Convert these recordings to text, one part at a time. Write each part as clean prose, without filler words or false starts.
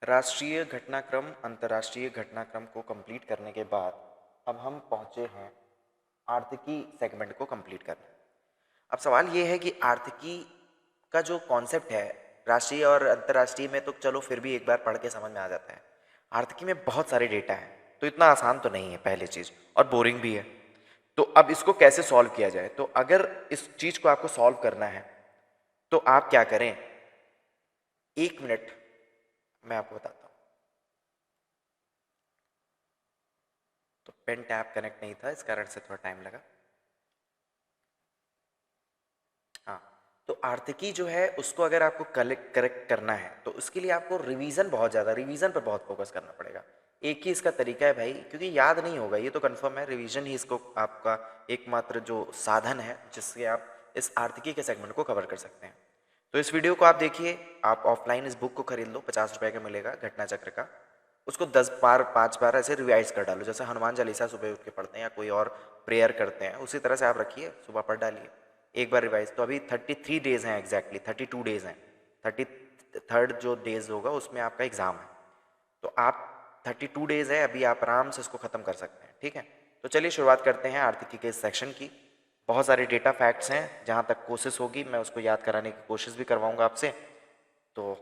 राष्ट्रीय घटनाक्रम अंतर्राष्ट्रीय घटनाक्रम को कंप्लीट करने के बाद अब हम पहुंचे हैं आर्थिकी सेगमेंट को कंप्लीट करने। अब सवाल ये है कि आर्थिकी का जो कॉन्सेप्ट है, राष्ट्रीय और अंतर्राष्ट्रीय में तो चलो फिर भी एक बार पढ़ के समझ में आ जाता है। आर्थिकी में बहुत सारे डेटा है, तो इतना आसान तो नहीं है पहली चीज, और बोरिंग भी है। तो अब इसको कैसे सॉल्व किया जाए? तो अगर इस चीज को आपको सॉल्व करना है तो आप क्या करें, 1 मिनट मैं आपको बताता हूँ। तो पेन टैब कनेक्ट नहीं था, इस कारण से थोड़ा टाइम लगा। हाँ, तो आर्थिकी जो है उसको अगर आपको करेक्ट करना है तो उसके लिए आपको रिवीजन पर बहुत फोकस करना पड़ेगा। एक ही इसका तरीका है भाई, क्योंकि याद नहीं होगा ये तो कंफर्म है, रिवीजन ही इसको आपका एकमात्र जो साधन है जिससे आप इस आर्थिकी के सेगमेंट को कवर कर सकते हैं। तो इस वीडियो को आप देखिए, आप ऑफलाइन इस बुक को खरीद लो, 50 रुपए का मिलेगा घटना चक्र का। उसको 10 बार 5 बार ऐसे रिवाइज कर डालो, जैसे हनुमान चालीसा सुबह उठ के पढ़ते हैं या कोई और प्रेयर करते हैं, उसी तरह से आप रखिए, सुबह पढ़ डालिए एक बार रिवाइज। तो अभी 33 डेज हैं, एग्जैक्टली 32 डेज हैं। 33rd जो डेज होगा उसमें आपका एग्जाम है, तो आप 32 डेज है अभी, आप आराम से इसको खत्म कर सकते हैं। ठीक है, तो चलिए शुरुआत करते हैं आर्थिकी के इस सेक्शन की। बहुत सारे डेटा फैक्ट्स हैं, जहाँ तक कोशिश होगी मैं उसको याद कराने की कोशिश भी करवाऊंगा आपसे। तो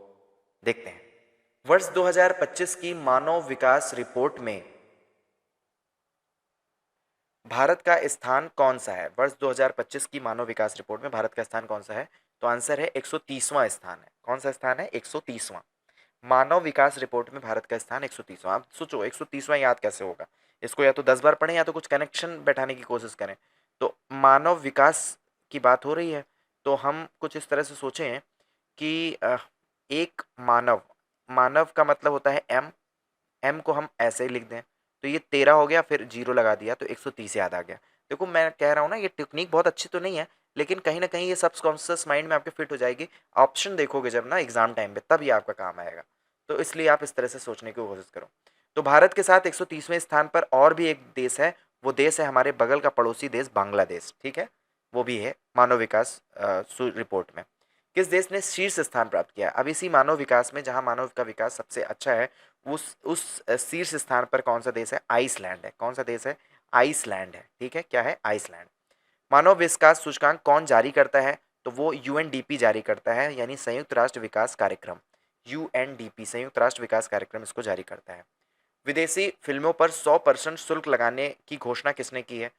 देखते हैं, वर्ष 2025 की मानव विकास रिपोर्ट में भारत का स्थान कौन सा है? वर्ष 2025 की मानव विकास रिपोर्ट में भारत का स्थान कौन सा है? तो आंसर है 130वां स्थान है। कौन सा स्थान है? 130वां। मानव विकास रिपोर्ट में भारत का स्थान 130वां। आप सोचो 130वां याद कैसे होगा? इसको या तो 10 बार पढ़ें या तो कुछ कनेक्शन बैठाने की कोशिश करें। तो मानव विकास की बात हो रही है, तो हम कुछ इस तरह से सोचें कि एक मानव, मानव का मतलब होता है एम, एम को हम ऐसे ही लिख दें, तो ये 13 हो गया, फिर जीरो लगा दिया तो 130 याद आ गया। देखो मैं कह रहा हूँ ना, ये टेक्निक बहुत अच्छी तो नहीं है, लेकिन कहीं ना कहीं ये सबकॉन्शियस माइंड में आपके फिट हो जाएगी। ऑप्शन देखोगे जब ना एग्जाम टाइम पे, तब ये आपका काम आएगा। तो इसलिए आप इस तरह से सोचने की कोशिश करो। तो भारत के साथ 130वें स्थान पर और भी एक देश है, वो देश है हमारे बगल का पड़ोसी देश बांग्लादेश। ठीक है, वो भी है मानव विकास रिपोर्ट में। किस देश ने शीर्ष स्थान प्राप्त किया? अब इसी मानव विकास में, जहां मानव का विकास सबसे अच्छा है, उस शीर्ष स्थान पर कौन सा देश है? आइसलैंड है। कौन सा देश है? आइसलैंड है। ठीक है, क्या है? आइसलैंड। मानव विकास सूचकांक कौन जारी करता है? तो वो यूएनडीपी जारी करता है, यानी संयुक्त राष्ट्र विकास कार्यक्रम। यूएनडीपी संयुक्त राष्ट्र विकास कार्यक्रम इसको जारी करता है। विदेशी फिल्मों पर 100% शुल्क लगाने की घोषणा किसने की है?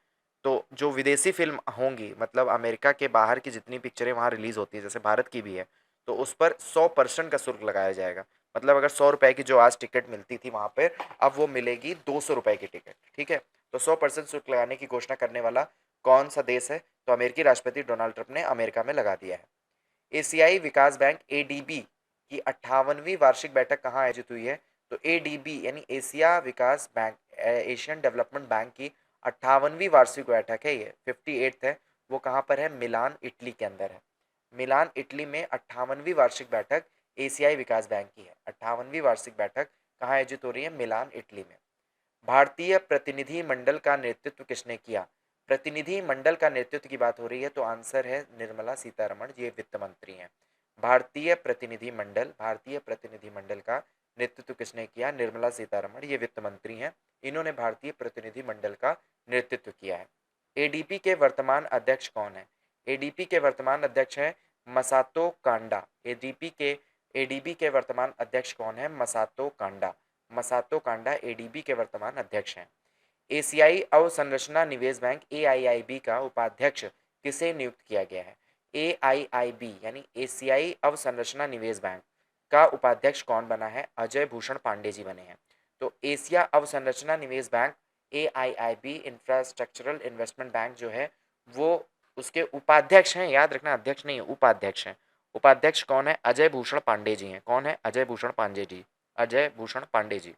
तो जो विदेशी फिल्म होंगी, मतलब अमेरिका के बाहर की जितनी पिक्चरें वहाँ रिलीज होती है, जैसे भारत की भी है, तो उस पर 100% का शुल्क लगाया जाएगा। मतलब अगर 100 रुपए की जो आज टिकट मिलती थी वहाँ पर, अब वो मिलेगी 200 रुपए की टिकट। ठीक है, तो 100% शुल्क लगाने की घोषणा करने वाला कौन सा देश है? तो अमेरिकी राष्ट्रपति डोनाल्ड ट्रंप ने अमेरिका में लगा दिया है। एशियाई विकास बैंक एडीबी की 58वीं वार्षिक बैठक कहाँ आयोजित हुई है? तो एडीबी यानी एशिया विकास बैंक, एशियन डेवलपमेंट बैंक की 58वीं वार्षिक बैठक है, ये 58th है, वो कहाँ पर है? मिलान इटली के अंदर है। मिलान इटली में 58वीं वार्षिक बैठक एशियाई विकास बैंक की है। 58वीं वार्षिक बैठक कहाँ आयोजित हो रही है? मिलान इटली में। भारतीय प्रतिनिधि मंडल का नेतृत्व किसने किया? प्रतिनिधि मंडल का नेतृत्व की बात हो रही है, तो आंसर है निर्मला सीतारमण, ये वित्त मंत्री हैं। भारतीय प्रतिनिधि मंडल का नेतृत्व किसने किया? निर्मला सीतारमण, ये वित्त मंत्री हैं। इन्होंने भारतीय प्रतिनिधि मंडल का नेतृत्व किया है। एडीपी के वर्तमान अध्यक्ष कौन है? एडीपी के वर्तमान अध्यक्ष हैं मसातो कांडा। एडीबी के वर्तमान अध्यक्ष कौन है? मसातो कांडा। मसातो कांडा एडीबी के वर्तमान अध्यक्ष हैं। एशियाई अवसंरचना निवेश बैंक एआईआईबी का उपाध्यक्ष किसे नियुक्त किया गया है? एआईआईबी यानी एशियाई अवसंरचना निवेश बैंक का उपाध्यक्ष कौन बना है? अजय भूषण पांडे जी बने हैं। तो एशिया अवसंरचना निवेश bank AIIB infrastructural investment bank जो है, वो उसके उपाध्यक्ष हैं, याद रखना अध्यक्ष नहीं है, उपाध्यक्ष हैं। उपाध्यक्ष कौन है? अजय भूषण पांडे जी हैं। कौन है? अजय भूषण पांडे जी। अजय भूषण पांडे जी।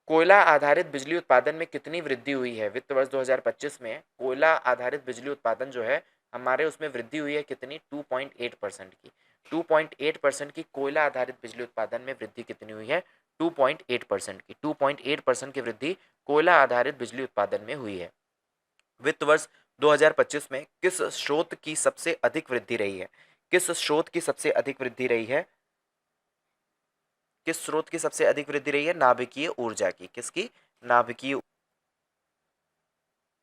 कोयला आधारित बिजली उत्पादन में कितनी वृद्धि हुई है? वित्त वर्ष 2025 में कोयला आधारित बिजली उत्पादन जो है हमारे, उसमें वृद्धि हुई है कितनी? 2.8% की। 2.8% की कोयला आधारित बिजली उत्पादन में वृद्धि कितनी हुई है? 2.8% की। 2.8% की वृद्धि कोयला आधारित बिजली उत्पादन में हुई है। वित्त वर्ष 2025 में किस स्रोत की सबसे अधिक वृद्धि रही है? किस स्रोत की सबसे अधिक वृद्धि रही है? किस स्रोत की सबसे अधिक वृद्धि रही है? नाभिकीय ऊर्जा की। किसकी? नाभिकीय।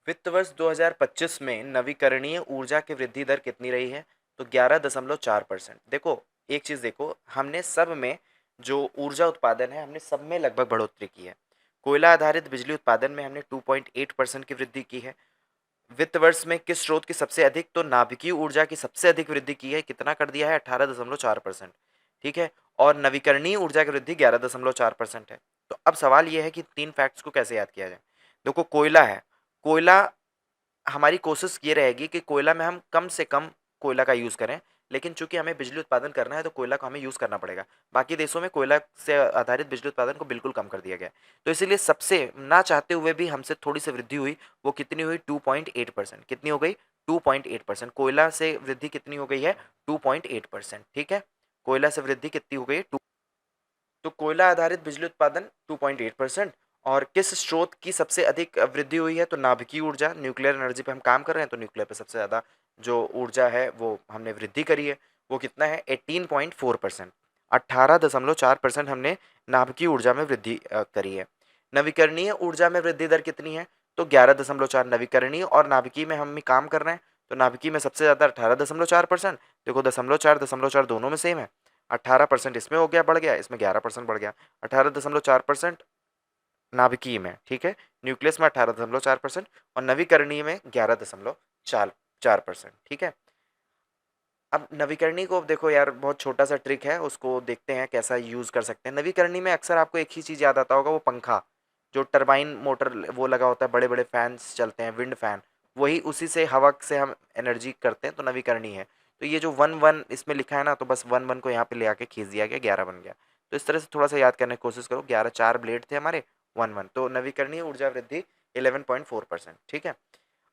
वित्त वर्ष 2025 में नवीकरणीय ऊर्जा की वृद्धि दर कितनी रही है? तो 11.4%। देखो, एक चीज देखो, हमने सब में जो ऊर्जा उत्पादन है, हमने सब में लगभग बढ़ोतरी की है। कोयला आधारित बिजली उत्पादन में हमने 2.8% की वृद्धि की है। वित्त वर्ष में किस स्रोत की सबसे अधिक? तो नाभिकीय ऊर्जा की सबसे अधिक वृद्धि की है। कितना कर दिया है? 18.4%। ठीक है। और नवीकरणीय ऊर्जा की वृद्धि 11.4% है। तो अब सवाल यह है कि तीन फैक्ट्स को कैसे याद किया जाए। देखो, कोयला है। कोयला, हमारी कोशिश ये रहेगी कि कोयला में हम कम से कम कोयला का यूज़ करें, लेकिन चूंकि हमें बिजली उत्पादन करना है तो कोयला को हमें यूज़ करना पड़ेगा। बाकी देशों में कोयला से आधारित बिजली उत्पादन को बिल्कुल कम कर दिया गया है। तो इसीलिए सबसे ना चाहते हुए भी हमसे थोड़ी सी वृद्धि हुई। वो कितनी हुई? 2.8%। कितनी हो गई? 2.8%। कोयला से वृद्धि कितनी हो गई है? 2.8%। ठीक है। कोयला से वृद्धि कितनी हो गई है? तो कोयला आधारित बिजली उत्पादन 2.8%। और किस स्रोत की सबसे अधिक वृद्धि हुई है? तो नाभिकीय ऊर्जा, न्यूक्लियर एनर्जी पे हम काम कर रहे हैं, तो न्यूक्लियर पे सबसे ज़्यादा जो ऊर्जा है वो हमने वृद्धि करी है। वो कितना है? 18.4%। 18.4% हमने नाभिकीय ऊर्जा में वृद्धि करी है। नवीकरणीय ऊर्जा में वृद्धि दर कितनी है? तो 11.4। नवीकरणीय और नाभिकीय में हम भी काम कर रहे हैं, तो नाभिकीय में सबसे ज़्यादा 18.4%। देखो, 0.4 दोनों में सेम है। 18% इसमें हो गया, बढ़ गया, इसमें 11% बढ़ गया। 18.4% नाभिकीय में, ठीक है। न्यूक्लियस में 18.4% और नवीकरणीय में 11.4%। ठीक है। अब नवीकरणीय को देखो यार, बहुत छोटा सा ट्रिक है, उसको देखते हैं कैसा यूज कर सकते हैं। नवीकरणीय में अक्सर आपको एक ही चीज याद आता होगा, वो पंखा, जो टरबाइन मोटर वो लगा होता है, बड़े बड़े फैंस चलते हैं, विंड फैन, वही उसी से हवा से हम एनर्जी करते हैं, तो नवीकरणीय है। तो ये जो 1 1 इसमें लिखा है ना, तो बस 1 1 को यहाँ पे ले आके खींच दिया गया, 11 बन गया। तो इस तरह से थोड़ा सा याद करने की कोशिश करो। 11, 4 ब्लेड थे हमारे, 1 1, तो नवीकरणीय ऊर्जा वृद्धि 11.4%। ठीक है।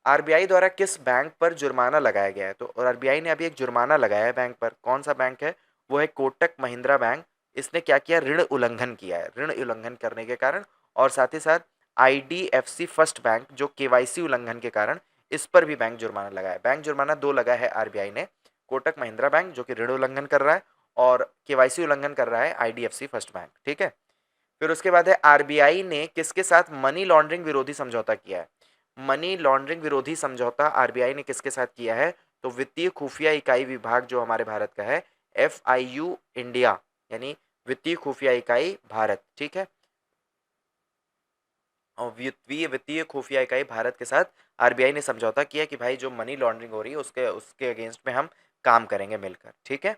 आरबीआई द्वारा किस बैंक पर जुर्माना लगाया गया है? तो आरबीआई ने अभी एक जुर्माना लगाया है बैंक पर। कौन सा बैंक है? वो है कोटक महिंद्रा बैंक। इसने क्या किया? ऋण उल्लंघन किया है। ऋण उल्लंघन करने के कारण, और साथ ही साथ आईडीएफसी फर्स्ट बैंक, जो केवाईसी उल्लंघन के कारण, इस पर भी बैंक जुर्माना लगाया है। बैंक जुर्माना दो लगा है आरबीआई ने। कोटक महिंद्रा बैंक जो कि ऋण उल्लंघन कर रहा है, और केवाईसी उल्लंघन कर रहा है आईडीएफसी फर्स्ट बैंक। ठीक है। फिर उसके बाद है, आरबीआई ने किसके साथ मनी लॉन्ड्रिंग विरोधी समझौता किया है? मनी लॉन्ड्रिंग विरोधी समझौता आरबीआई ने किसके साथ किया है? तो वित्तीय खुफिया इकाई विभाग जो हमारे भारत का है, एफआईयू इंडिया, यानी वित्तीय खुफिया इकाई भारत। ठीक है। और वित्तीय वित्तीय खुफिया इकाई भारत के साथ आरबीआई ने समझौता किया कि भाई जो मनी लॉन्ड्रिंग हो रही है उसके उसके अगेंस्ट में हम काम करेंगे मिलकर। ठीक है।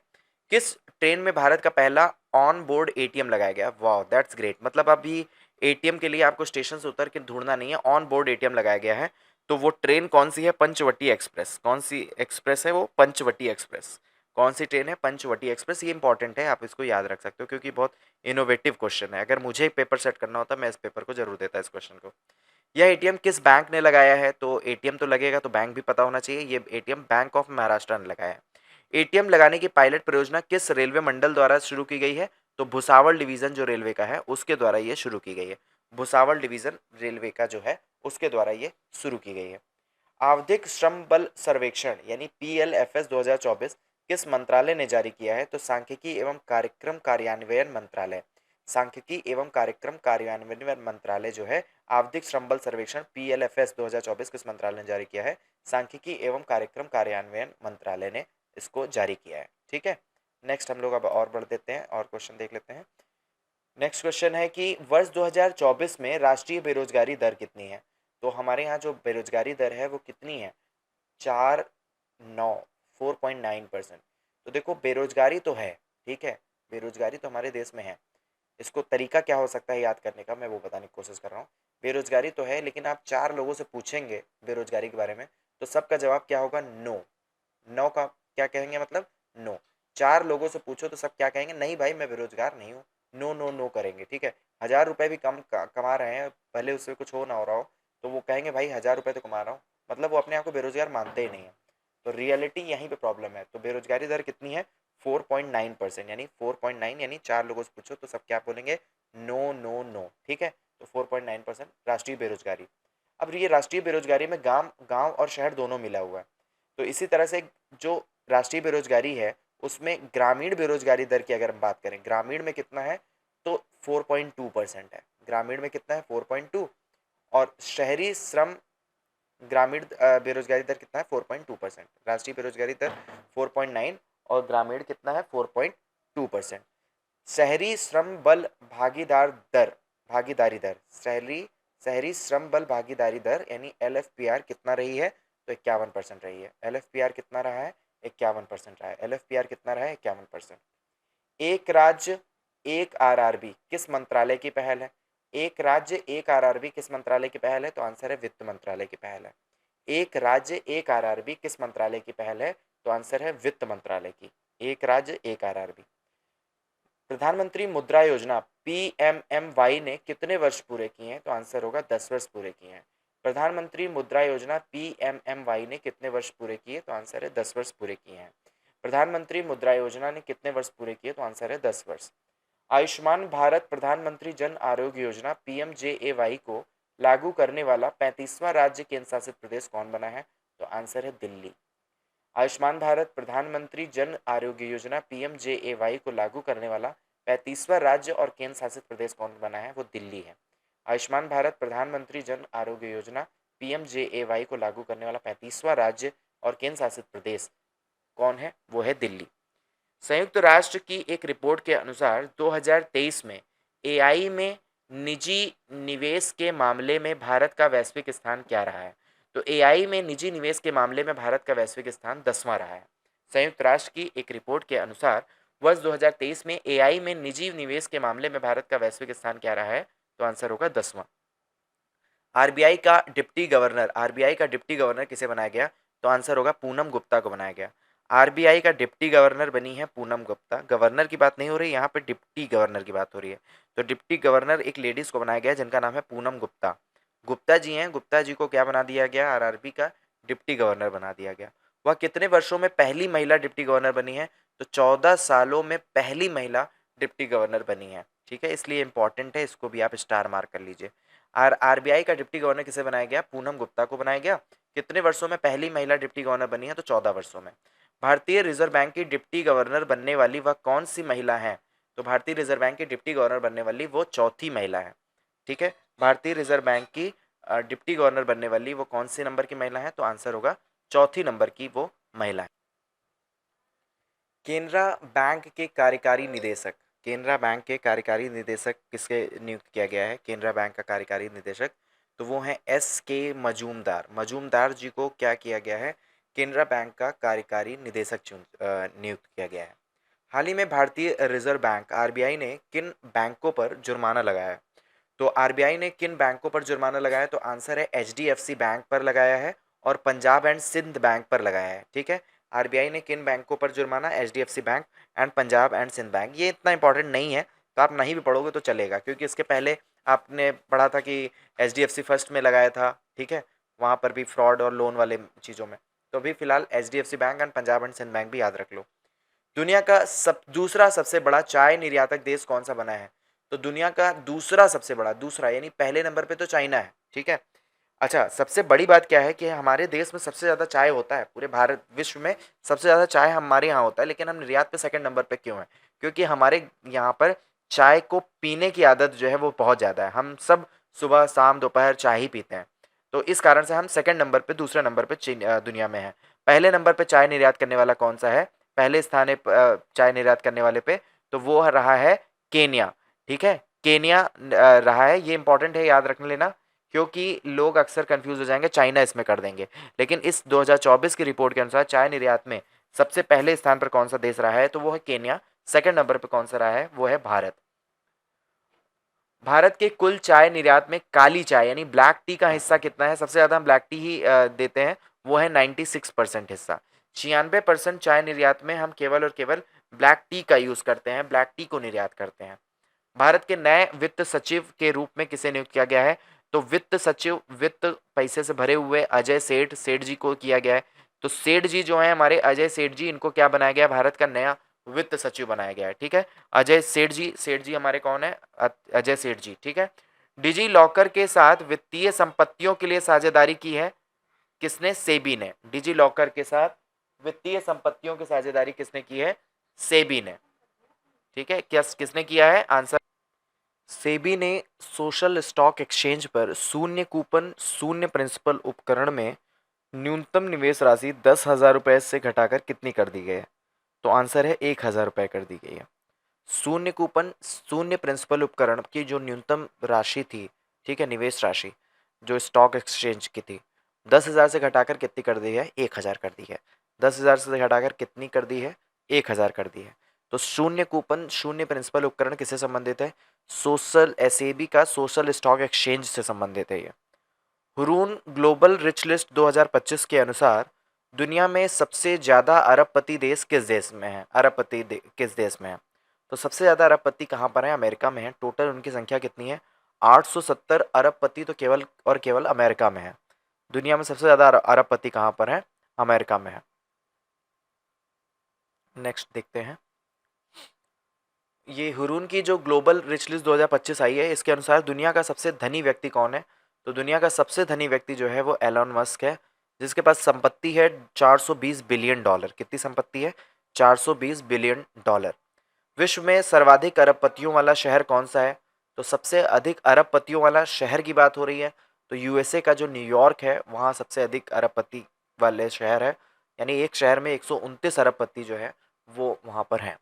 किस ट्रेन में भारत का पहला ऑन बोर्ड एटीएम लगाया गया? वाह, दैट्स ग्रेट। मतलब अभी एटीएम के लिए आपको स्टेशन से उतर के ढूंढना नहीं है, ऑन बोर्ड एटीएम लगाया गया है। तो वो ट्रेन कौन सी है? पंचवटी एक्सप्रेस। कौन सी एक्सप्रेस है वो? पंचवटी एक्सप्रेस। कौन सी ट्रेन है? पंचवटी एक्सप्रेस। ये इंपॉर्टेंट है, आप इसको याद रख सकते हो, क्योंकि बहुत इनोवेटिव क्वेश्चन है। अगर मुझे पेपर सेट करना होता, मैं इस पेपर को जरूर देता इस क्वेश्चन को। यह एटीएम किस बैंक ने लगाया है? तो एटीएम तो लगेगा तो बैंक भी पता होना चाहिए। ये एटीएम बैंक ऑफ महाराष्ट्र ने लगाया है। एटीएम लगाने की पायलट परियोजना किस रेलवे मंडल द्वारा शुरू की गई है? तो भुसावल डिवीजन जो रेलवे का है उसके द्वारा ये शुरू की गई है। भुसावल डिवीजन रेलवे का जो है उसके द्वारा ये शुरू की गई है। आवधिक श्रम बल सर्वेक्षण यानी पीएलएफएस 2024 किस मंत्रालय ने जारी किया है? तो सांख्यिकी एवं कार्यक्रम कार्यान्वयन मंत्रालय। सांख्यिकी एवं कार्यक्रम कार्यान्वयन मंत्रालय जो है, आवधिक श्रम बल सर्वेक्षण पीएलएफएस 2024 किस मंत्रालय ने जारी किया है? सांख्यिकी एवं कार्यक्रम कार्यान्वयन मंत्रालय ने इसको जारी किया है। ठीक है। नेक्स्ट हम लोग अब और बढ़ देते हैं और क्वेश्चन देख लेते हैं। नेक्स्ट क्वेश्चन है कि वर्ष 2024 में राष्ट्रीय बेरोजगारी दर कितनी है? तो हमारे यहाँ जो बेरोजगारी दर है वो कितनी है? 4.9, 4.9%। तो देखो, बेरोजगारी तो है, ठीक है, बेरोजगारी तो हमारे देश में है। इसको तरीका क्या हो सकता है याद करने का, मैं वो बताने की कोशिश कर रहा हूँ। बेरोजगारी तो है, लेकिन आप 4 लोगों से पूछेंगे बेरोजगारी के बारे में, तो सबका जवाब क्या होगा? नो। नो का क्या कहेंगे? मतलब नो। 4 लोगों से पूछो तो सब क्या कहेंगे? नहीं भाई, मैं बेरोजगार नहीं हूँ। नो नो नो करेंगे। ठीक है। 1000 रुपए भी कम कमा रहे हैं, भले उससे कुछ हो ना हो रहा हो, तो वो कहेंगे भाई 1000 रुपए तो कमा रहा हूँ। मतलब वो अपने आप को बेरोजगार मानते ही नहीं है। तो रियलिटी यहीं पे प्रॉब्लम है। तो बेरोजगारी दर कितनी है? 4.9%, यानी 4.9, यानी 4 लोगों से पूछो तो सब क्या बोलेंगे? No no no. ठीक है। तो 4.9% राष्ट्रीय बेरोजगारी। अब ये राष्ट्रीय बेरोजगारी में गांव गांव और शहर दोनों मिला हुआ है। तो इसी तरह से जो राष्ट्रीय बेरोजगारी है उसमें ग्रामीण बेरोजगारी दर की अगर हम बात करें, ग्रामीण में कितना है? तो 4.2% है। ग्रामीण में कितना है? 4.2। और शहरी श्रम ग्रामीण बेरोजगारी दर कितना है? 4.2%। राष्ट्रीय बेरोजगारी दर 4.9 और ग्रामीण कितना है? 4.2%। शहरी श्रम बल भागीदारी दर शहरी श्रम बल भागीदारी दर यानी LFPR कितना रही है? तो 51% रही है। LFPR कितना रहा है? 51% रहा है। LFPR कितना रहा है? 51%। एक राज्य एक आरआरबी किस मंत्रालय की पहल है? एक राज्य एक आरआरबी किस मंत्रालय की पहल है? तो आंसर है वित्त मंत्रालय की पहल है। एक राज्य एक आरआरबी किस मंत्रालय की पहल है? तो आंसर है वित्त मंत्रालय की। एक राज्य एक आरआरबी। प्रधानमंत्री मुद्रा योजना PMMY ने कितने वर्ष पूरे किए हैं? तो आंसर होगा 10 वर्ष पूरे किए हैं। प्रधानमंत्री मुद्रा योजना PMMY ने कितने वर्ष पूरे किए? तो आंसर है 10 वर्ष पूरे किए हैं। प्रधानमंत्री मुद्रा योजना ने कितने वर्ष पूरे किए? तो आंसर है 10 वर्ष। आयुष्मान भारत प्रधानमंत्री जन आरोग्य योजना PMJAY को लागू करने वाला 35वां राज्य केंद्र शासित प्रदेश कौन बना है? तो आंसर है दिल्ली। आयुष्मान भारत प्रधानमंत्री जन आरोग्य योजना PMJAY को लागू करने वाला 35वां राज्य और केंद्र शासित प्रदेश कौन बना है? वो दिल्ली है। आयुष्मान भारत प्रधानमंत्री जन आरोग्य योजना PMJAY को लागू करने वाला 35वां राज्य और केंद्र शासित प्रदेश कौन है? वो है दिल्ली। संयुक्त राष्ट्र की एक रिपोर्ट के अनुसार 2023 में AI में निजी निवेश के मामले में भारत का वैश्विक स्थान क्या रहा है? तो AI में निजी निवेश के मामले में भारत का वैश्विक स्थान 10वां रहा है। संयुक्त राष्ट्र की एक रिपोर्ट के अनुसार वर्ष 2023 में AI में निजी निवेश के मामले में भारत का वैश्विक स्थान क्या रहा है? तो आंसर होगा 10वां। RBI का डिप्टी गवर्नर किसे बनाया गया? तो आंसर होगा पूनम गुप्ता को बनाया गया। RBI का डिप्टी गवर्नर बनी है पूनम गुप्ता। गवर्नर की बात नहीं हो रही, यहाँ पे डिप्टी गवर्नर की बात हो रही है। तो डिप्टी गवर्नर एक लेडीज को बनाया गया जिनका नाम है पूनम गुप्ता। गुप्ता जी हैं, गुप्ता जी को क्या बना दिया गया? RRB का डिप्टी गवर्नर बना दिया गया। वह कितने वर्षों में पहली महिला डिप्टी गवर्नर बनी है? तो 14 सालों में पहली महिला डिप्टी गवर्नर बनी है। ठीक है, इसलिए इंपॉर्टेंट है, इसको भी आप स्टार मार्क कर लीजिए। RBI का डिप्टी गवर्नर किसे बनाया गया? पूनम गुप्ता को बनाया गया। कितने वर्षों में पहली महिला डिप्टी गवर्नर बनी है? तो 14 वर्षों में। भारतीय रिजर्व बैंक की डिप्टी गवर्नर बनने वाली वह कौन सी महिला है? तो भारतीय रिजर्व बैंक की डिप्टी गवर्नर बनने वाली वो चौथी महिला है। ठीक है, भारतीय रिजर्व बैंक की डिप्टी गवर्नर बनने वाली वो कौन से नंबर की महिला है? तो आंसर होगा चौथी नंबर की वो महिला है। केनरा बैंक के कार्यकारी निदेशक केनरा बैंक के कार्यकारी निदेशक किसके नियुक्त किया गया है? केनरा बैंक का कार्यकारी निदेशक तो वो है SK मजूमदार जी को क्या किया गया है? केनरा बैंक का कार्यकारी निदेशक नियुक्त किया गया है। हाल ही में भारतीय रिजर्व बैंक RBI ने किन बैंकों पर जुर्माना लगाया है? तो RBI ने किन बैंकों पर जुर्माना लगाया है? तो आंसर है HDFC बैंक पर लगाया है और पंजाब एंड सिंध बैंक पर लगाया है। ठीक है, RBI ने किन बैंकों पर जुर्माना? HDFC bank and Punjab and Sind bank. ये इतना इंपॉर्टेंट नहीं है, तो आप नहीं भी पढ़ोगे तो चलेगा, क्योंकि इसके पहले आपने पढ़ा था कि HDFC फर्स्ट में लगाया था। ठीक है, वहाँ पर भी फ्रॉड और लोन वाले चीज़ों में। तो अभी फिलहाल HDFC bank and Punjab and Sind bank भी याद रख लो। दुनिया का दूसरा सबसे बड़ा चाय निर्यातक देश कौन सा बना है? तो दुनिया का दूसरा सबसे बड़ा, दूसरा यानी पहले नंबर पे तो चाइना है। ठीक है, अच्छा, सबसे बड़ी बात क्या है कि हमारे देश में सबसे ज़्यादा चाय होता है, पूरे भारत विश्व में सबसे ज़्यादा चाय हमारे यहाँ होता है, लेकिन हम निर्यात पे सेकंड नंबर पे क्यों है? क्योंकि हमारे यहाँ पर चाय को पीने की आदत जो है वो बहुत ज़्यादा है। हम सब सुबह शाम दोपहर चाय ही पीते हैं, तो इस कारण से हम सेकंड नंबर पे, दूसरे नंबर पे दुनिया में है। पहले नंबर पे चाय निर्यात करने वाला कौन सा है? पहले स्थान है चाय निर्यात करने वाले पे, तो वो रहा है केन्या। ठीक है, केन्या रहा है। ये इंपॉर्टेंट है, याद रखने लेना, क्योंकि लोग अक्सर कंफ्यूज हो जाएंगे, चाइना इसमें कर देंगे। लेकिन इस 2024 की रिपोर्ट के अनुसार चाय निर्यात में सबसे पहले स्थान पर कौन सा देश रहा है? तो वो है केन्या। सेकंड नंबर पर कौन सा रहा है? वो है भारत। भारत के कुल चाय निर्यात में काली चाय यानी ब्लैक टी का हिस्सा कितना है? सबसे ज्यादा हम ब्लैक टी ही देते हैं, वो है 96% हिस्सा। 96% चाय निर्यात में हम केवल और केवल ब्लैक टी का यूज करते हैं, ब्लैक टी को निर्यात करते हैं। भारत के नए वित्त सचिव के रूप में किसे नियुक्त किया गया है? तो वित्त सचिव, वित्त पैसे से भरे हुए अजय सेठ जी को किया गया है। तो सेठ जी जो है हमारे, अजय सेठ जी, इनको क्या बनाया गया? भारत का नया वित्त सचिव बनाया गया है। ठीक है, अजय सेठ जी हमारे कौन है? अजय सेठ जी। ठीक है, डिजी लॉकर के साथ वित्तीय संपत्तियों के लिए साझेदारी की है किसने? सेबी ने। डिजी लॉकर के साथ वित्तीय संपत्तियों की साझेदारी किसने की है? सेबी ने। ठीक है, किसने किया है? आंसर सेबी ने सोशल स्टॉक एक्सचेंज पर शून्य कूपन शून्य प्रिंसिपल उपकरण में न्यूनतम निवेश राशि 10,000 रुपये से घटाकर कितनी कर दी गई है? तो आंसर है 1,000 रुपये कर दी गई है। शून्य कूपन शून्य प्रिंसिपल उपकरण की जो न्यूनतम राशि थी, ठीक है, निवेश राशि जो स्टॉक एक्सचेंज की थी, 10,000 से घटाकर कितनी कर दी है? 1,000 कर दी है। 10,000 से घटाकर कितनी कर दी है? 1,000 कर दी है। तो शून्य कूपन शून्य प्रिंसिपल उपकरण किससे संबंधित है? सोशल एसएबी का सोशल स्टॉक एक्सचेंज से संबंधित है ये। हुरून ग्लोबल रिच लिस्ट 2025 के अनुसार दुनिया में सबसे ज्यादा अरबपति देश किस देश में है? किस देश में है? तो सबसे ज्यादा अरबपति कहाँ पर है? अमेरिका में है। टोटल उनकी संख्या कितनी है? 870 अरबपति तो केवल और केवल अमेरिका में है। दुनिया में सबसे ज्यादा अरबपति कहाँ पर है? अमेरिका में है। नेक्स्ट देखते हैं। ये हुरून की जो ग्लोबल रिच लिस्ट 2025 आई है, इसके अनुसार दुनिया का सबसे धनी व्यक्ति कौन है? तो दुनिया का सबसे धनी व्यक्ति जो है वो एलन मस्क है, जिसके पास संपत्ति है 420 बिलियन डॉलर। कितनी संपत्ति है? 420 बिलियन डॉलर। विश्व में सर्वाधिक अरबपतियों वाला शहर कौन सा है? तो सबसे अधिक अरबपतियों वाला शहर की बात हो रही है तो यूएसए का जो न्यूयॉर्क है वहाँ सबसे अधिक अरबपति वाले शहर है, यानी एक शहर में 129 अरबपति जो है वो वहाँ पर हैं।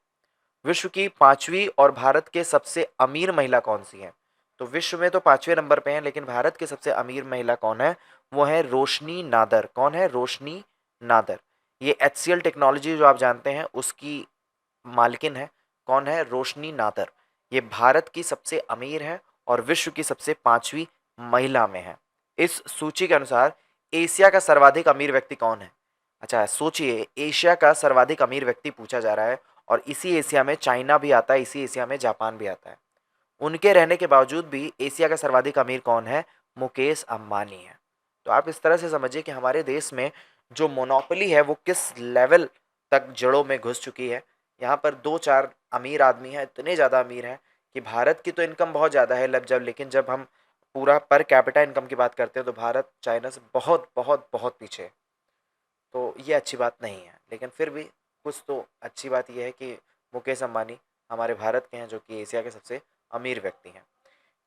विश्व की पांचवी और भारत के सबसे अमीर महिला कौन सी है? तो विश्व में तो पांचवें नंबर पे हैं, लेकिन भारत की सबसे अमीर महिला कौन है? वो है रोशनी नादर। कौन है? रोशनी नादर। ये HCL टेक्नोलॉजी जो आप जानते हैं उसकी मालकिन है। कौन है? रोशनी नादर। ये भारत की सबसे अमीर है और विश्व की सबसे पांचवी महिला में है। इस सूची के अनुसार एशिया का सर्वाधिक अमीर व्यक्ति कौन है? अच्छा सोचिए, एशिया का सर्वाधिक अमीर व्यक्ति पूछा जा रहा है और इसी एशिया में चाइना भी आता है, इसी एशिया में जापान भी आता है। उनके रहने के बावजूद भी एशिया का सर्वाधिक अमीर कौन है? मुकेश अंबानी है। तो आप इस तरह से समझिए कि हमारे देश में जो मोनोपोली है वो किस लेवल तक जड़ों में घुस चुकी है। यहाँ पर दो चार अमीर आदमी हैं, इतने ज़्यादा अमीर हैं कि भारत की तो इनकम बहुत ज़्यादा है लेकिन जब हम पूरा पर कैपिटा इनकम की बात करते हैं तो भारत चाइना से बहुत बहुत बहुत पीछे है। तो ये अच्छी बात नहीं है, लेकिन फिर भी कुछ तो अच्छी बात यह है कि मुकेश अंबानी हमारे भारत के हैं, जो कि एशिया के सबसे अमीर व्यक्ति हैं।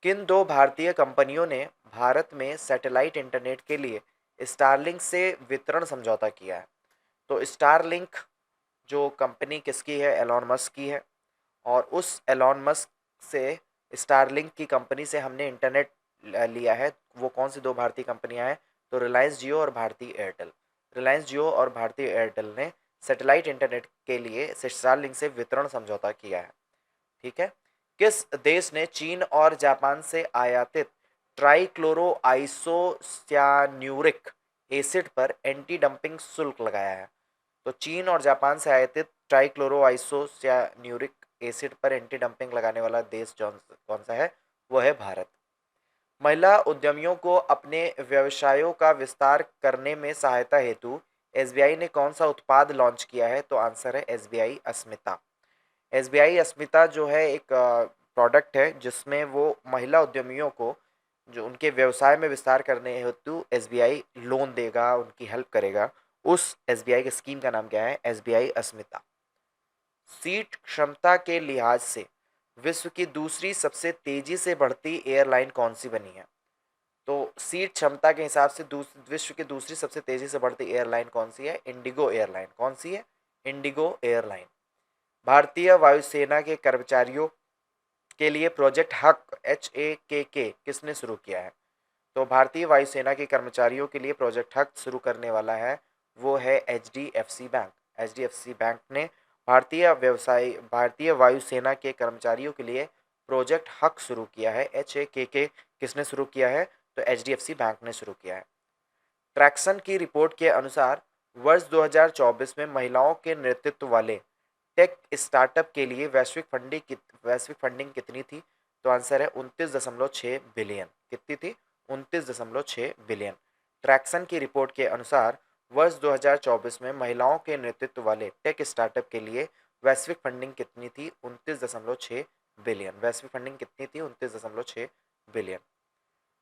किन दो भारतीय कंपनियों ने भारत में सैटेलाइट इंटरनेट के लिए स्टारलिंक से वितरण समझौता किया है? तो स्टारलिंक जो कंपनी किसकी है? एलॉन मस्क की है। और उस एलॉन मस्क से स्टारलिंक की कंपनी से हमने इंटरनेट लिया है। वो कौन सी दो भारतीय कंपनियां हैं? तो रिलायंस जियो और भारतीय एयरटेल। रिलायंस जियो और भारतीय एयरटेल ने सैटेलाइट इंटरनेट के लिए स्टारलिंक से वितरण समझौता किया है। ठीक है। किस देश ने चीन और जापान से आयातित ट्राइक्लोरो आइसोसियान्यूरिक एसिड पर एंटी डंपिंग शुल्क लगाया है? तो चीन और जापान से आयातित ट्राइक्लोरो आइसोसियान्यूरिक एसिड पर एंटी डंपिंग लगाने वाला देश कौन सा है? वो है भारत। महिला उद्यमियों को अपने व्यवसायों का विस्तार करने में सहायता हेतु एसबीआई ने कौन सा उत्पाद लॉन्च किया है? तो आंसर है एसबीआई अस्मिता। एसबीआई अस्मिता जो है एक प्रोडक्ट है जिसमें वो महिला उद्यमियों को जो उनके व्यवसाय में विस्तार करने हेतु एसबीआई लोन देगा, उनकी हेल्प करेगा। उस एसबीआई की स्कीम का नाम क्या है? एसबीआई अस्मिता। सीट क्षमता के लिहाज से विश्व की दूसरी सबसे तेजी से बढ़ती एयरलाइन कौन सी बनी है? तो सीट क्षमता के हिसाब से विश्व की दूसरी सबसे तेजी से बढ़ती एयरलाइन कौन सी है? Indigo airline. कौन सी है? Indigo airline. भारतीय वायुसेना के कर्मचारियों के लिए प्रोजेक्ट हक HAKK किसने शुरू किया है? तो भारतीय वायुसेना के कर्मचारियों के लिए प्रोजेक्ट हक शुरू करने वाला है वो है HDFC बैंक। HDFC बैंक ने भारतीय वायुसेना के कर्मचारियों के लिए प्रोजेक्ट हक शुरू किया है। HAKK किसने शुरू किया है? तो HDFC बैंक ने शुरू किया है। ट्रैक्सन की रिपोर्ट के अनुसार वर्ष 2024 में महिलाओं के नेतृत्व वाले टेक स्टार्टअप के लिए वैश्विक फंडिंग कितनी थी? तो आंसर है 29.6 बिलियन। कितनी थी? 29.6 बिलियन। ट्रैक्सन की रिपोर्ट के अनुसार वर्ष 2024 में महिलाओं के नेतृत्व वाले टेक स्टार्टअप के लिए वैश्विक फंडिंग कितनी थी? 29.6 बिलियन। वैश्विक फंडिंग कितनी थी? 29.6 बिलियन।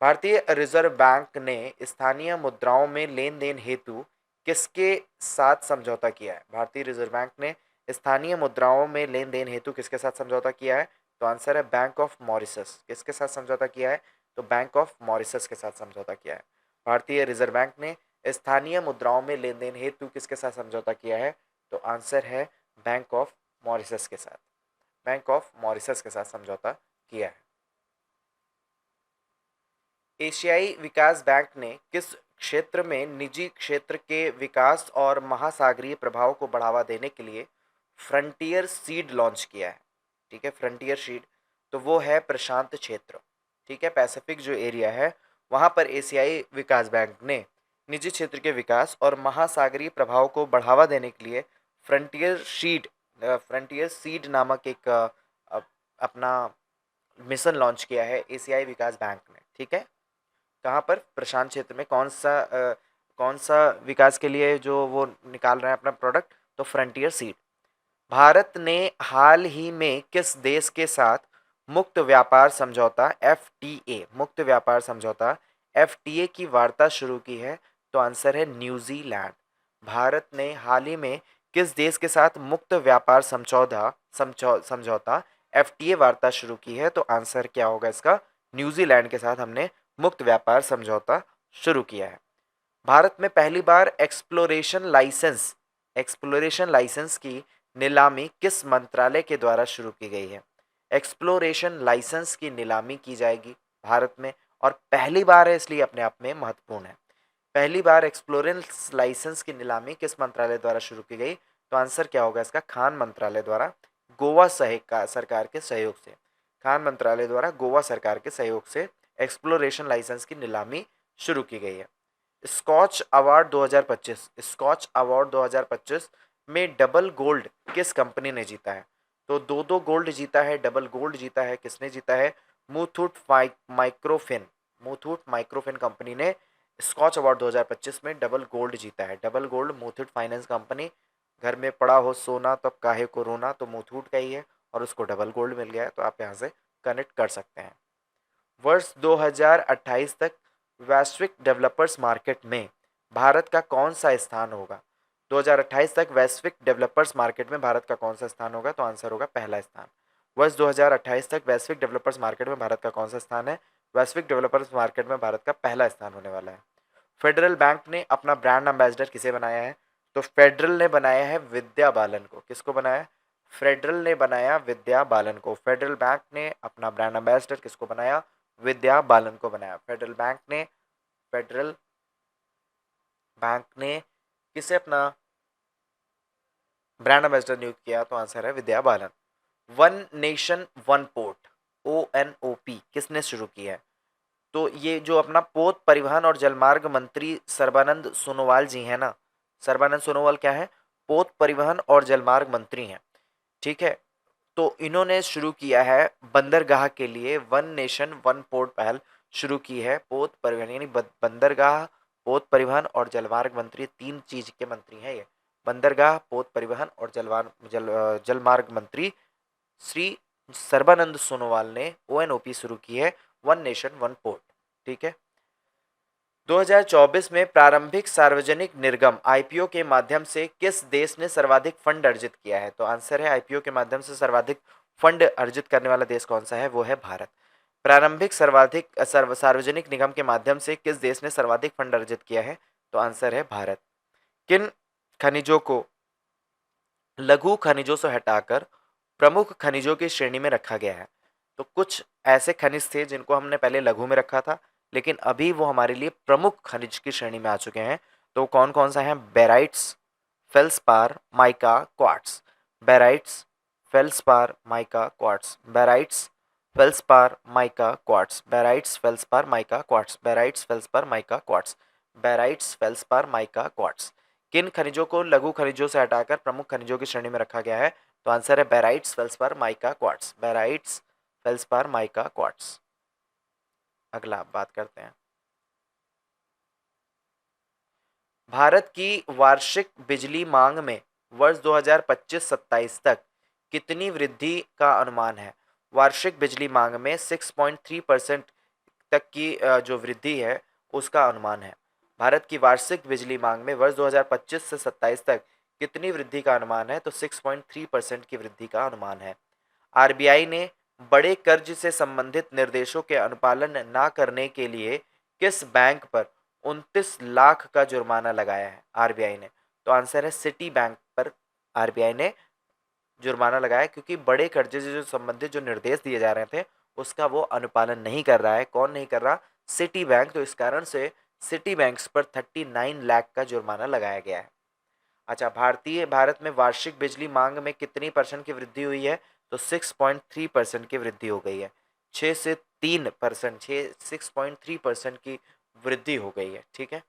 भारतीय रिजर्व बैंक ने स्थानीय मुद्राओं में लेन देन हेतु किसके साथ समझौता किया है? भारतीय रिजर्व बैंक ने स्थानीय मुद्राओं में लेन देन हेतु किसके साथ समझौता किया है? तो आंसर है बैंक ऑफ मॉरिशस। किसके साथ समझौता किया है? तो बैंक ऑफ मॉरिशस के साथ समझौता किया है। भारतीय रिजर्व बैंक ने स्थानीय मुद्राओं में लेन देन हेतु किसके साथ समझौता किया है? तो आंसर है बैंक ऑफ मॉरिशस के साथ। बैंक ऑफ मॉरिशस के साथ समझौता किया है। एशियाई विकास बैंक ने किस क्षेत्र में निजी क्षेत्र के विकास और महासागरीय प्रभाव को बढ़ावा देने के लिए फ्रंटियर सीड लॉन्च किया है? ठीक है, फ्रंटियर सीड, तो वो है प्रशांत क्षेत्र। ठीक है, पैसिफिक जो एरिया है वहां पर एशियाई विकास बैंक ने निजी क्षेत्र के विकास और महासागरीय प्रभाव को बढ़ावा देने के लिए फ्रंटियर सीड नामक एक अपना मिशन लॉन्च किया है एशियाई विकास बैंक ने। ठीक है, कहाँ पर? प्रशांत क्षेत्र में। कौन सा विकास के लिए जो वो निकाल रहे हैं अपना प्रोडक्ट? तो फ्रंटियर सीड। भारत ने हाल ही में किस देश के साथ मुक्त व्यापार समझौता एफटीए की वार्ता शुरू की है? तो आंसर है न्यूजीलैंड। भारत ने हाल ही में किस देश के साथ मुक्त व्यापार समझौता एफटीए वार्ता शुरू की है? तो आंसर क्या होगा इसका? न्यूजीलैंड के साथ हमने मुक्त व्यापार समझौता शुरू किया है। भारत में पहली बार एक्सप्लोरेशन लाइसेंस की नीलामी किस मंत्रालय के द्वारा शुरू की गई है? एक्सप्लोरेशन लाइसेंस की नीलामी की जाएगी भारत में, और पहली बार है इसलिए अपने आप में महत्वपूर्ण है। पहली बार एक्सप्लोरेंस लाइसेंस की नीलामी किस मंत्रालय द्वारा शुरू की गई? तो आंसर क्या होगा इसका? खान मंत्रालय द्वारा, गोवा सरकार के सहयोग से। खान मंत्रालय द्वारा गोवा सरकार के सहयोग से एक्सप्लोरेशन लाइसेंस की नीलामी शुरू की गई है। स्कॉच अवार्ड 2025 में डबल गोल्ड किस कंपनी ने जीता है? तो दो दो गोल्ड जीता है, डबल गोल्ड जीता है। किसने जीता है? Muthoot Microfin Muthoot Microfin company ने स्कॉच अवार्ड 2025 में डबल गोल्ड जीता है। Double gold Muthoot finance company, घर में पड़ा हो सोना तब काहे को रोना, तो मुथूट का ही है और उसको डबल गोल्ड मिल गया है, तो आप यहाँ से कनेक्ट कर सकते हैं। वर्ष 2028 तक वैश्विक डेवलपर्स मार्केट में भारत का कौन सा स्थान होगा? 2028 तक वैश्विक डेवलपर्स मार्केट में भारत का कौन सा स्थान होगा? तो आंसर होगा पहला स्थान। वर्ष 2028 तक वैश्विक डेवलपर्स मार्केट में भारत का कौन सा स्थान है? वैश्विक डेवलपर्स मार्केट में भारत का पहला स्थान होने वाला है। फेडरल बैंक ने अपना ब्रांड एम्बेसडर किसे बनाया है? तो फेडरल ने बनाया है विद्या बालन को। किसको बनाया? फेडरल ने बनाया विद्या बालन को। फेडरल बैंक ने अपना ब्रांड एम्बेसडर किसको बनाया? विद्या बालन को बनाया। फेडरल बैंक ने किसे अपना ब्रांड एम्बेसडर नियुक्त किया? तो आंसर है Vidya Balan. One nation one port ONOP किसने शुरू की है? तो ये जो अपना पोत परिवहन और जलमार्ग मंत्री सर्बानंद सोनोवाल जी हैं ना, सर्बानंद सोनोवाल क्या है? पोत परिवहन और जलमार्ग मंत्री हैं। ठीक है, तो इन्होंने शुरू किया है बंदरगाह के लिए वन नेशन वन पोर्ट पहल शुरू की है। पोत परिवहन यानी बंदरगाह, पोत परिवहन और जलमार्ग मंत्री, तीन चीज के मंत्री हैं ये। बंदरगाह, पोत परिवहन और जलमार्ग मंत्री श्री सर्बानंद सोनोवाल ने ONOP शुरू की है, वन नेशन वन पोर्ट। ठीक है, 2024 में प्रारंभिक सार्वजनिक निर्गम IPO के माध्यम से किस देश ने सर्वाधिक फंड अर्जित किया है? तो आंसर है IPO के माध्यम से सर्वाधिक फंड अर्जित करने वाला देश कौन सा है? वो है भारत। प्रारंभिक सार्वजनिक निगम के माध्यम से किस देश ने सर्वाधिक फंड अर्जित किया है? तो आंसर है भारत। किन खनिजों को लघु खनिजों से हटाकर प्रमुख खनिजों की श्रेणी में रखा गया है? तो कुछ ऐसे खनिज थे जिनको हमने पहले लघु में रखा था, लेकिन अभी वो हमारे लिए प्रमुख खनिज की श्रेणी में आ चुके हैं। तो कौन कौन सा है? Barytes, feldspar, mica, quartz. Barytes, feldspar, mica, quartz. Barytes, feldspar, mica, quartz. Barytes, feldspar, mica, quartz. Barytes, feldspar, mica, quartz. Barytes, feldspar, mica, quartz. किन खनिजों को लघु खनिजों से हटाकर प्रमुख खनिजों की श्रेणी में रखा गया है? तो आंसर है barytes, feldspar, mica, quartz. Barytes, feldspar, mica, quartz. अगला बात करते हैं। भारत की वार्षिक बिजली मांग में वर्ष 2025-27 तक कितनी वृद्धि का अनुमान है? वार्षिक बिजली मांग में 6.3% तक की जो वृद्धि है उसका अनुमान है। भारत की वार्षिक बिजली मांग में वर्ष 2025 से 27 तक कितनी वृद्धि का अनुमान है? तो 6.3% की वृद्धि का अनुमान है। RBI ने बड़े कर्ज से संबंधित निर्देशों के अनुपालन ना करने के लिए किस बैंक पर 29 लाख का जुर्माना लगाया है आरबीआई ने? तो आंसर है सिटी बैंक पर आरबीआई ने जुर्माना लगाया, क्योंकि बड़े कर्जे से जो संबंधित जो निर्देश दिए जा रहे थे उसका वो अनुपालन नहीं कर रहा है। कौन नहीं कर रहा? City bank. तो इस कारण से सिटी बैंक्स पर 39 लाख का जुर्माना लगाया गया है। अच्छा, भारत में वार्षिक बिजली मांग में कितनी परसेंट की वृद्धि हुई है? तो 6.3% की वृद्धि हो गई है। 6 से 3%, 6.3% की वृद्धि हो गई है। ठीक है,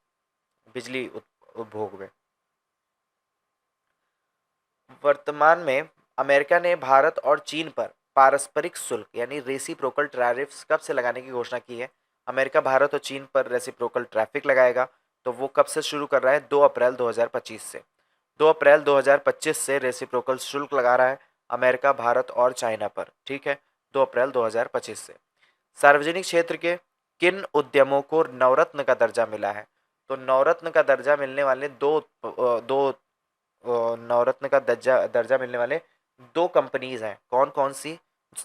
बिजली उपभोग में। वर्तमान में अमेरिका ने भारत और चीन पर पारस्परिक शुल्क यानी रेसिप्रोकल टैरिफ्स कब से लगाने की घोषणा की है? अमेरिका भारत और चीन पर रेसिप्रोकल टैरिफ लगाएगा, तो वो कब से शुरू कर रहा है? 2 अप्रैल 2025 से। 2 अप्रैल 2025 से रेसिप्रोकल शुल्क लगा रहा है अमेरिका भारत और चाइना पर। ठीक है, 2 अप्रैल 2025 से। सार्वजनिक क्षेत्र के किन उद्यमों को नवरत्न का दर्जा मिला है? तो नवरत्न का दर्जा मिलने वाले दो नवरत्न का दर्जा दर्जा मिलने वाले दो कंपनीज हैं। कौन कौन सी?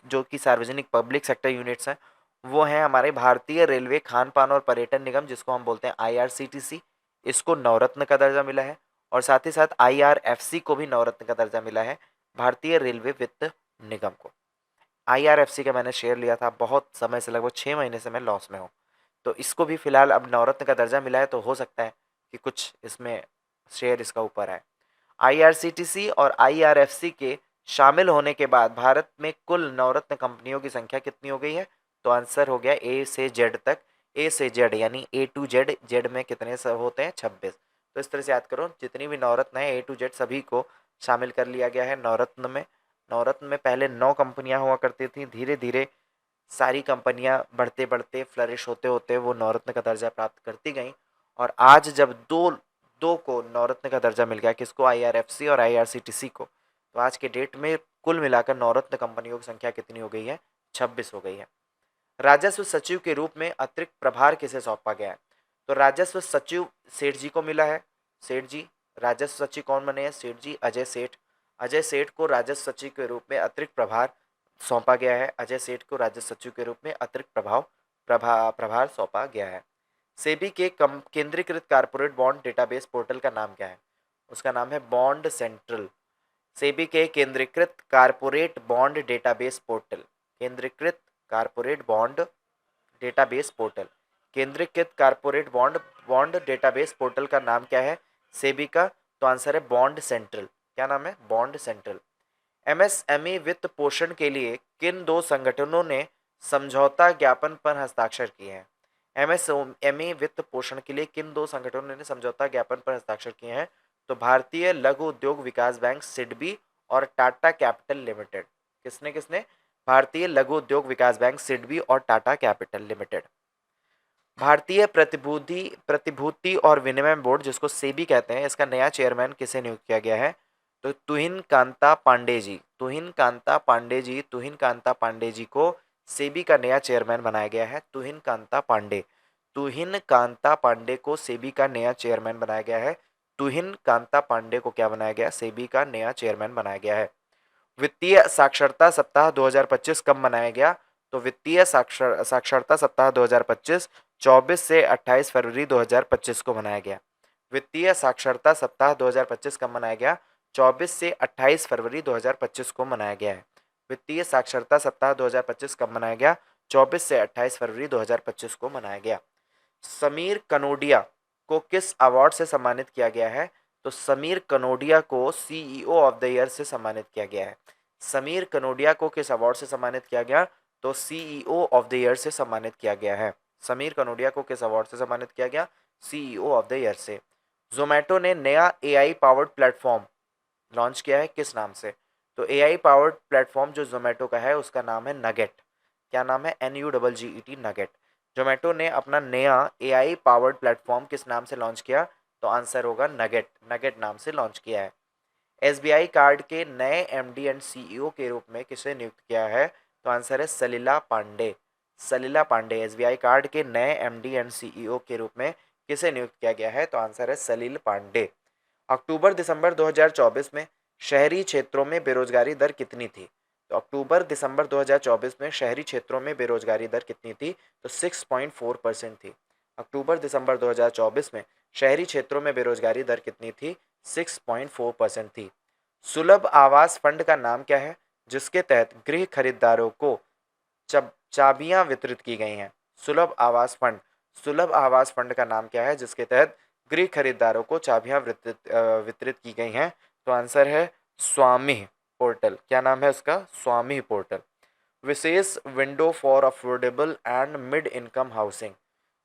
जो कि सार्वजनिक पब्लिक सेक्टर यूनिट्स हैं, वो हैं हमारे भारतीय रेलवे खान पान और पर्यटन निगम, जिसको हम बोलते हैं आईआरसीटीसी, इसको नवरत्न का दर्जा मिला है। और साथ ही साथ आईआरएफसी को भी नवरत्न का दर्जा मिला है, भारतीय रेलवे वित्त निगम को। आईआरएफसी का मैंने शेयर लिया था बहुत समय से, लगभग 6 महीने से मैं लॉस में हूँ, तो इसको भी फिलहाल अब नवरत्न का दर्जा मिला है, तो हो सकता है कि कुछ इसमें शेयर इसका ऊपर है। आईआरसीटीसी और आईआरएफसी के शामिल होने के बाद भारत में कुल नवरत्न कंपनियों की संख्या कितनी हो गई है? तो आंसर हो गया ए से जेड तक। ए से जेड यानी ए टू जेड, जेड में कितने सब होते हैं? 26। तो इस तरह से याद करो, जितनी भी नवरत्न है ए टू जेड सभी को शामिल कर लिया गया है नवरत्न में। नवरत्न में पहले 9 कंपनियां हुआ करती थी, धीरे धीरे सारी कंपनियां बढ़ते बढ़ते फ्लरिश होते होते वो नवरत्न का दर्जा प्राप्त करती गई। और आज जब दो दो को नवरत्न का दर्जा मिल गया, किसको? आईआरएफसी और आईआरसीटीसी को। तो आज के डेट में कुल मिलाकर नवरत्न कंपनियों की संख्या कितनी हो गई है? 26 हो गई है। राजस्व सचिव के रूप में अतिरिक्त प्रभार किसे सौंपा गया है? तो राजस्व सचिव सेठ जी को मिला है। सेठ जी राजस्व सचिव कौन बने हैं? सेठ जी अजय सेठ। अजय सेठ को राजस्व सचिव के रूप में अतिरिक्त प्रभार सौंपा गया है। अजय सेठ को राजस्व सचिव के रूप में अतिरिक्त प्रभार सौंपा गया है। सेबी के केंद्रीकृत कारपोरेट बॉन्ड डेटाबेस पोर्टल का नाम क्या है? उसका नाम है बॉन्ड सेंट्रल। सेबी के केंद्रीकृत कारपोरेट बॉन्ड डेटाबेस पोर्टल, केंद्रीकृत कारपोरेट बॉन्ड डेटाबेस पोर्टल, केंद्रीकृत corporate bond bond database portal का नाम क्या है सेबी का? तो आंसर है बॉन्ड सेंट्रल। क्या नाम है? Bond central. एमएसएमई वित्त पोषण के लिए किन दो संगठनों ने समझौता ज्ञापन पर हस्ताक्षर किए हैं? एमएसएमई वित्त पोषण के लिए किन दो संगठनों ने समझौता ज्ञापन पर हस्ताक्षर किए हैं? तो भारतीय लघु उद्योग विकास बैंक सिडबी और टाटा कैपिटल लिमिटेड। किसने किसने? भारतीय लघु उद्योग विकास बैंक सिडबी और टाटा कैपिटल लिमिटेड। भारतीय प्रतिभूति और विनिमय बोर्ड, जिसको सेबी कहते हैं, इसका नया चेयरमैन किसे नियुक्त किया गया है? तो तुहिन कांता पांडे जी। तुहिन कांता पांडे जी को सेबी का नया चेयरमैन बनाया गया है। तुहिन कांता पांडे को सेबी का नया चेयरमैन बनाया गया है। तुहिन कांता पांडे को क्या बनाया गया? सेबी का नया चेयरमैन बनाया गया है। वित्तीय साक्षरता सप्ताह 2025 कब मनाया गया? तो वित्तीय साक्षरता सप्ताह 2025 24 से 28 फरवरी 2025 को मनाया गया। वित्तीय साक्षरता सप्ताह 2025 कब मनाया गया? 24 से 28 फरवरी 2025 को मनाया गया है। वित्तीय साक्षरता सप्ताह 2025 कब मनाया गया? 24 से 28 फरवरी 2025 को मनाया गया। समीर कनोडिया को किस अवार्ड से सम्मानित किया गया है? तो समीर कनोडिया को सीईओ ऑफ द ईयर से सम्मानित किया गया है। समीर कनोडिया को किस अवार्ड से सम्मानित किया गया? तो सीईओ ऑफ द ईयर से सम्मानित किया गया है। समीर कनोडिया को किस अवार्ड से सम्मानित किया गया? सीईओ ऑफ द ईयर से। जोमेटो ने नया एआई पावर्ड प्लेटफॉर्म लॉन्च किया है, किस नाम से? तो एआई पावर्ड प्लेटफॉर्म जो जोमेटो का है उसका नाम है नगेट। क्या नाम है? NUGGET, nugget. जोमेटो ने अपना नया एआई पावर्ड प्लेटफॉर्म किस नाम से लॉन्च किया? तो आंसर होगा नगेट। नगेट नाम से लॉन्च किया है। एसबीआई कार्ड के नए एमडी एंड सीईओ के रूप में किसे नियुक्त किया है? तो आंसर है सलिला पांडे। सलिला पांडे एसबीआई कार्ड के नए एमडी एंड सीईओ के रूप में किसे नियुक्त किया गया है? तो आंसर है सलील पांडे। अक्टूबर दिसंबर 2024 में शहरी क्षेत्रों में बेरोजगारी दर कितनी थी? तो अक्टूबर दिसंबर 2024 में शहरी क्षेत्रों में बेरोजगारी दर कितनी थी? तो 6.4% थी। अक्टूबर दिसंबर 2024 में शहरी क्षेत्रों में बेरोजगारी दर कितनी थी? 6.4% थी। सुलभ आवास फंड का नाम क्या है जिसके तहत गृह खरीदारों को चाबियां वितरित की गई हैं? सुलभ आवास फंड का नाम क्या है जिसके तहत गृह खरीदारों को चाबियां वितरित की गई हैं? तो आंसर है स्वामी पोर्टल। क्या नाम है उसका? स्वामी पोर्टल। विशेष window for affordable and mid income housing.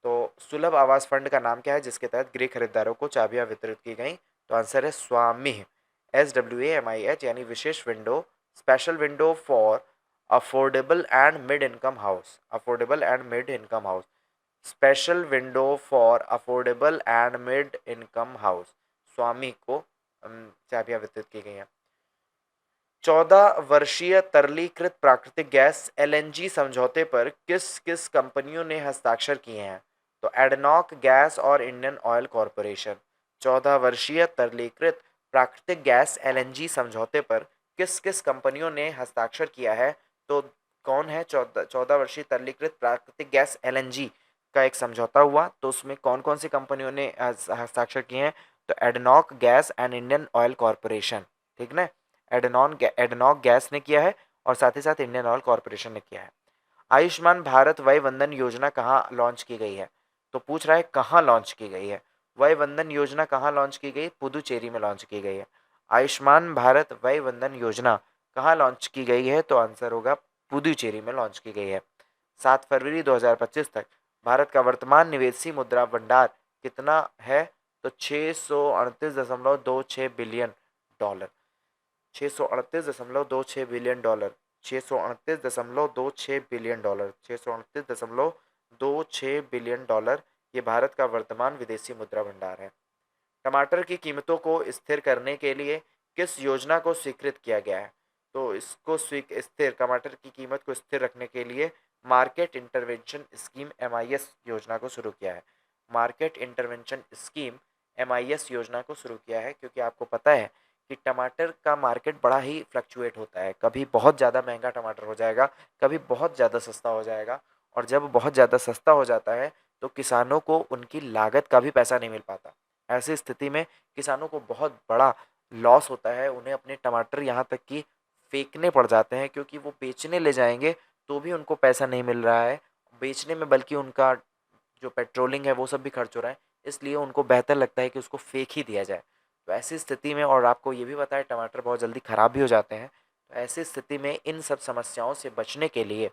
तो सुलभ आवास फंड का नाम क्या है जिसके तहत गृह खरीदारों को चाबियां वितरित की गई? तो आंसर है स्वामी, SWAMIH, यानी विशेष window, special window for affordable and mid income house, affordable and mid income house, special window for affordable and mid income house, स्वामी को चाबियां वितरित की गई हैं। 14 वर्षीय तरलीकृत प्राकृतिक गैस LNG समझौते पर किस किस कंपनियों ने हस्ताक्षर किए हैं? तो एडनॉक गैस और इंडियन ऑयल कॉरपोरेशन। 14 वर्षीय तरलीकृत प्राकृतिक गैस LNG समझौते पर किस किस कंपनियों ने हस्ताक्षर किया है? तो कौन है? 14 वर्षीय तरलीकृत प्राकृतिक गैस LNG का एक समझौता हुआ, तो उसमें कौन कौन सी कंपनियों ने हस्ताक्षर किए हैं? तो ADNOC gas and Indian oil corporation, ठीक ना। एडनॉक गैस ने किया है और साथ ही साथ इंडियन ऑयल कॉरपोरेशन ने किया है। आयुष्मान भारत वय वंदन योजना कहाँ लॉन्च की गई है? तो पूछ रहा है कहाँ लॉन्च की गई है। वय वंदन योजना कहाँ लॉन्च की गई? पुदुचेरी में लॉन्च की गई है। आयुष्मान भारत वय वंदन योजना कहाँ लॉन्च की गई है? तो आंसर होगा पुदुचेरी में लॉन्च की गई है। 7 फरवरी 2025 तक भारत का वर्तमान निवेशी मुद्रा भंडार कितना है? तो 638.26 billion dollar. 638.26 billion dollar. 638.26 billion dollar. 638.26 billion dollar, ये भारत का वर्तमान विदेशी मुद्रा भंडार है। टमाटर की कीमतों को स्थिर करने के लिए किस योजना को स्वीकृत किया गया है? तो इसको स्थिर टमाटर की कीमत को स्थिर रखने के लिए मार्केट इंटरवेंशन स्कीम MIS योजना को शुरू किया है। मार्केट इंटरवेंशन स्कीम MIS योजना को शुरू किया है, क्योंकि आपको पता है कि टमाटर का मार्केट बड़ा ही फ्लक्चुएट होता है। कभी बहुत ज़्यादा महंगा टमाटर हो जाएगा, कभी बहुत ज़्यादा सस्ता हो जाएगा, और जब बहुत ज़्यादा सस्ता हो जाता है तो किसानों को उनकी लागत का भी पैसा नहीं मिल पाता। ऐसी स्थिति में किसानों को बहुत बड़ा लॉस होता है। उन्हें अपने टमाटर यहाँ तक कि फेंकने पड़ जाते हैं, क्योंकि वो बेचने ले जाएंगे तो भी उनको पैसा नहीं मिल रहा है बेचने में, बल्कि उनका जो पेट्रोलिंग है वो सब भी खर्च हो रहा है। इसलिए उनको बेहतर लगता है कि उसको फेंक ही दिया जाए। तो ऐसी स्थिति में, और आपको ये भी पता है टमाटर बहुत जल्दी ख़राब भी हो जाते हैं, तो ऐसी स्थिति में इन सब समस्याओं से बचने के लिए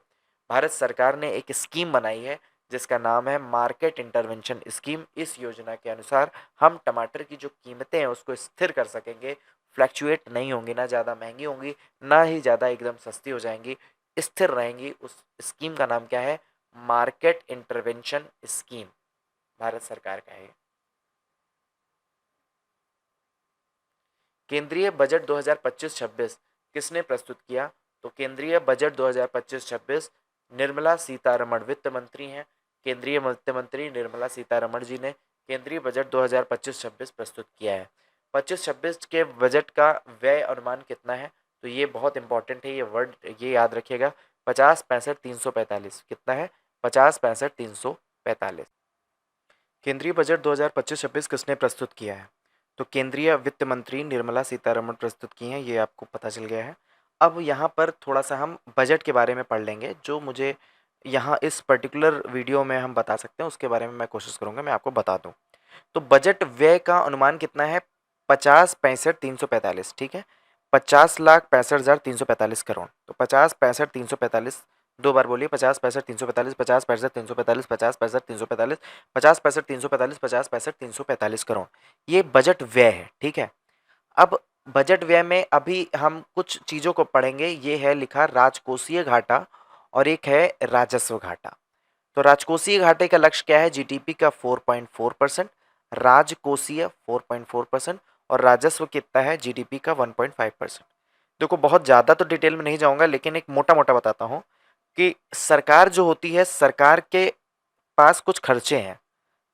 भारत सरकार ने एक स्कीम बनाई है जिसका नाम है मार्केट इंटरवेंशन स्कीम। इस योजना के अनुसार हम टमाटर की जो कीमतें हैं उसको स्थिर कर सकेंगे, फ्लैक्चुएट नहीं होंगी, ना ज़्यादा महंगी होंगी ना ही ज़्यादा एकदम सस्ती हो जाएंगी, स्थिर रहेंगी। उस स्कीम का नाम क्या है? मार्केट इंटरवेंशन स्कीम, भारत सरकार का है। केंद्रीय बजट 2025-26 किसने प्रस्तुत किया? तो केंद्रीय बजट 2025-26 निर्मला सीतारमण वित्त मंत्री हैं। केंद्रीय वित्त मंत्री निर्मला सीतारमण जी ने केंद्रीय बजट 2025-26 प्रस्तुत किया है। 25-26 के बजट का व्यय अनुमान कितना है? तो ये बहुत इंपॉर्टेंट है, ये वर्ड ये याद रखिएगा। 50, 65, 345 कितना है? 50, 65, 345। केंद्रीय बजट 2025-26 किसने प्रस्तुत किया है? तो केंद्रीय वित्त मंत्री निर्मला सीतारमण प्रस्तुत की हैं, ये आपको पता चल गया है। अब यहाँ पर थोड़ा सा हम बजट के बारे में पढ़ लेंगे, जो मुझे यहाँ इस पर्टिकुलर वीडियो में हम बता सकते हैं उसके बारे में मैं कोशिश करूँगा मैं आपको बता दूँ। तो बजट व्यय का अनुमान कितना है? 50, 65, 345, ठीक है। 50,65,345 करोड़। तो 50, 65, 345, दो बार बोलिए। 50, 65, 345, 50, 65, 345, 50, 65, 345, 50, 65, 345, 50, 65, 345 करोड़, ये बजट व्यय है, ठीक है। अब बजट व्यय में अभी हम कुछ चीज़ों को पढ़ेंगे। ये है लिखा राजकोषीय घाटा और एक है राजस्व घाटा। तो राजकोषीय घाटे का लक्ष्य क्या है? जीडीपी का 4.4%, राजकोषीय 4.4%, और राजस्व कितना है? जीडीपी का 1.5%। देखो बहुत ज़्यादा तो डिटेल में नहीं जाऊंगा, लेकिन एक मोटा मोटा बताता हूँ कि सरकार जो होती है, सरकार के पास कुछ खर्चे हैं।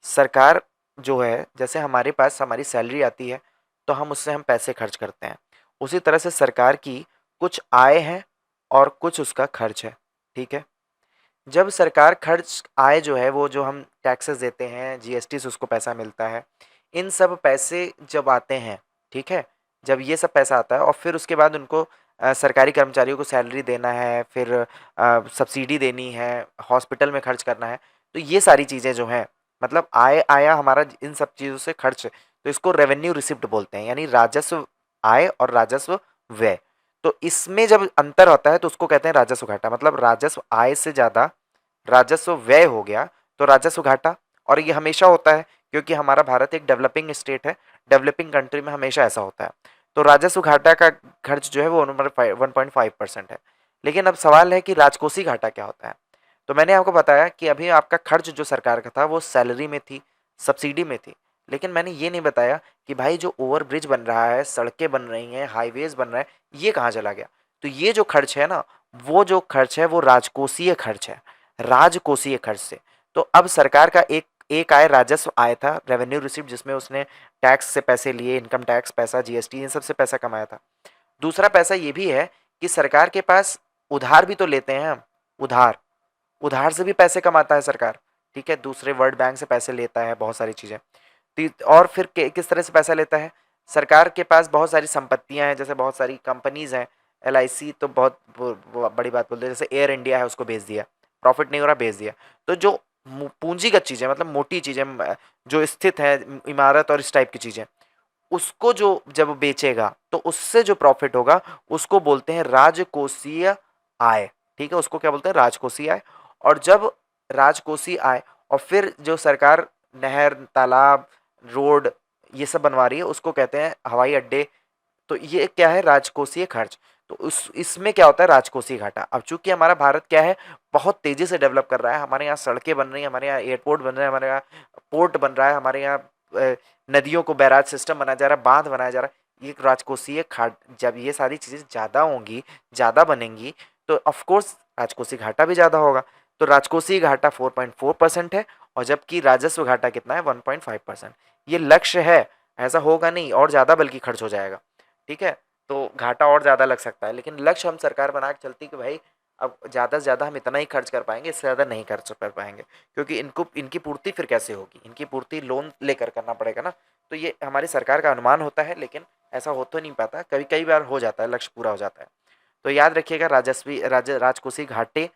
सरकार जो है, जैसे हमारे पास हमारी सैलरी आती है तो हम उससे हम पैसे खर्च करते हैं, उसी तरह से सरकार की कुछ आय है और कुछ उसका खर्च है। ठीक है। जब सरकार खर्च आय जो है वो जो हम टैक्सेस देते हैं, जीएसटी से उसको पैसा मिलता है, इन सब पैसे जब आते हैं, ठीक है, जब ये सब पैसा आता है और फिर उसके बाद उनको सरकारी कर्मचारियों को सैलरी देना है, फिर सब्सिडी देनी है, हॉस्पिटल में खर्च करना है, तो ये सारी चीज़ें जो हैं, मतलब आय आया हमारा इन सब चीज़ों से खर्च, तो इसको रेवेन्यू रिसिप्ट बोलते हैं, यानी राजस्व आय और राजस्व व्यय। तो इसमें जब अंतर होता है तो उसको कहते हैं राजस्व घाटा, मतलब राजस्व आय से ज़्यादा राजस्व व्यय हो गया तो राजस्व घाटा। और ये हमेशा होता है क्योंकि हमारा भारत एक डेवलपिंग स्टेट है, डेवलपिंग कंट्री में हमेशा ऐसा होता है। तो राजस्व घाटा का खर्च जो है वो 1.5% है। लेकिन अब सवाल है कि राजकोषीय घाटा क्या होता है। तो मैंने आपको बताया कि अभी आपका खर्च जो सरकार का था वो सैलरी में थी, सब्सिडी में थी, लेकिन मैंने ये नहीं बताया कि भाई जो ओवर ब्रिज बन रहा है, सड़कें बन रही हैं, हाईवेज बन रहा है, ये कहाँ चला गया। तो ये जो खर्च है ना, वो जो खर्च है वो राजकोषीय खर्च है, राजकोषीय खर्च से। तो अब सरकार का एक एक आय राजस्व आय था, रेवेन्यू रिसिप्ट, जिसमें उसने टैक्स से पैसे लिए, इनकम टैक्स पैसा, जीएसटी, इन सब से पैसा कमाया था। दूसरा पैसा ये भी है कि सरकार के पास उधार भी तो लेते हैं हम, उधार, उधार से भी पैसे कमाता है सरकार। ठीक है, दूसरे वर्ल्ड बैंक से पैसे लेता है, बहुत सारी चीजें। और फिर किस तरह से पैसा लेता है, सरकार के पास बहुत सारी संपत्तियां हैं, जैसे बहुत सारी कंपनीज हैं, एलआईसी तो बहुत बड़ी बात बोलते हैं, जैसे एयर इंडिया है, उसको बेच दिया, प्रॉफिट नहीं हो रहा, बेच दिया। तो जो पूंजीगत चीजें, मतलब मोटी चीजें जो स्थित है, इमारत और इस टाइप की चीजें, उसको जो जब बेचेगा तो उससे जो प्रॉफिट होगा उसको बोलते हैं राजकोषीय आय। ठीक है, उसको क्या बोलते हैं, राजकोषीय आय। और जब राजकोषीय आय, और फिर जो सरकार नहर, तालाब, रोड ये सब बनवा रही है, उसको कहते हैं हवाई अड्डे। तो ये क्या है, राजकोषीय खर्च। तो उस इसमें क्या होता है, राजकोषीय घाटा। अब चूंकि हमारा भारत क्या है, बहुत तेजी से डेवलप कर रहा है, हमारे यहाँ सड़कें बन रही हैं, हमारे यहाँ एयरपोर्ट बन रहे हैं, हमारे यहाँ पोर्ट बन रहा है, हमारे यहाँ नदियों को बैराज सिस्टम बनाया जा रहा है, बांध बनाया जा रहा है, ये राजकोषीय खाट। जब ये सारी चीजें ज्यादा होंगी, ज्यादा बनेंगी, तो ऑफकोर्स राजकोषीय घाटा भी ज्यादा होगा। तो राजकोषीय घाटा 4.4% है, और जबकि राजस्व घाटा कितना है, 1.5%। ये लक्ष्य है, ऐसा होगा नहीं और ज्यादा बल्कि खर्च हो जाएगा। ठीक है, तो घाटा और ज़्यादा लग सकता है, लेकिन लक्ष्य हम सरकार बना के चलती कि भाई अब ज़्यादा से ज़्यादा हम इतना ही खर्च कर पाएंगे, इससे ज़्यादा नहीं खर्च कर पाएंगे, क्योंकि इनको इनकी पूर्ति फिर कैसे होगी, इनकी पूर्ति लोन लेकर करना पड़ेगा ना। तो ये हमारी सरकार का अनुमान होता है, लेकिन ऐसा हो तो नहीं पाता, कभी कई बार हो जाता है, लक्ष्य पूरा हो जाता है। तो याद रखिएगा, राजकोषीय घाटे,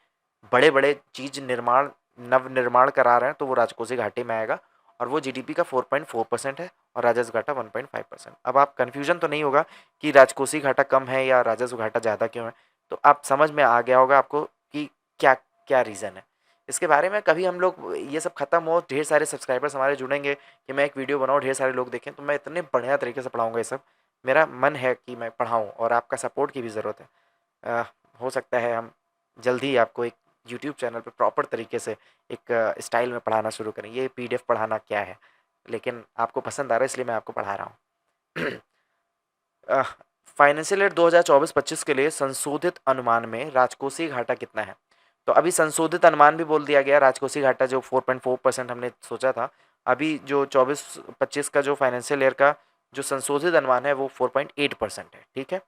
बड़े बड़े चीज निर्माण, नव निर्माण करा रहे हैं तो वो राजकोषीय घाटे में आएगा, और वो जीडीपी का 4.4% है, और राजस्व घाटा 1.5%। अब आप कंफ्यूजन तो नहीं होगा कि राजकोषीय घाटा कम है या राजस्व घाटा ज़्यादा क्यों है, तो आप समझ में आ गया होगा आपको कि क्या क्या रीज़न है। इसके बारे में कभी हम लोग ये सब खत्म हो, ढेर सारे सब्सक्राइबर्स हमारे जुड़ेंगे कि मैं एक वीडियो बनाऊँ, ढेर सारे लोग देखें, तो मैं इतने बढ़िया तरीके से पढ़ाऊँगा ये सब। मेरा मन है कि मैं पढ़ाऊँ, और आपका सपोर्ट की भी ज़रूरत है। अ, हो सकता है हम जल्दी ही आपको एक यूट्यूब चैनल पे प्रॉपर तरीके से एक स्टाइल में पढ़ाना शुरू करें। ये पीडीएफ पढ़ाना क्या है, लेकिन आपको पसंद आ रहा है इसलिए मैं आपको पढ़ा रहा हूँ। फाइनेंशियल ईयर 2024-25 के लिए संशोधित अनुमान में राजकोषीय घाटा कितना है। तो अभी संशोधित अनुमान भी बोल दिया गया, राजकोषीय घाटा जो 4.4% हमने सोचा था, अभी जो 24-25 का जो फाइनेंशियल ईयर का जो संशोधित अनुमान है वो 4.8% है। ठीक है,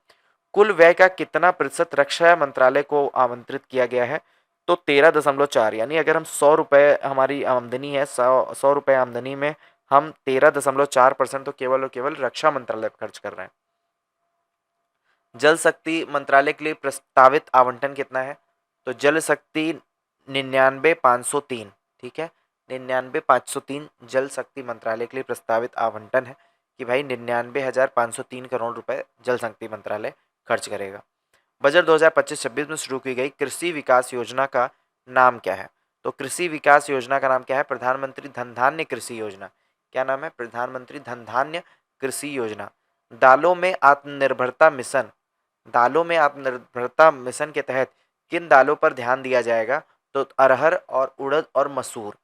कुल व्यय का कितना प्रतिशत रक्षा मंत्रालय को आवंटित किया गया है, तो 13.4, यानी अगर हम 100 रुपये हमारी आमदनी है, 100 रुपये आमदनी में हम 13.4% तो केवल और केवल रक्षा मंत्रालय पर खर्च कर रहे हैं। जल शक्ति मंत्रालय के लिए प्रस्तावित आवंटन कितना है, तो जल शक्ति 99,503। ठीक है, 99,503 जल शक्ति मंत्रालय के लिए प्रस्तावित आवंटन है कि भाई 99,503 करोड़ रुपए जल शक्ति मंत्रालय खर्च करेगा। बजट 2025-26 में शुरू की गई कृषि विकास योजना का नाम क्या है, तो कृषि विकास योजना का नाम क्या है, प्रधानमंत्री धन धान्य कृषि योजना। क्या नाम है, प्रधानमंत्री धन धान्य कृषि योजना। दालों में आत्मनिर्भरता मिशन, दालों में आत्मनिर्भरता मिशन के तहत किन दालों पर ध्यान दिया जाएगा, तो अरहर और उड़द और मसूर,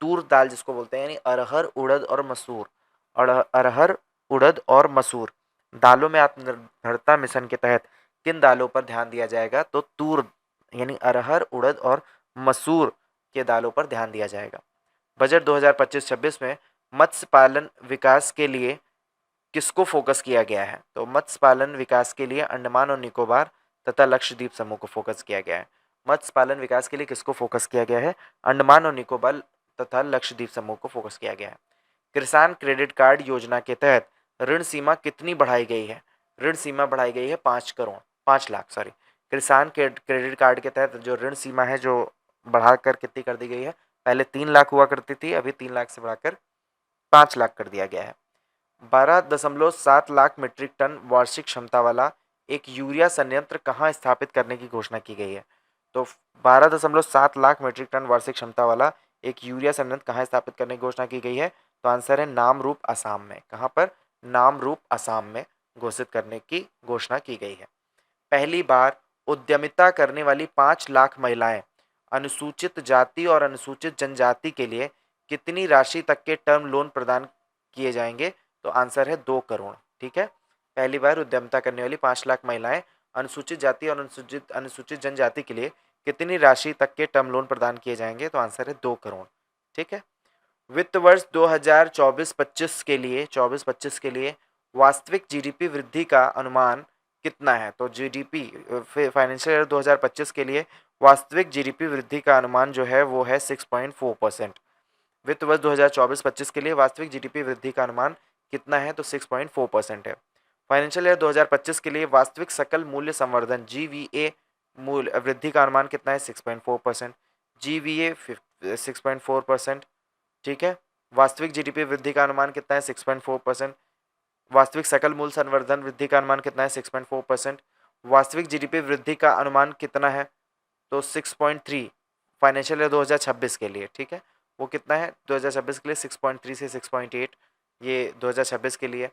तूर दाल जिसको बोलते हैं, यानी अरहर, उड़द और मसूर, और अरहर, उड़द और मसूर दालों में आत्मनिर्भरता मिशन के तहत किन दालों पर ध्यान दिया जाएगा, तो तूर यानी अरहर, उड़द और मसूर के दालों पर ध्यान दिया जाएगा। बजट 2025-26 में मत्स्य पालन विकास के लिए किसको फोकस किया गया है, तो मत्स्य पालन विकास के लिए अंडमान और निकोबार तथा लक्षद्वीप समूह को फोकस किया गया है। मत्स्य पालन विकास के लिए किसको फोकस किया गया है? अंडमान और निकोबार तथा लक्षद्वीप समूह को फोकस किया गया है। किसान क्रेडिट कार्ड योजना के तहत ऋण सीमा कितनी बढ़ाई गई है? ऋण सीमा बढ़ाई गई है 5 लाख सॉरी। किसान क्रेडिट कार्ड के तहत जो ऋण सीमा है जो बढ़ाकर कितनी कर दी गई है? पहले 3 लाख हुआ करती थी, अभी 3 लाख से बढ़ाकर 5 लाख कर दिया गया है। 12.7 लाख मीट्रिक टन वार्षिक क्षमता वाला एक यूरिया संयंत्र कहाँ स्थापित करने की घोषणा की गई है? तो 12.7 लाख मीट्रिक टन वार्षिक क्षमता वाला एक यूरिया संयंत्र कहाँ स्थापित करने की घोषणा की गई है? तो आंसर है नामरूप, असम में। कहाँ पर? नामरूप, असम में घोषित करने की घोषणा की गई है। पहली बार उद्यमिता करने वाली 5 लाख महिलाएं अनुसूचित जाति और अनुसूचित जनजाति के लिए कितनी राशि तक के टर्म लोन प्रदान किए जाएंगे? तो आंसर है 2 करोड़। ठीक है, पहली बार उद्यमिता करने वाली 5 लाख महिलाएं अनुसूचित जाति और अनुसूचित जनजाति के लिए कितनी राशि तक के टर्म लोन प्रदान किए जाएंगे? तो आंसर है 2 करोड़। ठीक है, वित्त वर्ष 2024-25 के लिए 24-25 के लिए वास्तविक जीडीपी वृद्धि का अनुमान कितना है? तो जीडीपी फाइनेंशियल ईयर 2025 के लिए वास्तविक जीडीपी वृद्धि का अनुमान जो है वो है 6.4%। वित्त वर्ष 2024-25 के लिए वास्तविक जीडीपी वृद्धि का अनुमान कितना है? तो 6.4% है। फाइनेंशियल ईयर 2025 के लिए वास्तविक सकल मूल्य संवर्धन जीवीए मूल्य वृद्धि का अनुमान कितना है? 6.4%। जीवीए 6.4%। ठीक है, वास्तविक जीडीपी वृद्धि का अनुमान कितना है? 6.4%। वास्तविक सकल मूल्य संवर्धन वृद्धि का अनुमान कितना है? 6.4%। वास्तविक जीडीपी वृद्धि का अनुमान कितना है? तो 6.3 फाइनेंशियल ईयर 2026 के लिए। ठीक है, वो कितना है 2026 के लिए? 6.3 से 6.8, ये 2026 के लिए।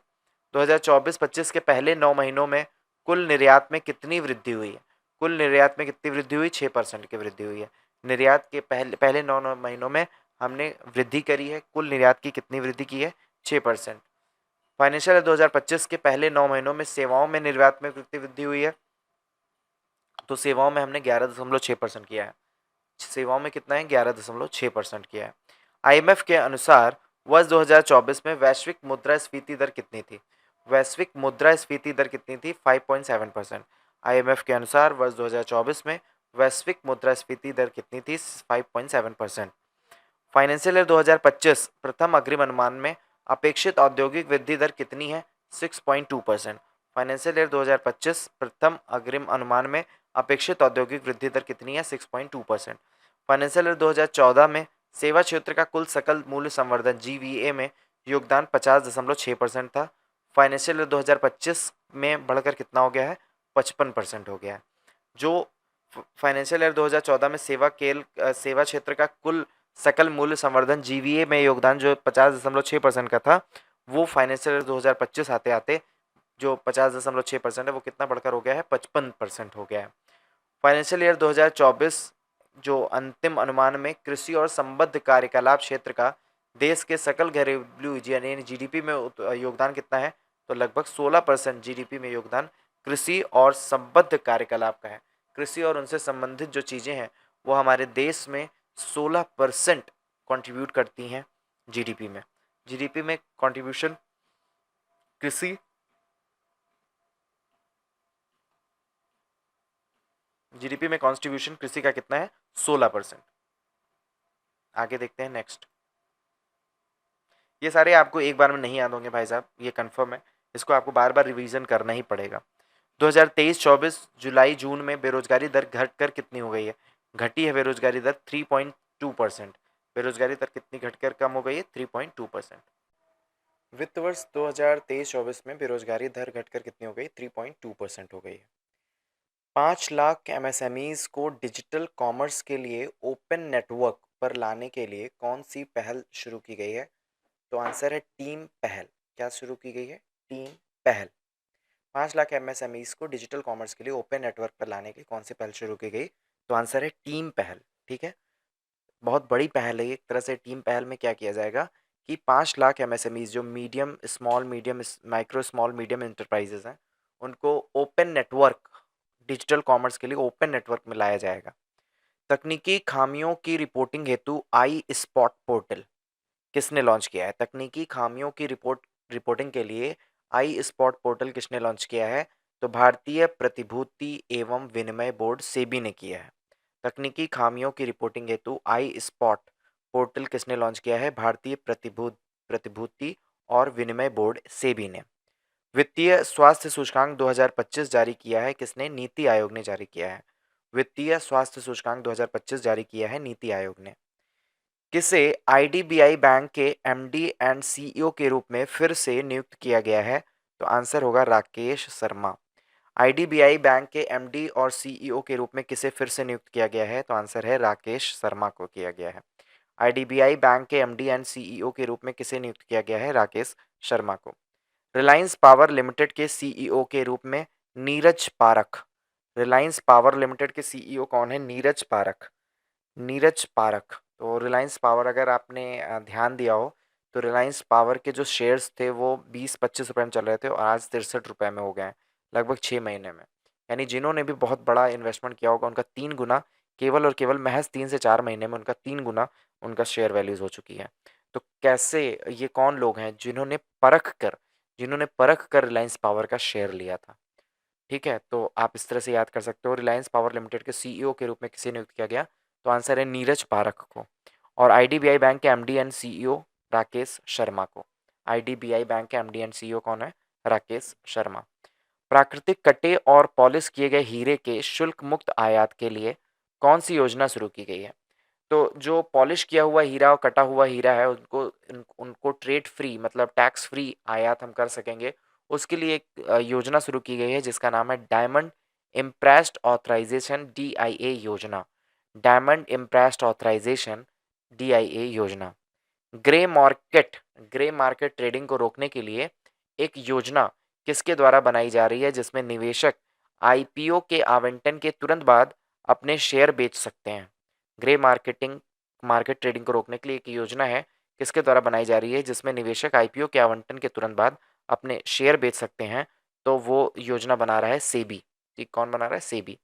2024-25 के पहले 9 महीनों में कुल निर्यात में कितनी वृद्धि हुई है? कुल निर्यात में कितनी वृद्धि हुई? 6% की वृद्धि हुई है। निर्यात के पहले 9 महीनों में हमने वृद्धि करी है। कुल निर्यात की कितनी वृद्धि की है? 6%। फाइनेंशियल 2025 के पहले 9 महीनों में सेवाओं में निर्यात में कितनी वृद्धि हुई है? तो सेवाओं में हमने 11.6% किया है। सेवाओं में कितना है? 11.6% किया है। आईएमएफ के अनुसार वर्ष 2024 में वैश्विक मुद्रास्फीति दर कितनी थी? वैश्विक मुद्रास्फीति दर कितनी थी? 5.7%। आईएमएफ के अनुसार वर्ष 2024 में वैश्विक मुद्रास्फीति दर कितनी थी? 5.7%। फाइनेंशियल ईयर 2025 प्रथम अग्रिम अनुमान में अपेक्षित औद्योगिक वृद्धि दर कितनी है? 6.2%। फाइनेंशियल ईयर 2025 प्रथम अग्रिम अनुमान में अपेक्षित औद्योगिक वृद्धि दर कितनी है? 6.2%। फाइनेंशियल ईयर 2014 में सेवा क्षेत्र का कुल सकल मूल्य संवर्धन जीवीए में योगदान 50.6% था। फाइनेंशियल ईयर 2025 में बढ़कर कितना हो गया है? 55% हो गया है। जो फाइनेंशियल ईयर 2014 में सेवा क्षेत्र का कुल सकल मूल्य संवर्धन जीवीए में योगदान जो 50.6% का था, वो फाइनेंशियल ईयर 2025 आते आते जो 50.6% है वो कितना बढ़कर हो गया है? 55% हो गया है। फाइनेंशियल ईयर 2024 जो अंतिम अनुमान में कृषि और संबद्ध कार्यकलाप क्षेत्र का देश के सकल घरेलू यानी जीडीपी में योगदान कितना है? तो लगभग 16% जीडीपी में योगदान कृषि और संबद्ध कार्यकलाप का है। कृषि और उनसे संबंधित जो चीज़ें हैं वो हमारे देश में 16% कंट्रीब्यूट करती हैं जीडीपी में। जीडीपी में कंट्रीब्यूशन कृषि जीडीपी में कॉन्ट्रीब्यूशन कृषि का कितना है? 16%। आगे देखते हैं नेक्स्ट। ये सारे आपको एक बार में नहीं याद होंगे भाई साहब, ये कंफर्म है। इसको आपको बार बार रिवीजन करना ही पड़ेगा। 2023-24 जुलाई जून में बेरोजगारी दर घटकर कितनी हो गई है? घटी है बेरोजगारी दर 3.2%। बेरोजगारी दर कितनी घटकर कम हो गई है? 3.2%। वित्त वर्ष 2023-24 में बेरोजगारी दर घटकर कितनी हो गई? 3.2% हो गई है। 5 लाख एमएसएमईज को डिजिटल कॉमर्स के लिए ओपन नेटवर्क पर लाने के लिए कौन सी पहल शुरू की गई है? तो आंसर है टीम पहल। क्या शुरू की गई है? टीम पहल। 5 लाख एमएसएमईज को डिजिटल कॉमर्स के लिए ओपन नेटवर्क पर लाने की कौन सी पहल शुरू की गई? तो आंसर है टीम पहल। ठीक है, बहुत बड़ी पहल है एक तरह से। टीम पहल में क्या किया जाएगा कि 5 लाख एमएसएमईज जो medium micro small medium enterprises हैं उनको ओपन नेटवर्क डिजिटल कॉमर्स के लिए ओपन नेटवर्क में लाया जाएगा। तकनीकी खामियों की रिपोर्टिंग हेतु आई स्पॉट पोर्टल किसने लॉन्च किया है? तकनीकी खामियों की रिपोर्टिंग के लिए आई स्पॉट पोर्टल किसने लॉन्च किया है? तो भारतीय प्रतिभूति एवं विनिमय बोर्ड सेबी ने किया है। तकनीकी खामियों की रिपोर्टिंग हेतु आई स्पॉट पोर्टल किसने लॉन्च किया है? भारतीय प्रतिभूति और विनिमय बोर्ड सेबी ने। वित्तीय स्वास्थ्य सूचकांक 2025 जारी किया है किसने? नीति आयोग ने जारी किया है। वित्तीय स्वास्थ्य सूचकांक 2025 जारी किया है नीति आयोग ने। किसे आईडीबीआई बैंक के एमडी एंड सीईओ के रूप में फिर से नियुक्त किया गया है? तो आंसर होगा राकेश शर्मा। आईडीबीआई बैंक के एमडी और सीईओ के रूप में किसे फिर से नियुक्त किया गया है? तो आंसर है राकेश शर्मा को किया गया है। आईडीबीआई बैंक के एमडी एंड सीईओ के रूप में किसे नियुक्त किया गया है? राकेश शर्मा को। रिलायंस पावर लिमिटेड के सीईओ के रूप में नीरज पारख। रिलायंस पावर लिमिटेड के सीईओ कौन है? नीरज पारख। नीरज पारख। तो रिलायंस पावर अगर आपने ध्यान दिया हो तो रिलायंस पावर के जो शेयर्स थे वो 20-25 रुपए में चल रहे थे और आज 63 रुपए में हो गए हैं लगभग 6 महीने में। यानी जिन्होंने भी बहुत बड़ा इन्वेस्टमेंट किया होगा उनका 3 गुना, केवल और केवल महज 3 से 4 महीने में उनका 3 गुना उनका शेयर वैल्यूज हो चुकी है। तो कैसे, ये कौन लोग हैं जिन्होंने परख कर रिलायंस पावर का शेयर लिया था? ठीक है, तो आप इस तरह से याद कर सकते हो। रिलायंस पावर लिमिटेड के सीईओ के रूप में किसे नियुक्त किया गया? तो आंसर है नीरज पारख को। और आईडीबीआई बैंक के MD and CEO Rakesh Sharma को। आईडीबीआई बैंक के एमडी एंड सीईओ कौन है? राकेश शर्मा। प्राकृतिक कटे और पॉलिश किए गए हीरे के शुल्क मुक्त आयात के लिए कौन सी योजना शुरू की गई है? तो जो पॉलिश किया हुआ हीरा और कटा हुआ हीरा है उनको ट्रेड फ्री मतलब टैक्स फ्री आयात हम कर सकेंगे, उसके लिए एक योजना शुरू की गई है जिसका नाम है डायमंड इम्प्रेस्ड ऑथराइजेशन DIA योजना। डायमंड इम्प्रेस्ड ऑथराइजेशन DIA योजना। Grey market grey market trading को रोकने के लिए एक योजना किसके द्वारा बनाई जा रही है जिसमें निवेशक आईपीओ के आवंटन के तुरंत बाद अपने शेयर बेच सकते हैं? ग्रे मार्केट ट्रेडिंग को रोकने के लिए एक योजना है किसके द्वारा बनाई जा रही है जिसमें निवेशक आईपीओ के आवंटन के तुरंत बाद अपने शेयर बेच सकते हैं? तो वो योजना बना रहा है सेबी। ठीक, कौन बना रहा है? सेबी।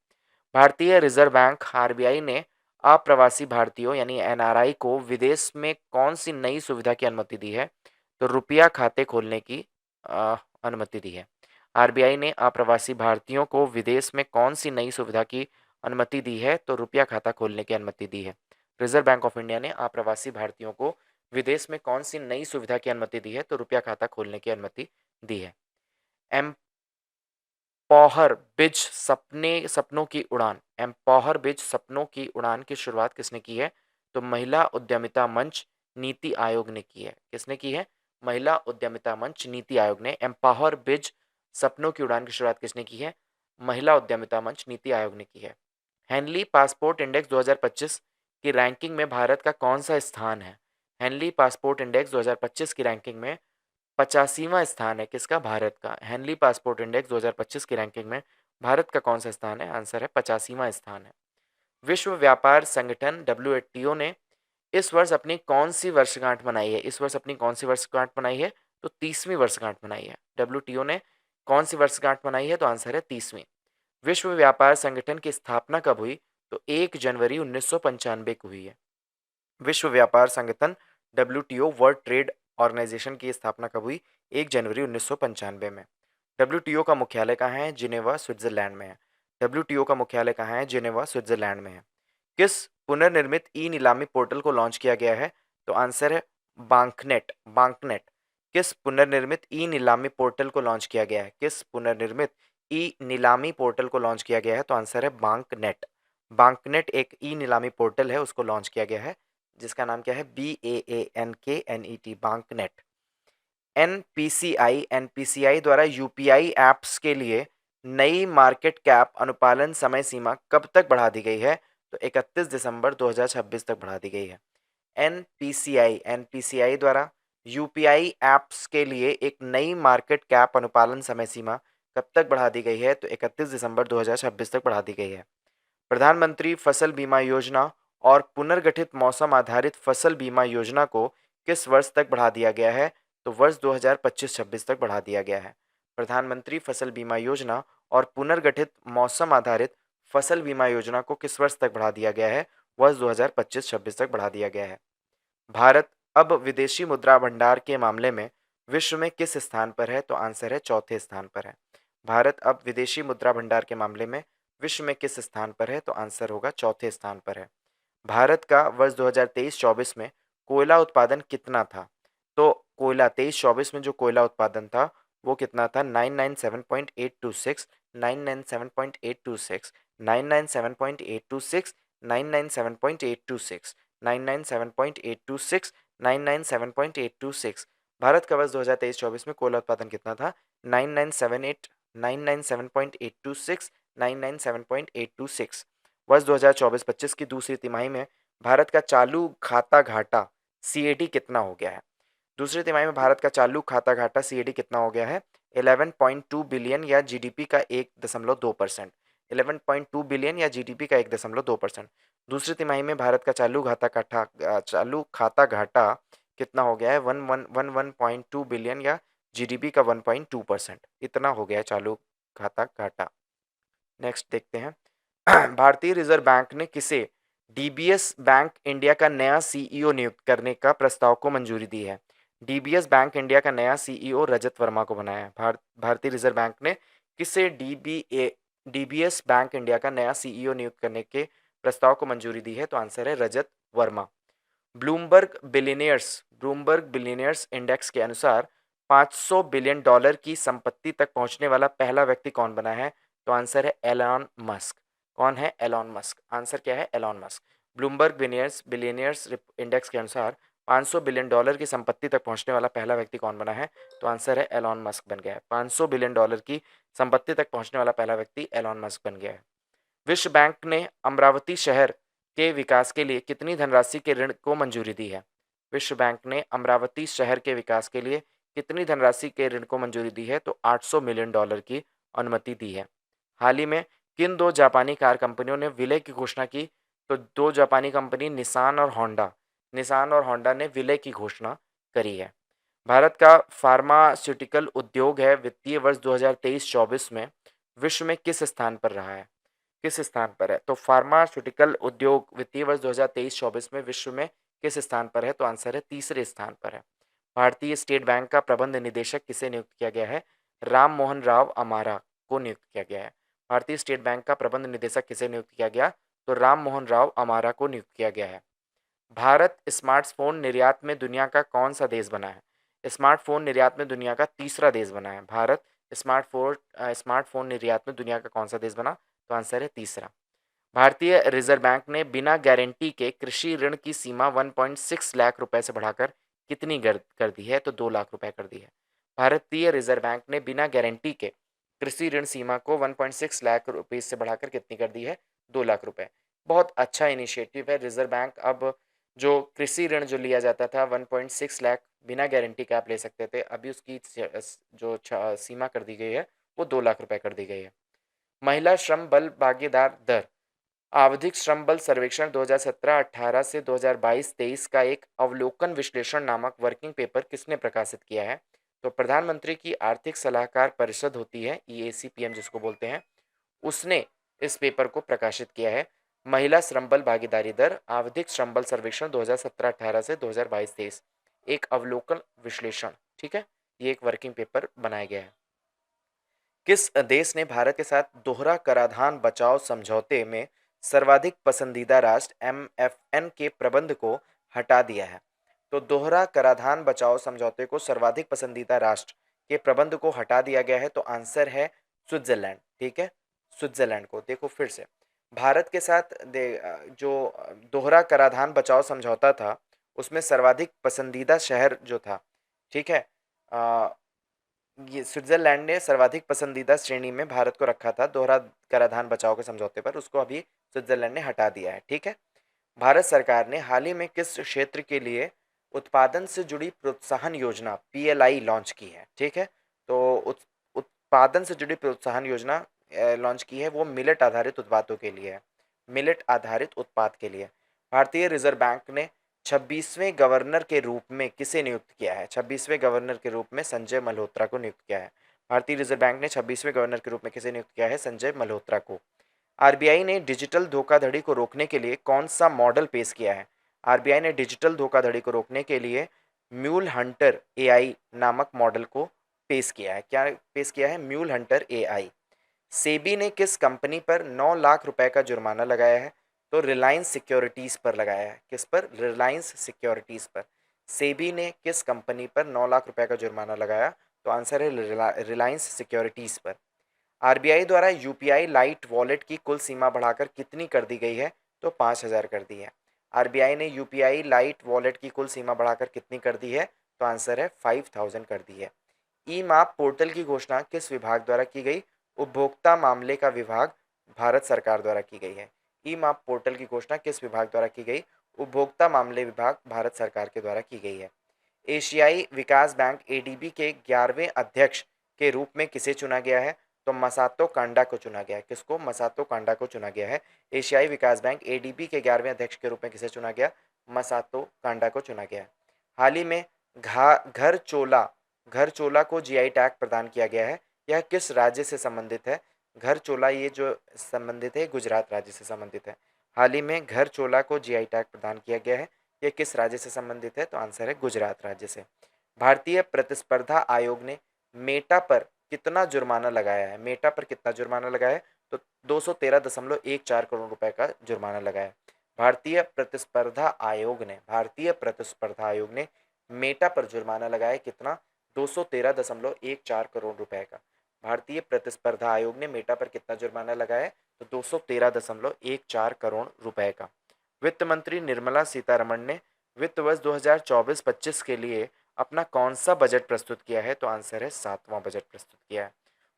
भारतीय रिजर्व बैंक आरबीआई ने अप्रवासी भारतीयों यानी एनआरआई को विदेश में कौन सी नई सुविधा की अनुमति दी है? तो रुपया खाते खोलने की अनुमति दी है। आरबीआई ने अप्रवासी भारतीयों को विदेश में कौन सी नई सुविधा की अनुमति दी है? तो रुपया खाता खोलने की अनुमति दी है। रिजर्व बैंक ऑफ इंडिया ने अप्रवासी भारतीयों को विदेश में कौन सी नई सुविधा की अनुमति दी है? तो रुपया खाता खोलने की अनुमति दी है। एम्पॉवर ब्रिज सपनों की उड़ान। एम्पॉवर ब्रिज सपनों की उड़ान की शुरुआत किसने की है? तो महिला उद्यमिता मंच नीति आयोग ने की है। किसने की है? महिला उद्यमिता मंच नीति आयोग ने। एम्पावर ब्रिज सपनों की उड़ान की शुरुआत किसने की है? महिला उद्यमिता मंच नीति आयोग ने की है। हेनली पासपोर्ट इंडेक्स 2025 की रैंकिंग में भारत का कौन सा स्थान है? हेनली पासपोर्ट इंडेक्स 2025 की रैंकिंग में 85वां स्थान है किसका? भारत का। हेनली पासपोर्ट इंडेक्स 2025 की रैंकिंग में भारत का कौन सा स्थान है? आंसर है 85वां स्थान है। विश्व व्यापार संगठन WTO ने इस वर्ष अपनी कौन सी वर्षगांठ मनाई है? इस वर्ष अपनी कौन सी वर्षगांठ मनाई है? तो 30वीं वर्षगांठ मनाई है। WTO ने कौन सी वर्षगांठ मनाई है? तो आंसर है 30वीं। विश्व व्यापार संगठन की स्थापना कब हुई? तो 1 जनवरी 1995 को हुई है। विश्व व्यापार संगठन WTO वर्ल्ड ट्रेड ऑर्गेनाइजेशन की स्थापना कब हुई? 1 जनवरी 1995 में। WTO का मुख्यालय कहाँ है? जिनेवा स्विट्जरलैंड में है। WTO का मुख्यालय कहाँ है? जिनेवा स्विट्जरलैंड में है। किस पुनर्निर्मित ई नीलामी पोर्टल को लॉन्च किया गया है? तो आंसर है बांकनेट। बांकनेट। किस पुनर्निर्मित ई नीलामी पोर्टल को लॉन्च किया गया है? किस पुनर्निर्मित ई नीलामी पोर्टल को लॉन्च किया गया है? तो आंसर है बांकनेट। बांकनेट एक ई नीलामी पोर्टल है, उसको लॉन्च किया गया है जिसका नाम क्या है? BAANKNET, बांकनेट। एनपीसीआई द्वारा यूपीआई ऐप्स के लिए नई मार्केट कैप अनुपालन समय सीमा कब तक बढ़ा दी गई है? तो 31 दिसंबर 2026 तक बढ़ा दी गई है। एनपीसीआई द्वारा यूपीआई ऐप्स के लिए एक नई मार्केट कैप अनुपालन समय सीमा कब तक बढ़ा दी गई है? तो 31 दिसंबर 2026 तक बढ़ा दी गई है। प्रधानमंत्री फसल बीमा योजना और पुनर्गठित मौसम आधारित फसल बीमा योजना को किस वर्ष तक बढ़ा दिया गया है? तो वर्ष 2025-26 तक बढ़ा दिया गया है। प्रधानमंत्री फसल बीमा योजना और पुनर्गठित मौसम आधारित फसल बीमा योजना को किस वर्ष तक बढ़ा दिया गया है? वर्ष 2025-26 तक बढ़ा दिया गया है। भारत अब विदेशी मुद्रा भंडार के मामले में विश्व में किस स्थान पर है? तो आंसर है चौथे स्थान पर है। भारत अब विदेशी मुद्रा भंडार के मामले में विश्व में किस स्थान पर है? तो आंसर होगा चौथे स्थान पर है। भारत का वर्ष 2023-24 में कोयला उत्पादन कितना था? तो कोयला 23-24 में जो कोयला उत्पादन था वो कितना था? 997.826, 997.826, 997.826, 997.826, 997.826, 997.826। भारत का वर्ष 2023-24 में कोयला उत्पादन कितना था? 9978, 997.826, 997.826। वर्ष 2024-25 की दूसरी तिमाही में भारत का चालू खाता घाटा सीएडी कितना हो गया है? दूसरी तिमाही में भारत का चालू खाता घाटा सीएडी कितना हो गया है? 11.2 बिलियन या जीडीपी का 1.2%। 11.2 बिलियन या जीडीपी का 1.2%। दूसरी तिमाही में भारत का चालू खाता घाटा कितना हो गया है? 11.2 बिलियन या जीडीपी का 1.2%। इतना हो गया है चालू खाता घाटा। नेक्स्ट देखते हैं। भारतीय रिजर्व बैंक ने किसे डीबीएस बैंक इंडिया का नया सीईओ नियुक्त करने का प्रस्ताव को मंजूरी दी है? डीबीएस बैंक इंडिया का नया सीईओ रजत वर्मा को बनाया है। भारतीय रिजर्व बैंक ने किसे डीबीएस बैंक इंडिया का नया सीईओ नियुक्त करने के प्रस्ताव को मंजूरी दी है? तो आंसर है रजत वर्मा। ब्लूमबर्ग बिलियनियर्स इंडेक्स के अनुसार 500 बिलियन डॉलर की संपत्ति तक पहुंचने वाला पहला व्यक्ति कौन बना है? तो आंसर है एलॉन मस्क। कौन है? Elon Musk. आंसर क्या है? Elon Musk. Bloomberg billionaires index के अनुसार 500 बिलियन डॉलर की संपत्ति तक पहुंचने वाला पहला व्यक्ति कौन बना है? तो आंसर है एलॉन मस्क बन गया है। 500 बिलियन डॉलर की संपत्ति तक पहुंचने वाला पहला व्यक्ति एलॉन मस्क बन गया है। विश्व बैंक ने अमरावती शहर के विकास के लिए कितनी धनराशि के ऋण को मंजूरी दी है? विश्व बैंक ने अमरावती शहर के विकास के लिए कितनी धनराशि के ऋण को मंजूरी दी है? तो 800 मिलियन डॉलर की अनुमति दी है। हाल ही में किन दो जापानी कार कंपनियों ने विलय की घोषणा की? तो दो जापानी कंपनी निसान और होंडा ने विलय की घोषणा करी है। भारत का फार्मास्यूटिकल उद्योग है वित्तीय वर्ष 2023-24 में विश्व में किस स्थान पर रहा है? किस स्थान पर है? तो फार्मास्यूटिकल उद्योग वित्तीय वर्ष 2023-24 में विश्व में किस स्थान पर है? तो आंसर है तीसरे स्थान पर है। भारतीय स्टेट बैंक का प्रबंध निदेशक किसे नियुक्त किया गया है? राम मोहन राव अमारा को नियुक्त किया गया है। भारतीय स्टेट बैंक का प्रबंध निदेशक किसे नियुक्त किया गया? तो राम मोहन राव अमारा को नियुक्त किया गया है। भारत स्मार्टफोन निर्यात में दुनिया का कौन सा देश बना है? स्मार्टफोन निर्यात में दुनिया का तीसरा देश बना है। भारत स्मार्टफोन निर्यात में दुनिया का कौन सा देश बना? तो आंसर है तीसरा। भारतीय रिजर्व बैंक ने बिना गारंटी के कृषि ऋण की सीमा 1.6 लाख रुपए से बढ़ाकर कितनी कर दी है? तो 2 लाख रुपए कर दी है। भारतीय रिजर्व बैंक ने बिना गारंटी के कृषि ऋण सीमा को 1.6 लाख रुपए से बढ़ाकर कितनी कर दी है? 2 लाख रुपए। बहुत अच्छा इनिशिएटिव है। रिजर्व बैंक अब जो कृषि ऋण जो लिया जाता था 1.6 लाख बिना गारंटी के आप ले सकते थे, अभी उसकी जो सीमा कर दी गई है वो 2 लाख रुपए कर दी गई है। महिला श्रम बल भागीदार दर आवधिक श्रम बल सर्वेक्षण 2017-18 से 2022-23 का एक अवलोकन विश्लेषण नामक वर्किंग पेपर किसने प्रकाशित किया है? तो प्रधानमंत्री की आर्थिक सलाहकार परिषद होती है, EACPM जिसको बोलते हैं, उसने इस पेपर को प्रकाशित किया है। महिला श्रम बल भागीदारी दर आवधिक श्रम बल सर्वेक्षण 2017-18 से 2022-23 एक अवलोकन विश्लेषण, ठीक है, ये एक वर्किंग पेपर बनाया गया है। किस देश ने भारत के साथ दोहरा कराधान बचाव समझौते में सर्वाधिक पसंदीदा राष्ट्र MFN के प्रबंध को हटा दिया है? तो दोहरा कराधान बचाव समझौते को सर्वाधिक पसंदीदा राष्ट्र के प्रबंध को हटा दिया गया है। तो आंसर है स्विट्जरलैंड, ठीक है, स्विट्जरलैंड को। देखो फिर से, भारत के साथ जो दोहरा कराधान बचाव समझौता था उसमें सर्वाधिक पसंदीदा शहर जो था, ठीक है, ये स्विट्जरलैंड ने सर्वाधिक पसंदीदा श्रेणी में भारत को रखा था दोहरा कराधान बचाव के समझौते पर, उसको अभी स्विट्जरलैंड ने हटा दिया है, ठीक है। भारत सरकार ने हाल ही में किस क्षेत्र के लिए उत्पादन से जुड़ी प्रोत्साहन योजना PLI लॉन्च की है? ठीक है, तो उत्पादन से जुड़ी प्रोत्साहन योजना लॉन्च की है, वो मिलेट आधारित उत्पादों के लिए है, मिलेट आधारित उत्पाद के लिए। भारतीय रिजर्व बैंक ने 26वें गवर्नर के रूप में किसे नियुक्त किया है? 26वें गवर्नर के रूप में संजय मल्होत्रा को नियुक्त किया है। भारतीय रिजर्व बैंक ने 26वें गवर्नर के रूप में किसे नियुक्त किया है? संजय मल्होत्रा को। RBI ने डिजिटल धोखाधड़ी को रोकने के लिए कौन सा मॉडल पेश किया है? RBI ने डिजिटल धोखाधड़ी को रोकने के लिए म्यूल हंटर AI नामक मॉडल को पेश किया है। क्या पेश किया है? Mule Hunter AI. सेबी ने किस कंपनी पर 9 लाख रुपए का जुर्माना लगाया है? तो रिलायंस सिक्योरिटीज पर लगाया है। किस पर? रिलायंस सिक्योरिटीज पर। सेबी ने किस कंपनी पर 9 लाख रुपए का जुर्माना लगाया? तो आंसर है रिलायंस सिक्योरिटीज पर। आरबीआई द्वारा यूपीआई लाइट वॉलेट की कुल सीमा बढ़ाकर कितनी कर दी गई है? तो 5,000 कर दी है। आरबीआई ने यूपीआई लाइट वॉलेट की कुल सीमा बढ़ाकर कितनी कर दी है? तो आंसर है 5,000 कर दी है। ई माप पोर्टल की घोषणा किस विभाग द्वारा की गई? उपभोक्ता मामले का विभाग भारत सरकार द्वारा की गई है। ई माप पोर्टल की घोषणा किस विभाग द्वारा की गई? उपभोक्ता मामले विभाग भारत सरकार के द्वारा की गई है। एशियाई विकास बैंक एडीबी के 11वें अध्यक्ष के रूप में किसे चुना गया है? तो मसातो कांडा को चुना गया है। किसको? मसातो कांडा को चुना गया है। एशियाई विकास बैंक एडीबी के 11वें अध्यक्ष के रूप में किसे चुना गया? मसातो कांडा को चुना गया है। हाल ही में घर चोला को जीआई टैग प्रदान किया गया है। यह किस राज्य से संबंधित है? घर चोला ये जो संबंधित है गुजरात राज्य से संबंधित है। हाल ही में घर चोला को जीआई टैग प्रदान किया गया है। यह किस राज्य से संबंधित है? तो आंसर है गुजरात राज्य से। भारतीय प्रतिस्पर्धा आयोग ने मेटा पर कितना जुर्माना लगाया है? मेटा पर कितना जुर्माना लगाया है? तो 213.14 करोड़ रुपए का जुर्माना लगाया है। भारतीय प्रतिस्पर्धा आयोग ने मेटा पर जुर्माना लगाया कितना? 213.14 करोड़ रुपए का। भारतीय प्रतिस्पर्धा आयोग ने मेटा पर कितना जुर्माना लगाया है? तो 213.14 करोड़ रुपए का। वित्त मंत्री निर्मला सीतारमण ने वित्त वर्ष 2024-25 के लिए अपना कौन सा बजट प्रस्तुत किया है? तो आंसर है 7वां बजट प्रस्तुत किया है।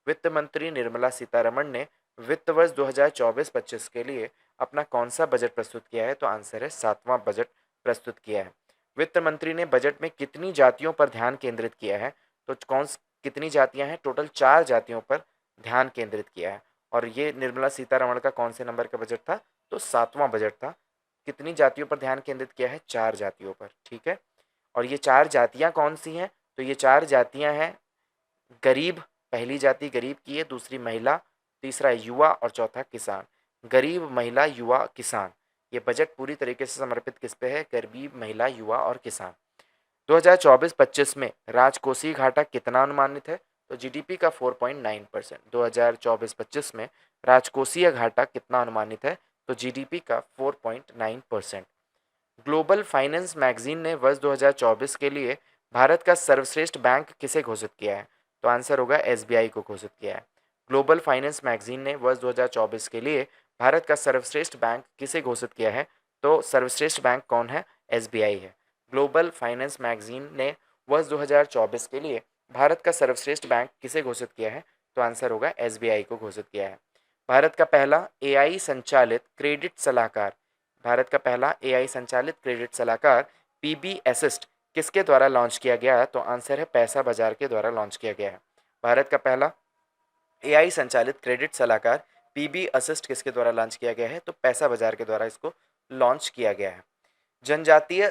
वित्त मंत्री निर्मला सीतारमण ने वित्त वर्ष 2024-25 के लिए अपना कौन सा बजट प्रस्तुत किया है? तो आंसर है 7वां बजट प्रस्तुत किया है। वित्त मंत्री ने बजट में कितनी जातियों पर ध्यान केंद्रित किया है? तो कितनी जातियां हैं? टोटल 4 जातियों पर ध्यान केंद्रित किया है। और ये निर्मला सीतारमण का कौन से नंबर का बजट था? तो 7वां बजट था। कितनी जातियों पर ध्यान केंद्रित किया है? 4 जातियों पर। ठीक है। और ये 4 जातियां कौन सी हैं? तो ये 4 जातियां हैं गरीब, पहली जाति गरीब की है, दूसरी महिला, तीसरा युवा और चौथा किसान। गरीब, महिला, युवा, किसान। ये बजट पूरी तरीके से समर्पित किस पे है? गरीब, महिला, युवा और किसान। 2024-25 में राजकोषीय घाटा कितना अनुमानित है? तो जीडीपी का 4.9%। 2024-25 में राजकोषीय घाटा कितना अनुमानित है? तो जीडीपी का 4.9%। ग्लोबल फाइनेंस मैगजीन ने वर्ष 2024 के लिए भारत का सर्वश्रेष्ठ बैंक किसे घोषित किया है? तो आंसर होगा एसबीआई को घोषित किया है। ग्लोबल फाइनेंस मैगजीन ने वर्ष 2024 के लिए भारत का सर्वश्रेष्ठ बैंक किसे घोषित किया है? तो सर्वश्रेष्ठ बैंक कौन है? एसबीआई है। ग्लोबल फाइनेंस मैगजीन ने वर्ष 2024 के लिए भारत का सर्वश्रेष्ठ बैंक किसे घोषित किया है? तो आंसर होगा एसबीआई को घोषित किया है। भारत का पहला एआई संचालित क्रेडिट सलाहकार भारत का पहला एआई संचालित क्रेडिट सलाहकार पीबी असिस्ट किसके द्वारा लॉन्च किया गया? तो आंसर है पैसा बाजार के द्वारा लॉन्च किया गया है। भारत का पहला एआई संचालित क्रेडिट सलाहकार पीबी असिस्ट किसके द्वारा लॉन्च किया गया है? तो पैसा बाजार के द्वारा इसको लॉन्च किया गया है। जनजातीय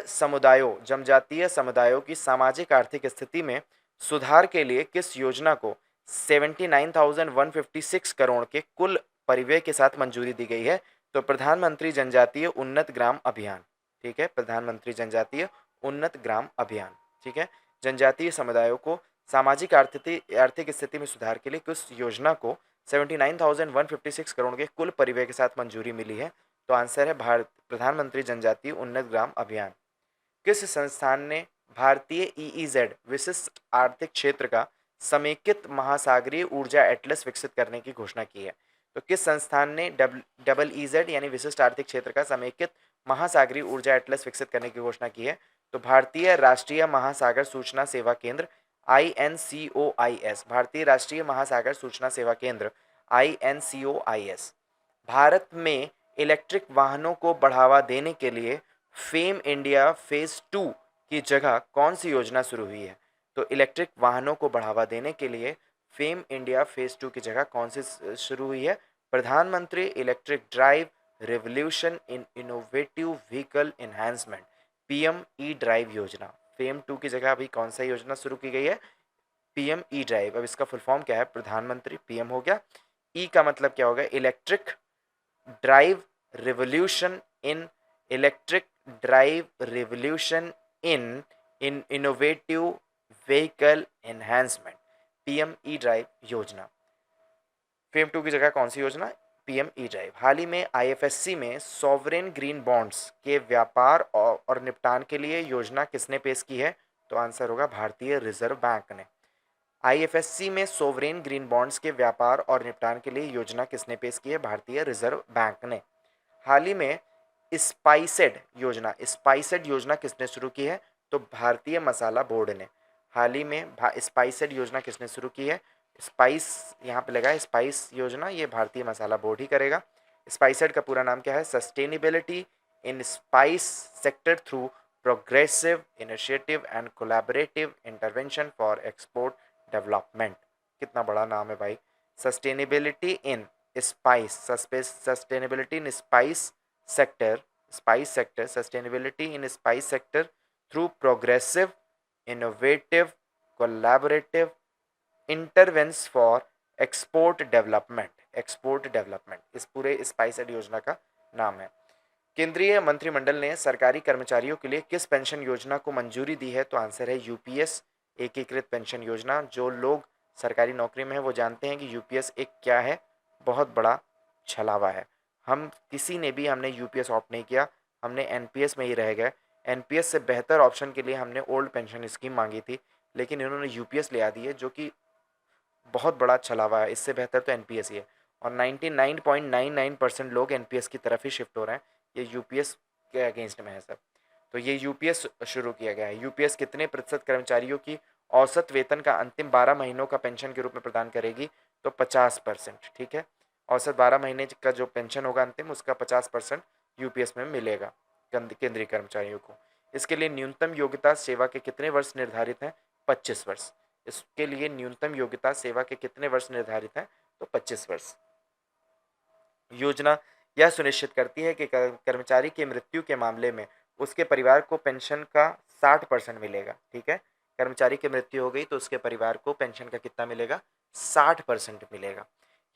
समुदायों की सामाजिक आर्थिक स्थिति में सुधार के लिए किस योजना को 79,156 करोड़ के कुल परिव्यय के साथ मंजूरी दी गई है? तो प्रधानमंत्री जनजातीय उन्नत ग्राम अभियान। ठीक है, प्रधानमंत्री जनजातीय उन्नत ग्राम अभियान। ठीक है, जनजातीय समुदायों को सामाजिक आर्थिक स्थिति में सुधार के लिए किस योजना को 79,156 करोड़ के कुल परिव्यय के साथ मंजूरी मिली है? तो आंसर है प्रधानमंत्री जनजातीय उन्नत ग्राम अभियान। किस संस्थान ने भारतीय ईईजेड विशिष्ट आर्थिक क्षेत्र का समेकित महासागरीय ऊर्जा एटलस विकसित करने की घोषणा की है? तो किस संस्थान ने डबल ईजेड यानी विशिष्ट आर्थिक क्षेत्र का समेकित महासागरीय ऊर्जा एटलस विकसित करने की घोषणा की है? तो भारतीय राष्ट्रीय महासागर सूचना सेवा केंद्र INCOIS। भारतीय राष्ट्रीय महासागर सूचना सेवा केंद्र INCOIS। भारत में इलेक्ट्रिक वाहनों को बढ़ावा देने के लिए फेम इंडिया फेज 2 की जगह कौन सी योजना शुरू हुई है? तो इलेक्ट्रिक वाहनों को बढ़ावा देने के लिए फेम इंडिया फेज 2 की जगह कौन सी शुरू हुई है? प्रधानमंत्री electric drive revolution in innovative vehicle enhancement PM E drive योजना। फेम 2 की जगह अभी कौन सा योजना शुरू की गई है? PM E drive. अब इसका फुल फॉर्म क्या है? प्रधानमंत्री, पीएम हो गया, ई का मतलब क्या होगा? Electric drive revolution in electric drive revolution in innovative vehicle enhancement PM E drive योजना। फेम 2 की जगह कौन सी योजना? PM E drive. हाल ही में आईएफएससी में सॉवरेन ग्रीन बॉन्ड्स के व्यापार और निपटान के लिए योजना किसने पेश की है? तो आंसर होगा भारतीय रिजर्व बैंक ने। आईएफएससी में सोवरेन ग्रीन बॉन्ड्स के व्यापार और निपटान के लिए योजना किसने पेश की है? भारतीय रिजर्व बैंक ने। हाल ही में स्पाइसेड योजना किसने शुरू की है? तो भारतीय मसाला बोर्ड ने। हाल ही में स्पाइसेड योजना किसने शुरू की है? स्पाइस यहाँ पे लगा है, स्पाइस योजना ये भारतीय मसाला बोर्ड ही करेगा। स्पाइसेड का पूरा नाम क्या है? Sustainability in spice sector through progressive initiative and collaborative intervention for export development. कितना बड़ा नाम है भाई। Sustainability in sustainability in spice sector sustainability in spice sector through progressive innovative collaborative intervention for export development इस पूरे spiced योजना का नाम है। केंद्रीय मंत्रिमंडल ने सरकारी कर्मचारियों के लिए किस पेंशन योजना को मंजूरी दी है? तो आंसर है यूपीएस एकीकृत पेंशन योजना। जो लोग सरकारी नौकरी में हैं वो जानते हैं कि यूपीएस एक क्या है, बहुत बड़ा छलावा है। हमने यूपीएस ऑप्ट नहीं किया, हमने एनपीएस में ही रह गए। एनपीएस से बेहतर ऑप्शन के लिए हमने ओल्ड पेंशन स्कीम मांगी थी, लेकिन इन्होंने यूपीएस ले आ दी है, जो कि बहुत बड़ा छलावा है। इससे बेहतर तो एनपीएस ही है, और 99.99% लोग एनपीएस की तरफ ही शिफ्ट हो रहे हैं। ये यूपीएस के अगेंस्ट में है सब। तो ये यूपीएस शुरू किया गया है। यूपीएस कितने प्रतिशत कर्मचारियों की औसत वेतन का अंतिम 12 महीनों का पेंशन के रूप में प्रदान करेगी? तो 50%। ठीक है, औसत 12 महीने का जो पेंशन होगा अंतिम, उसका 50% यूपीएस में मिलेगा केंद्रीय कर्मचारियों को। इसके लिए न्यूनतम योग्यता सेवा के कितने वर्ष निर्धारित हैं? 25 वर्ष। इसके लिए न्यूनतम योग्यता सेवा के कितने वर्ष निर्धारित हैं? तो 25 वर्ष। योजना यह सुनिश्चित करती है कि कर्मचारी की मृत्यु के मामले में उसके परिवार को पेंशन का 60% मिलेगा। ठीक है, कर्मचारी की मृत्यु हो गई तो उसके परिवार को पेंशन का कितना मिलेगा? 60% मिलेगा।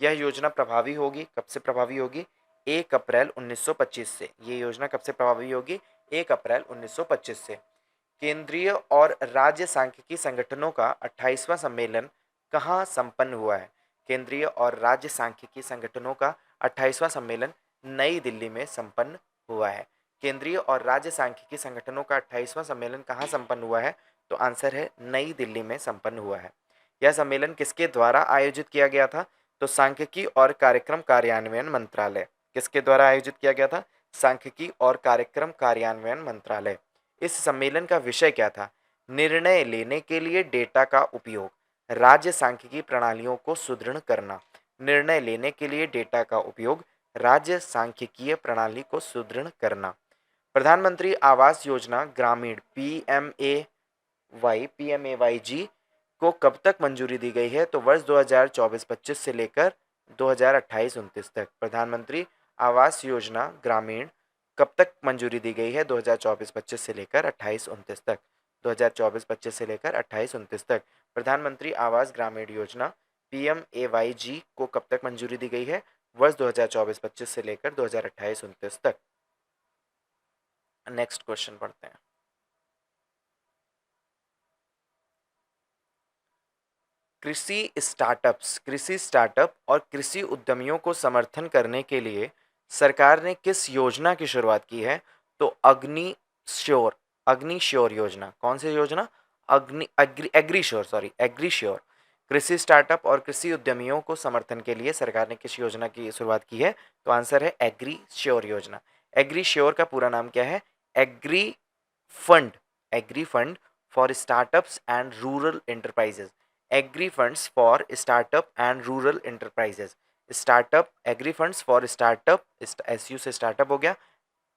यह योजना प्रभावी होगी, कब से प्रभावी होगी? 1 अप्रैल 1925 से। ये योजना कब से प्रभावी होगी? 1 अप्रैल 1925 से। केंद्रीय और राज्य सांख्यिकी संगठनों का 28वां सम्मेलन कहाँ संपन्न हुआ है? केंद्रीय और राज्य सांख्यिकी संगठनों का 28वां सम्मेलन नई दिल्ली में संपन्न हुआ है। केंद्रीय और राज्य सांख्यिकी संगठनों का 28वां सम्मेलन कहाँ संपन्न हुआ है? तो आंसर है नई दिल्ली में संपन्न हुआ है। यह सम्मेलन किसके द्वारा आयोजित किया गया था? तो सांख्यिकी और कार्यक्रम कार्यान्वयन मंत्रालय। किसके द्वारा आयोजित किया गया था? सांख्यिकी और कार्यक्रम कार्यान्वयन मंत्रालय। इस सम्मेलन का विषय क्या था? निर्णय लेने के लिए डेटा का उपयोग, राज्य सांख्यिकी प्रणालियों को सुदृढ़ करना। निर्णय लेने के लिए डेटा का उपयोग, राज्य सांख्यिकीय प्रणाली को सुदृढ़ करना। प्रधानमंत्री आवास योजना ग्रामीण पीएमएवाईजी को कब तक मंजूरी दी गई है? तो वर्ष 2024-25 से लेकर 2028-29 तक। प्रधानमंत्री आवास योजना ग्रामीण कब तक मंजूरी दी गई है? 2024-25 से लेकर 28-29 तक। 2024-25 से लेकर 28-29 तक प्रधानमंत्री आवास ग्रामीण योजना पीएमएवाईजी को कब तक मंजूरी दी गई है? वर्ष 2024-25 से लेकर 2028-29 तक। नेक्स्ट क्वेश्चन पढ़ते हैं। कृषि स्टार्टअप और कृषि उद्यमियों को समर्थन करने के लिए सरकार ने किस योजना की शुरुआत की है? तो अग्निश्योर योजना। कौन सी योजना? एग्रीश्योर। कृषि स्टार्टअप और कृषि उद्यमियों को समर्थन के लिए सरकार ने किस योजना की शुरुआत की है? तो आंसर है एग्रीश्योर योजना। एग्रीश्योर का पूरा नाम क्या है? Agri fund for startups and rural enterprises. Agri funds for startup and rural enterprises. Startup agri funds for startup, SU से स्टार्टअप हो गया,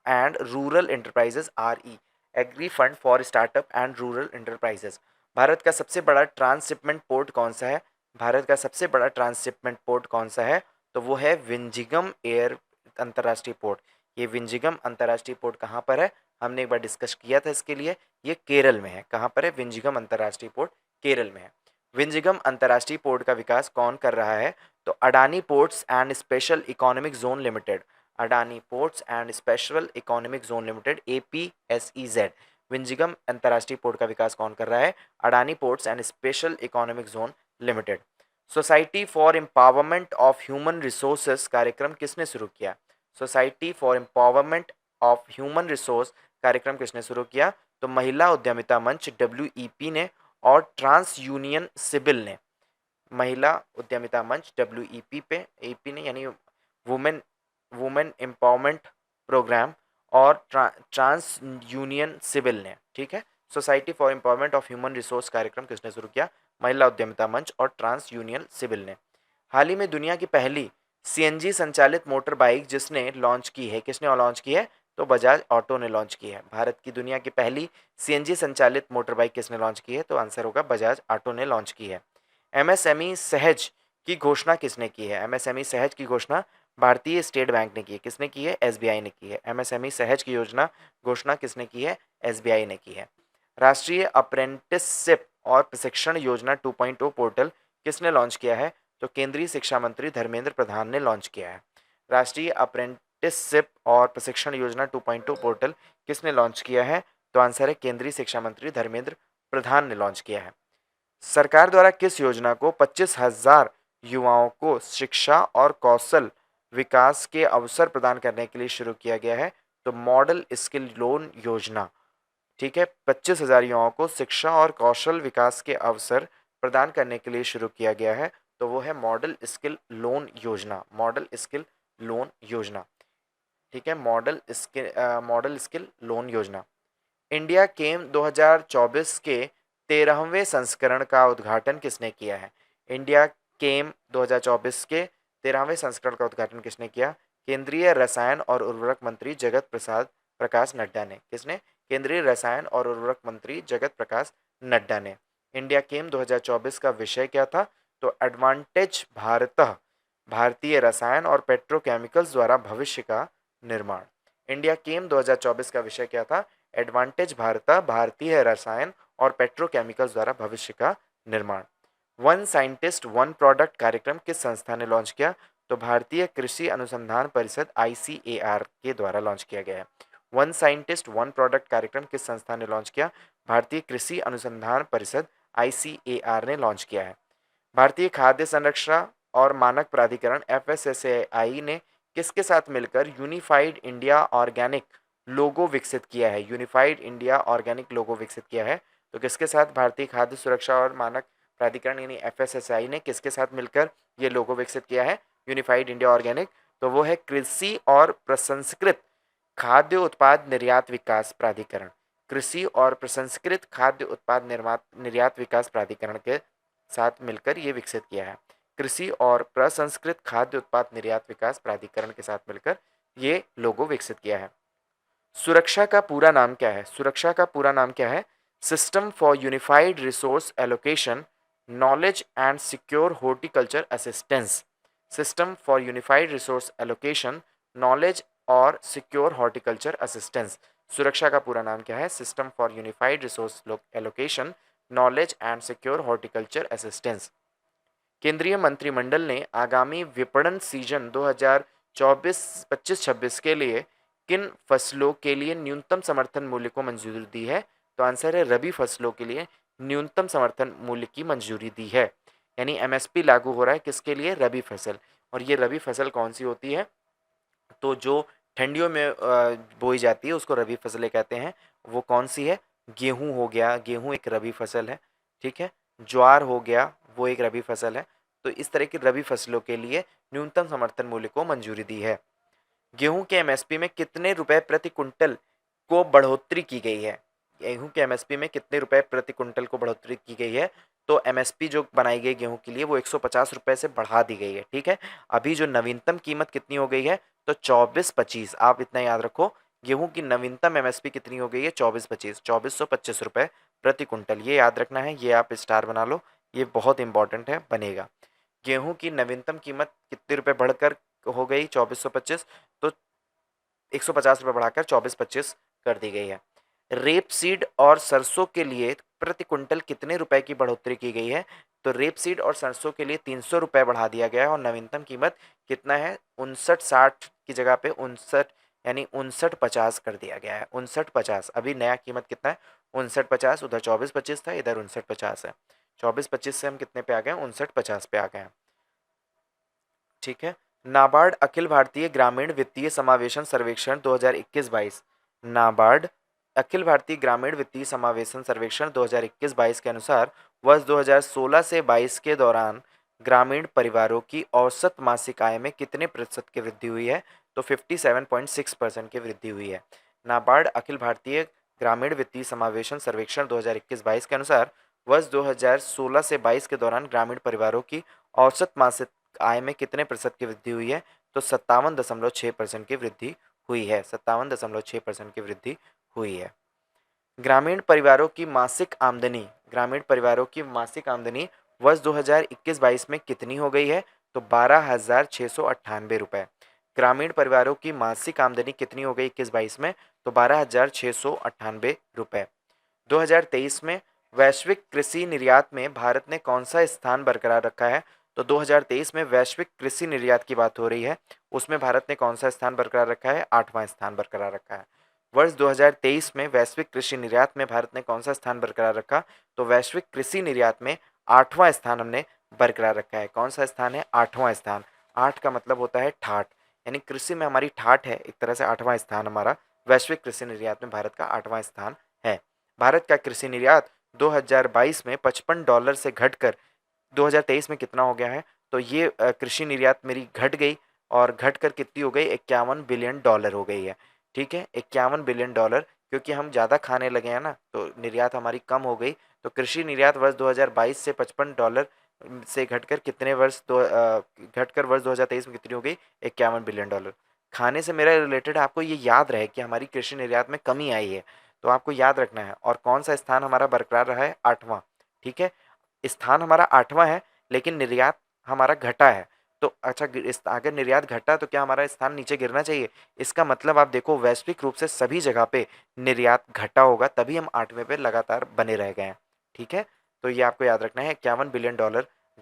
and rural enterprises RE. Agri fund for startup and rural enterprises. Bharat का सबसे बड़ा transshipment port कौन सा है? भारत का सबसे बड़ा ट्रांसशिपमेंट पोर्ट कौन सा है? तो वो है विंजिगम एयर अंतर्राष्ट्रीय पोर्ट। ये विंजिगम अंतर्राष्ट्रीय पोर्ट कहाँ पर है? हमने एक बार डिस्कस किया था इसके लिए। ये केरल में है। कहाँ पर है? विंजिगम अंतर्राष्ट्रीय पोर्ट केरल में है। विंजिगम अंतर्राष्ट्रीय पोर्ट का विकास कौन कर रहा है? तो Adani Ports and Special Economic zone limited. Adani Ports and Special Economic zone limited APSEZ। विंजिगम अंतर्राष्ट्रीय पोर्ट का विकास कौन कर रहा है? Adani Ports and Special Economic zone limited. Society for empowerment of human resources कार्यक्रम किसने शुरू किया? Society for empowerment of human resource कार्यक्रम किसने शुरू किया? तो महिला उद्यमिता मंच WEP ने और ट्रांस यूनियन सिविल ने। महिला उद्यमिता मंच WEP पे EP ने यानी वुमेन वुमेन एम्पावरमेंट प्रोग्राम और ट्रांस यूनियन सिविल ने। ठीक है, society for empowerment of human resource कार्यक्रम किसने शुरू किया? महिला उद्यमिता मंच और ट्रांस यूनियन सिविल ने। हाल ही में दुनिया की पहली CNG संचालित मोटर बाइक जिसने लॉन्च की है, किसने लॉन्च की है? तो बजाज ऑटो ने लॉन्च की है। भारत की दुनिया की पहली CNG संचालित मोटर बाइक किसने लॉन्च की है? तो आंसर होगा बजाज ऑटो ने लॉन्च की है। MSME सहज की घोषणा किसने की है? MSME सहज की घोषणा भारतीय स्टेट बैंक ने की है। किसने की है? SBI ने की है। MSME सहज की योजना घोषणा किसने की है? SBI ने की है। राष्ट्रीय अप्रेंटिसशिप और प्रशिक्षण योजना 2.0 पोर्टल किसने लॉन्च किया है? तो केंद्रीय शिक्षा मंत्री धर्मेंद्र प्रधान ने लॉन्च किया है। राष्ट्रीय अप्रेंटिसशिप और प्रशिक्षण योजना 2.0 पोर्टल किसने लॉन्च किया है? तो आंसर है केंद्रीय शिक्षा मंत्री धर्मेंद्र प्रधान ने लॉन्च किया है। सरकार द्वारा किस योजना को 25,000 युवाओं को शिक्षा और कौशल विकास के अवसर प्रदान करने के लिए शुरू किया गया है? तो मॉडल स्किल लोन योजना। ठीक है, 25,000 युवाओं को शिक्षा और कौशल विकास के अवसर प्रदान करने के लिए शुरू किया गया है, तो वो है मॉडल स्किल लोन योजना। मॉडल स्किल लोन योजना। ठीक है, मॉडल स्किल लोन योजना। इंडिया गेम 2024 के 13वें संस्करण का उद्घाटन किसने किया है? इंडिया गेम 2024 के 13वें संस्करण का उद्घाटन किसने किया? केंद्रीय रसायन और उर्वरक मंत्री जगत प्रसाद प्रकाश नड्डा ने। किसने? केंद्रीय रसायन और उर्वरक मंत्री जगत प्रकाश नड्डा ने। इंडिया गेम 2024 का विषय क्या था? तो एडवांटेज भारत, भारतीय रसायन और पेट्रोकेमिकल्स द्वारा भविष्य का निर्माण। इंडिया गेम 2024 का विषय क्या था? एडवांटेज भारत, भारतीय रसायन और पेट्रोकेमिकल्स द्वारा भविष्य का निर्माण। वन साइंटिस्ट वन प्रोडक्ट कार्यक्रम किस संस्था ने लॉन्च किया? तो भारतीय कृषि अनुसंधान परिषद ICAR के द्वारा लॉन्च किया गया है। वन साइंटिस्ट वन प्रोडक्ट कार्यक्रम किस संस्था ने लॉन्च किया? भारतीय कृषि अनुसंधान परिषद ICAR ने लॉन्च किया है। भारतीय खाद्य संरक्षण और मानक प्राधिकरण FSSAI ने किसके साथ मिलकर यूनिफाइड इंडिया ऑर्गेनिक लोगो विकसित किया है? यूनिफाइड इंडिया ऑर्गेनिक लोगो विकसित किया है, तो किसके साथ? भारतीय खाद्य सुरक्षा और मानक प्राधिकरण यानी FSSAI ने किसके साथ मिलकर ये लोगो विकसित किया है? Unified India organic. तो वो है कृषि और प्रसंस्कृत खाद्य उत्पाद निर्यात विकास प्राधिकरण। कृषि और प्रसंस्कृत खाद्य उत्पाद निर्यात विकास प्राधिकरण के साथ मिलकर ये विकसित किया है। कृषि और प्रसंस्कृत खाद्य उत्पाद निर्यात विकास प्राधिकरण के साथ मिलकर ये लोगो विकसित किया है। सुरक्षा का पूरा नाम क्या है? सुरक्षा का पूरा नाम क्या है? System for unified resource allocation knowledge and secure horticulture assistance. System for unified resource allocation knowledge और सिक्योर हॉर्टिकल्चर असिस्टेंस। सुरक्षा का पूरा नाम क्या है? System for unified resource allocation knowledge and secure horticulture assistance. केंद्रीय मंत्रिमंडल ने आगामी विपणन सीजन 2024-25-26 के लिए किन फसलों के लिए न्यूनतम समर्थन मूल्य को मंजूरी दी है? तो आंसर है रबी फसलों के लिए न्यूनतम समर्थन मूल्य की मंजूरी दी है। यानी MSP लागू हो रहा है किसके लिए? रबी फसल। और ये रबी फसल कौन सी होती है? तो जो ठंडियों में बोई जाती है उसको रबी फसलें कहते हैं। वो कौन सी है? गेहूं हो गया, गेहूं एक रबी फसल है। ठीक है, ज्वार हो गया, वो एक रबी फसल है। तो इस तरह की रबी फसलों के लिए न्यूनतम समर्थन मूल्य को मंजूरी दी है। गेहूं के MSP में कितने रुपए प्रति कुंटल को बढ़ोतरी की गई है? गेहूं के MSP में कितने रुपए प्रति कुंटल को बढ़ोतरी की गई है? तो MSP जो बनाई गई गेहूं के लिए वो 150 रुपए से बढ़ा दी गई है। ठीक है, अभी जो नवीनतम कीमत कितनी हो गई है? तो 24-25। आप इतना याद रखो, गेहूं की नवीनतम MSP कितनी हो गई है? 24-25, 2425 रुपए प्रति कुंटल। ये याद रखना है, ये आप स्टार बना लो, ये बहुत इंपॉर्टेंट है, बनेगा। गेहूं की नवीनतम कीमत कितने रुपए बढ़कर हो गई? 2425। तो 150 रुपये बढ़ाकर 24-25 कर दी गई है। रेप सीड और सरसों के लिए प्रति कुंटल कितने रुपए की बढ़ोतरी की गई है? तो रेप सीड और सरसों के लिए 300 रुपये बढ़ा दिया गया है और नवीनतम कीमत कितना है? 59.60 की जगह पे 59 यानी 59.50 कर दिया गया है। 59.50। अभी नया कीमत कितना है? 59.50। उधर 24-25 था, इधर 59.50 है। 24-25 से हम कितने पे आ गए हैं, 59-50 पे आ गए हैं। ठीक है। नाबार्ड अखिल भारतीय ग्रामीण वित्तीय समावेशन सर्वेक्षण 2021-22, नाबार्ड अखिल भारतीय ग्रामीण वित्तीय समावेशन सर्वेक्षण 2021-22 के अनुसार वर्ष 2016 से 22 के दौरान ग्रामीण परिवारों की औसत मासिक आय में कितने प्रतिशत की वृद्धि हुई है? तो 57.6% की वृद्धि हुई है। नाबार्ड अखिल भारतीय ग्रामीण वित्तीय समावेशन सर्वेक्षण 2021-22 के अनुसार वर्ष 2016 से 22 के दौरान ग्रामीण परिवारों की औसत मासिक आय में कितने प्रतिशत की वृद्धि हुई है? तो 57.6% की वृद्धि हुई है। 57.6% की वृद्धि हुई है। ग्रामीण परिवारों की मासिक आमदनी, ग्रामीण परिवारों की मासिक आमदनी वर्ष 2021-22 में कितनी हो गई है? तो 12,698 रुपए। ग्रामीण परिवारों की मासिक आमदनी कितनी हो गई 21-22 में? तो 12,698 रुपए। 2023 में वैश्विक कृषि निर्यात में भारत ने कौन सा स्थान बरकरार रखा है? तो 2023 में वैश्विक कृषि निर्यात की बात हो रही है, उसमें भारत ने कौन सा स्थान बरकरार रखा है? 8वां स्थान बरकरार रखा है। वर्ष 2023 में वैश्विक कृषि निर्यात में भारत ने कौन सा स्थान बरकरार रखा? तो वैश्विक कृषि निर्यात में 8वां स्थान हमने बरकरार रखा है। कौन सा स्थान है? 8वां स्थान। 8 का मतलब होता है ठाठ, यानी कृषि में हमारी ठाठ है, एक तरह से 8वां स्थान हमारा वैश्विक कृषि निर्यात में भारत का 8वां स्थान है। भारत का कृषि निर्यात 2022 में $55 से घटकर 2023 में कितना हो गया है? तो ये कृषि निर्यात मेरी घट गई, और घटकर कितनी हो गई? $51 बिलियन हो गई है। ठीक है, $51 बिलियन, क्योंकि हम ज़्यादा खाने लगे हैं ना, तो निर्यात हमारी कम हो गई। तो कृषि निर्यात वर्ष 2022 से $55 से घटकर कितने घटकर वर्ष 2023 में कितनी हो गई? $51 बिलियन। खाने से मेरा रिलेटेड आपको ये याद रहे कि हमारी कृषि निर्यात में कमी आई है, तो आपको याद रखना है। और कौन सा स्थान हमारा बरकरार रहा है? 8वां। ठीक है, स्थान हमारा 8वां है, लेकिन निर्यात हमारा घटा है। तो अच्छा, अगर निर्यात घटा तो क्या हमारा स्थान नीचे गिरना चाहिए? इसका मतलब आप देखो, वैश्विक रूप से सभी जगह पे निर्यात घटा होगा, तभी हम 8वें पे लगातार बने रह गए हैं। ठीक है, तो ये आपको याद रखना है। $51 बिलियन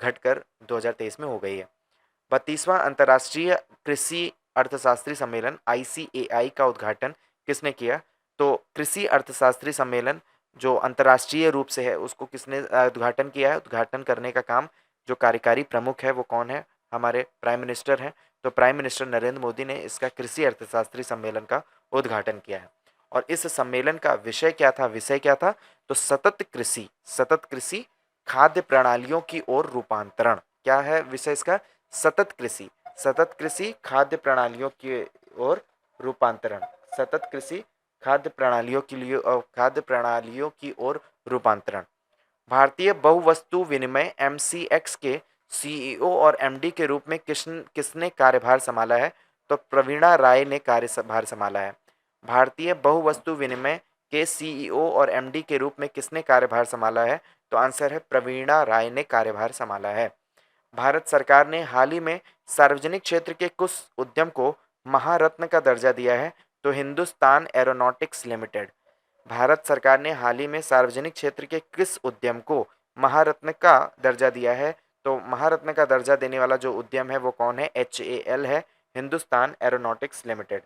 घटकर 2023 में हो गई है। 32वां अंतर्राष्ट्रीय कृषि अर्थशास्त्री सम्मेलन ICAI का उद्घाटन किसने किया? तो कृषि अर्थशास्त्री सम्मेलन जो अंतर्राष्ट्रीय रूप से है, उसको किसने उद्घाटन किया है? उद्घाटन करने का काम जो कार्यकारी प्रमुख है वो कौन है? हमारे प्राइम मिनिस्टर हैं। तो प्राइम मिनिस्टर नरेंद्र मोदी ने इसका कृषि अर्थशास्त्री सम्मेलन का उद्घाटन किया है। और इस सम्मेलन का विषय क्या था? विषय क्या था? तो सतत कृषि खाद्य प्रणालियों की ओर रूपांतरण। क्या है विषय इसका? सतत कृषि खाद्य प्रणालियों की ओर रूपांतरण। सतत कृषि खाद्य प्रणालियों की ओर रूपांतरण। भारतीय बहुवस्तु विनिमय MCX के CEO और MD के रूप में किसने कार्यभार संभाला है? तो प्रवीणा राय ने कार्यभार संभाला है। भारतीय बहुवस्तु विनिमय के CEO और MD के रूप में किसने कार्यभार संभाला है? तो आंसर है प्रवीणा राय ने कार्यभार संभाला है। भारत सरकार ने हाल ही में सार्वजनिक क्षेत्र के कुछ उद्यम को महारत्न का दर्जा दिया है? तो हिंदुस्तान एरोनॉटिक्स लिमिटेड। भारत सरकार ने हाल ही में सार्वजनिक क्षेत्र के किस उद्यम को महारत्न का दर्जा दिया है? तो महारत्न का दर्जा देने वाला जो उद्यम है वो कौन है? HAL है, हिंदुस्तान एरोनॉटिक्स लिमिटेड।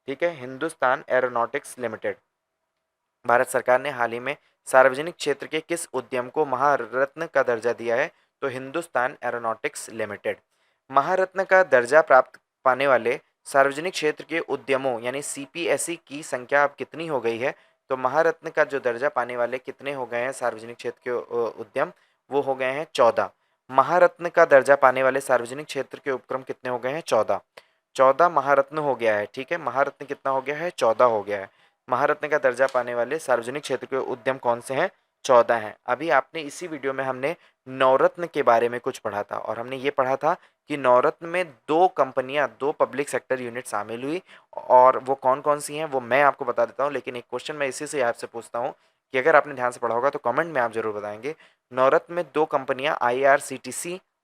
ठीक है, हिंदुस्तान एरोनॉटिक्स लिमिटेड। भारत सरकार ने हाल ही में सार्वजनिक क्षेत्र के किस उद्यम को महारत्न का दर्जा दिया है? तो हिंदुस्तान एरोनॉटिक्स लिमिटेड। महारत्न का दर्जा प्राप्त पाने वाले सार्वजनिक क्षेत्र के उद्यमों यानी CPSE की संख्या अब कितनी हो गई है? तो महारत्न का जो दर्जा पाने वाले कितने हो गए हैं सार्वजनिक क्षेत्र के उद्यम? वो हो गए हैं 14। महारत्न का दर्जा पाने वाले सार्वजनिक क्षेत्र के उपक्रम कितने हो गए हैं? 14। 14 महारत्न हो गया है। ठीक है, महारत्न कितना हो गया है? 14 हो गया है। महारत्न का दर्जा पाने वाले सार्वजनिक क्षेत्र के उद्यम कौन से हैं? 14 हैं। अभी आपने इसी वीडियो में हमने नवरत्न के बारे में कुछ पढ़ा था, और हमने ये पढ़ा था कि नवरत्न में 2 कंपनियां, 2 पब्लिक सेक्टर यूनिट शामिल हुई, और वो कौन कौन सी हैं वो मैं आपको बता देता हूँ। लेकिन एक क्वेश्चन मैं इसी से आपसे पूछता हूँ कि अगर आपने ध्यान से पढ़ा होगा तो कमेंट में आप जरूर बताएंगे। नवरत्न में 2 कंपनियां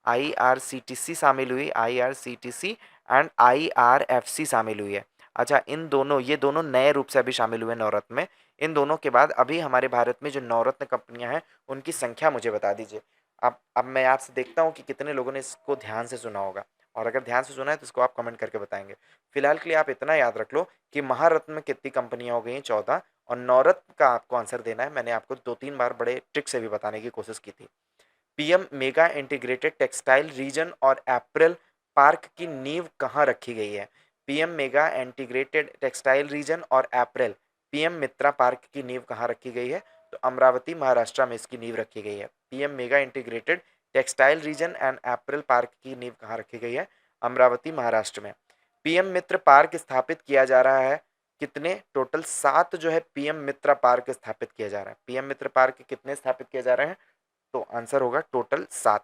IRCTC शामिल हुई, IRCTC एंड IRFC शामिल हुई है। अच्छा, ये दोनों नए रूप से अभी शामिल हुए नवरत्न में। इन दोनों के बाद अभी हमारे भारत में जो नवरत्न कंपनियां हैं उनकी संख्या मुझे बता दीजिए। अब मैं आपसे देखता हूँ कि कितने लोगों ने इसको ध्यान से सुना होगा, और अगर ध्यान से सुना है तो इसको आप कमेंट करके बताएंगे। फिलहाल के लिए आप इतना याद रख लो कि महारत्न में कितनी कंपनियां हो गई? 14। और नवरत्न का आपको आंसर देना है। मैंने आपको 2-3 बार बड़े ट्रिक से भी बताने की कोशिश की थी। PM mega integrated textile reason और एप्रिल पार्क की नींव कहाँ रखी गई है? PM mega integrated textile reason और एप्रिल पीएम मित्रा पार्क की नींव कहाँ रखी गई है? तो अमरावती महाराष्ट्र में इसकी नींव रखी गई है। PM mega integrated textile reason and April park की नींव कहाँ रखी गई है? अमरावती महाराष्ट्र में। पीएम मित्र पार्क स्थापित किया जा रहा है कितने? टोटल 7 जो है पीएम मित्र पार्क स्थापित किया जा रहा है। पीएम मित्र पार्क कितने स्थापित किए जा रहे हैं? तो आंसर होगा टोटल 7।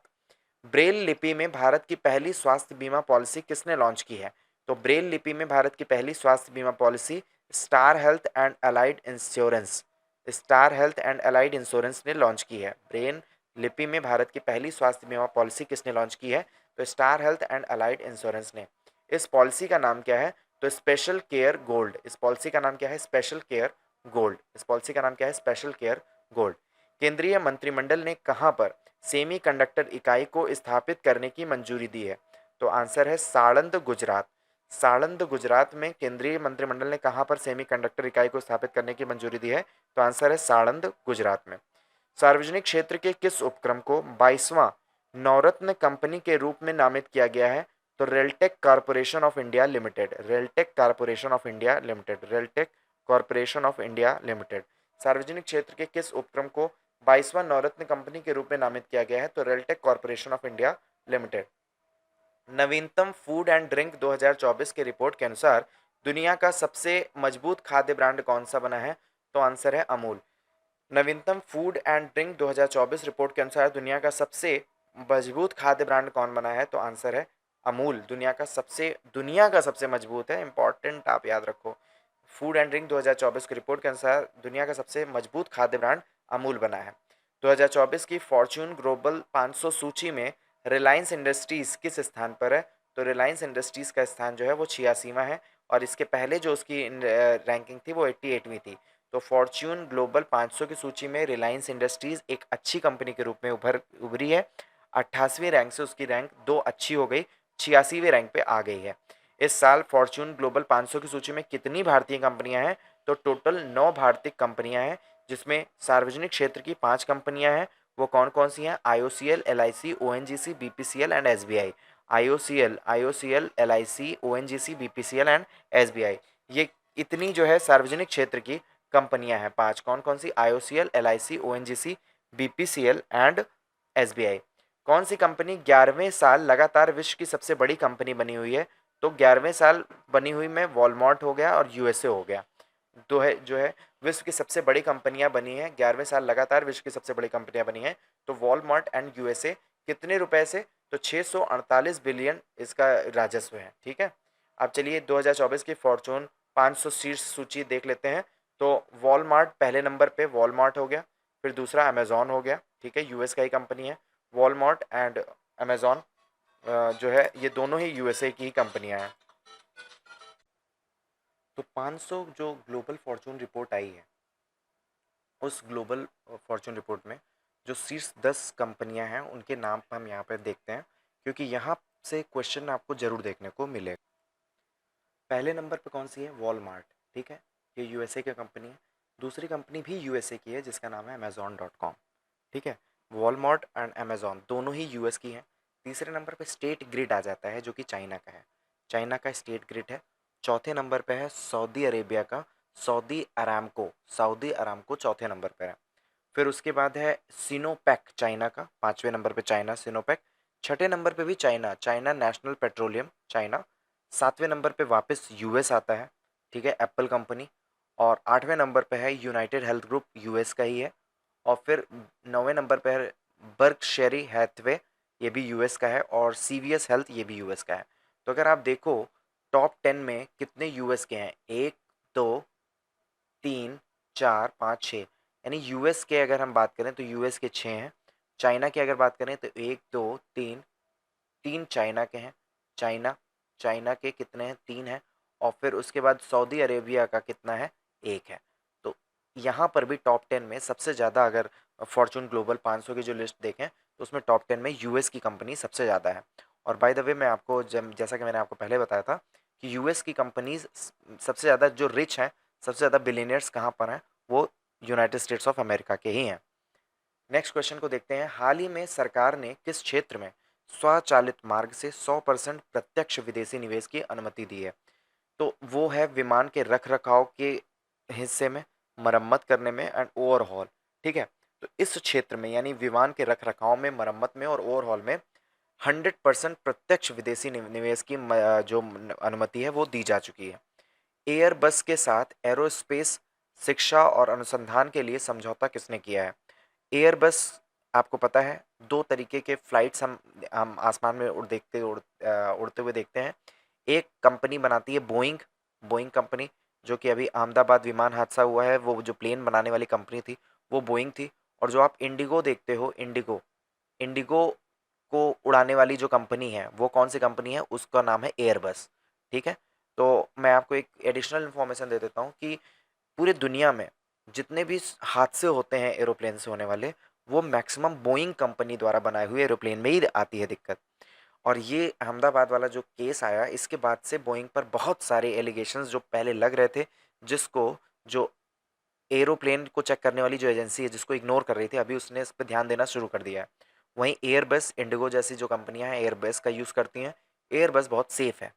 ब्रेल लिपि में भारत की पहली स्वास्थ्य बीमा पॉलिसी किसने लॉन्च की है? तो ब्रेल लिपि में भारत की पहली स्वास्थ्य बीमा policy star health and allied insurance star health and allied insurance ने लॉन्च की है। ब्रेल लिपि में भारत की पहली स्वास्थ्य बीमा पॉलिसी किसने लॉन्च की है? तो star health and allied insurance ने। इस पॉलिसी का नाम क्या है? तो स्पेशल केयर गोल्ड। इस पॉलिसी का नाम क्या है? Special care gold. इस पॉलिसी का नाम क्या है? Special care gold. केंद्रीय मंत्रिमंडल ने कहां पर सेमीकंडक्टर इकाई को स्थापित करने की मंजूरी दी है? तो आंसर है साणंद, गुजरात। साणंद, गुजरात में केंद्रीय मंत्रिमंडल ने कहां पर सेमीकंडक्टर इकाई को स्थापित करने की मंजूरी दी है? तो आंसर है साणंद, गुजरात में। सार्वजनिक क्षेत्र के किस उपक्रम को 22वां नवरत्न कंपनी के रूप में नामित किया गया है? तो RailTel Corporation of India Limited. RailTel Corporation of India Limited. RailTel Corporation of India Limited. सार्वजनिक क्षेत्र के किस उपक्रम को 22वां नवरत्न कंपनी के रूप में नामित किया गया है? तो RailTel Corporation of India limited. नवीनतम फूड एंड ड्रिंक 2024 के रिपोर्ट के अनुसार दुनिया का सबसे मजबूत खाद्य ब्रांड कौन सा बना है? तो आंसर है अमूल। नवीनतम फूड एंड ड्रिंक 2024 रिपोर्ट के अनुसार दुनिया का सबसे मजबूत खाद्य ब्रांड कौन बना है? तो आंसर है अमूल। दुनिया का सबसे मजबूत है, इंपॉर्टेंट आप याद रखो। फूड एंड ड्रिंक 2024 की रिपोर्ट के अनुसार दुनिया का सबसे मजबूत खाद्य ब्रांड अमूल बना है। 2024 की फॉर्च्यून ग्लोबल 500 सूची में रिलायंस इंडस्ट्रीज किस स्थान पर है? तो रिलायंस इंडस्ट्रीज का स्थान जो है वो 86वां है, और इसके पहले जो उसकी रैंकिंग थी वो 88वीं थी। तो फॉर्च्यून ग्लोबल 500 की सूची में रिलायंस इंडस्ट्रीज एक अच्छी कंपनी के रूप में उभरी है। 28वीं रैंक से उसकी रैंक 2 अच्छी हो गई, 86वीं रैंक पे आ गई है। इस साल फॉर्च्यून ग्लोबल 500 की सूची में कितनी भारतीय कंपनियां हैं? तो टोटल 9 भारतीय कंपनियां हैं, जिसमें सार्वजनिक क्षेत्र की 5 कंपनियां हैं। वो कौन कौन सी हैं? IOCL, LIC, ONGC, BPCL and SBI. IOCL, LIC, ONGC, BPCL and SBI. ये इतनी जो है सार्वजनिक क्षेत्र की कंपनियां हैं 5। कौन कौन सी? IOCL, LIC, ONGC, BPCL and SBI. कौन सी कंपनी 11वें साल लगातार विश्व की सबसे बड़ी कंपनी बनी हुई है? तो 11वें साल बनी हुई में वॉलमार्ट हो गया और यूएसए हो गया। दो है जो है विश्व की सबसे बड़ी कंपनियां बनी हैं, 11वें साल लगातार विश्व की सबसे बड़ी कंपनियां बनी हैं। तो वॉलमार्ट एंड यूएसए। कितने रुपए से? तो 648 बिलियन इसका राजस्व है। ठीक है। अब चलिए 2024 की फॉर्चून 500 शीर्ष सूची देख लेते हैं। तो वॉलमार्ट पहले नंबर पे, वॉलमार्ट हो गया। फिर दूसरा अमेजॉन हो गया। ठीक है, यूएस का ही कंपनी है। वॉलमार्ट एंड अमेजॉन जो है ये दोनों ही यूएसए की ही कंपनियां हैं। तो 500 जो ग्लोबल फॉर्चून रिपोर्ट आई है, उस ग्लोबल फॉर्चून रिपोर्ट में जो शीर्ष 10 कंपनियां हैं उनके नाम हम यहाँ पर देखते हैं, क्योंकि यहाँ से क्वेश्चन आपको जरूर देखने को मिलेगा। पहले नंबर पे कौन सी है? वॉलमार्ट। ठीक है, ये यूएसए की कंपनी है। दूसरी कंपनी भी यूएसए की है जिसका नाम है अमेजॉन.com। ठीक है, वॉलमार्ट एंड अमेजॉन दोनों ही यूएस की हैं। तीसरे नंबर पे स्टेट ग्रिड आ जाता है जो कि चाइना का है। चाइना का स्टेट ग्रिड है। चौथे नंबर पे है सऊदी अरेबिया का सऊदी अरामको। सऊदी अरामको चौथे नंबर पर है। फिर उसके बाद है सिनोपैक चाइना का, 5वें नंबर पे चाइना सिनोपैक। छठे नंबर पे भी China, China National Petroleum China. 7वें नंबर पे वापस यूएस आता है। ठीक है, एप्पल कंपनी। और 8वें नंबर पे है यूनाइटेड हेल्थ ग्रुप, यूएस का ही है। और फिर 9वें नंबर पे है बर्कशेरी हैथवे, ये भी यूएस का है। और सीवीएस हेल्थ, ये भी यूएस का है। तो अगर आप देखो टॉप 10 में कितने यूएस के हैं? 1, 2, 3, 4, 5, 6। यानी यूएस के अगर हम बात करें तो यूएस के 6 हैं। चाइना की अगर बात करें तो 1, 2, 3, 3 चाइना के हैं। चाइना चाइना के कितने हैं? 3 हैं। और फिर उसके बाद सऊदी अरेबिया का कितना है? 1 है। तो यहाँ पर भी टॉप 10 में सबसे ज़्यादा, अगर फॉर्चून ग्लोबल 500 की जो लिस्ट देखें तो उसमें टॉप 10 में यूएस की कंपनी सबसे ज़्यादा है। और बाय द वे मैं आपको जैसा कि मैंने आपको पहले बताया था कि यूएस की कंपनीज सबसे ज़्यादा जो रिच हैं, सबसे ज़्यादा बिलियनियर्स कहाँ पर हैं? वो यूनाइटेड स्टेट्स ऑफ अमेरिका के ही हैं। नेक्स्ट क्वेश्चन को देखते हैं। हाल ही में सरकार ने किस क्षेत्र में स्वचालित मार्ग से 100% प्रत्यक्ष विदेशी निवेश की अनुमति दी है? तो वो है विमान के रख-रखाव के हिस्से में, मरम्मत करने में एंड ओवरहॉल, ठीक है? तो इस क्षेत्र में यानी विमान के रख-रखाव में, मरम्मत में और ओवरहॉल में 100% प्रत्यक्ष विदेशी निवेश की जो अनुमति है वो दी जा चुकी है। एयरबस के साथ एरोस्पेस शिक्षा और अनुसंधान के लिए समझौता किसने किया है? एयरबस, आपको पता है 2 तरीके के फ्लाइट्स हम आसमान में उड़ते हुए देखते हैं। एक कंपनी बनाती है बोइंग, बोइंग कंपनी, जो कि अभी अहमदाबाद विमान हादसा हुआ है, वो जो प्लेन बनाने वाली कंपनी थी, वो बोइंग थी। और जो आप इंडिगो देखते हो, इंडिगो, इंडिगो को उड़ाने वाली जो कंपनी है, वो कौन-सी कंपनी है? उसका नाम है एयरबस, ठीक है? तो मैं आपको एक एडिशनल इन्फॉर्मेशन दे देता हूँ कि पूरी दुनिया में जितने भी हादसे होते हैं एरोप्लेन से होने वाले, वो मैक्सिमम बोइंग कंपनी द्वारा बनाए हुए एरोप्लेन में ही आती है दिक्कत। और ये अहमदाबाद वाला जो केस आया, इसके बाद से बोइंग पर बहुत सारे एलिगेशंस जो पहले लग रहे थे, जिसको जो एरोप्लेन को चेक करने वाली जो एजेंसी है, जिसको इग्नोर कर रही थी, अभी उसने इस पे ध्यान देना शुरू कर दिया है। वहीं एयरबस, इंडिगो जैसी जो कंपनियां हैं एयरबस का यूज़ करती हैं। एयरबस बहुत सेफ है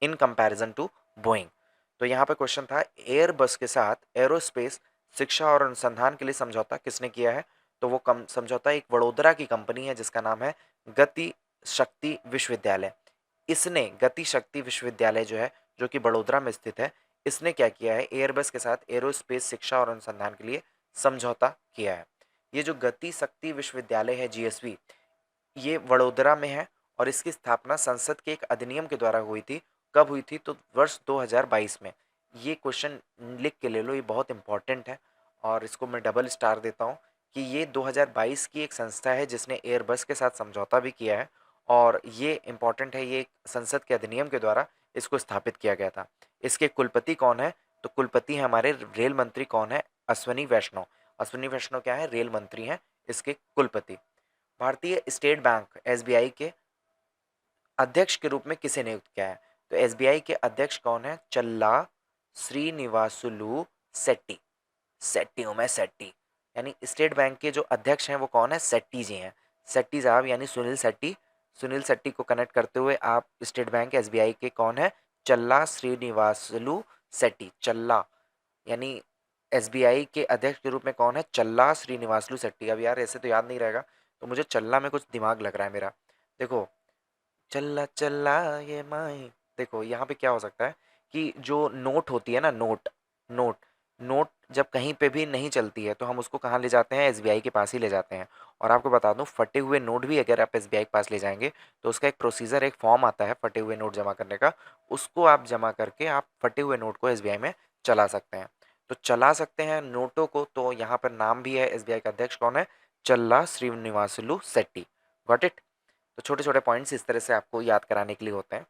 इन कंपैरिजन टू बोइंग। तो यहाँ पे क्वेश्चन था, एयरबस के साथ एरोस्पेस शिक्षा और अनुसंधान के लिए समझौता किसने किया है? तो वो कम समझौता एक वडोदरा की कंपनी है जिसका नाम है गति शक्ति विश्वविद्यालय। इसने गति शक्ति विश्वविद्यालय जो है, जो कि बड़ोदरा में स्थित है, इसने क्या किया है, एयरबस के साथ एरोस्पेस शिक्षा और अनुसंधान के लिए समझौता किया है। ये जो गति शक्ति विश्वविद्यालय है, जीएसवी, ये वडोदरा में है और इसकी स्थापना संसद के एक अधिनियम के द्वारा हुई थी। कब हुई थी? तो वर्ष 2022 में। ये क्वेश्चन लिख के ले लो, ये बहुत इंपॉर्टेंट है और इसको मैं डबल स्टार देता हूँ कि ये 2022 की एक संस्था है जिसने एयरबस के साथ समझौता भी किया है और ये इंपॉर्टेंट है, ये संसद के अधिनियम के द्वारा इसको स्थापित किया गया था। इसके कुलपति कौन है? तो कुलपति है हमारे रेल मंत्री कौन है? अश्विनी वैष्णव। अश्विनी वैष्णव क्या है? रेल मंत्री हैं इसके कुलपति। भारतीय स्टेट बैंक एसबीआई के अध्यक्ष के रूप में किसे नियुक्त किया है? तो एसबीआई के अध्यक्ष कौन है? चल्ला श्रीनिवासुलु सेट्टी। सेट्टी हूं मैं, सेट्टी। यानी स्टेट बैंक के जो अध्यक्ष हैं वो कौन है? सेट्टी जी हैं। सेट्टी साहब यानी सुनील सेट्टी। सुनील सेट्टी को कनेक्ट करते हुए आप स्टेट बैंक एसबीआई के कौन है? चल्ला श्रीनिवासुलु सेट्टी। चल्ला यानी एसबीआई के अध्यक्ष के रूप में कौन है? चल्ला श्रीनिवासुलु सेट्टी। अब यार ऐसे तो याद नहीं रहेगा, तो मुझे चल्ला में कुछ दिमाग लग रहा है मेरा। देखो, चल्ला चल्ला ये माई, देखो यहाँ पे क्या हो सकता है कि जो नोट होती है ना, नोट नोट नोट जब कहीं पे भी नहीं चलती है तो हम उसको कहाँ ले जाते हैं? एसबीआई के पास ही ले जाते हैं। और आपको बता दूं, फटे हुए नोट भी अगर आप एसबीआई के पास ले जाएंगे तो उसका एक प्रोसीजर, एक फॉर्म आता है फटे हुए नोट जमा करने का, उसको आप जमा करके आप फटे हुए नोट को एसबीआई में चला सकते हैं। तो चला सकते हैं नोटों को, तो यहाँ पर नाम भी है एसबीआई का अध्यक्ष कौन है? चल्ला श्रीनिवासुलु सेट्टी। Got it? तो छोटे छोटे पॉइंट्स इस तरह से आपको याद कराने के लिए होते हैं।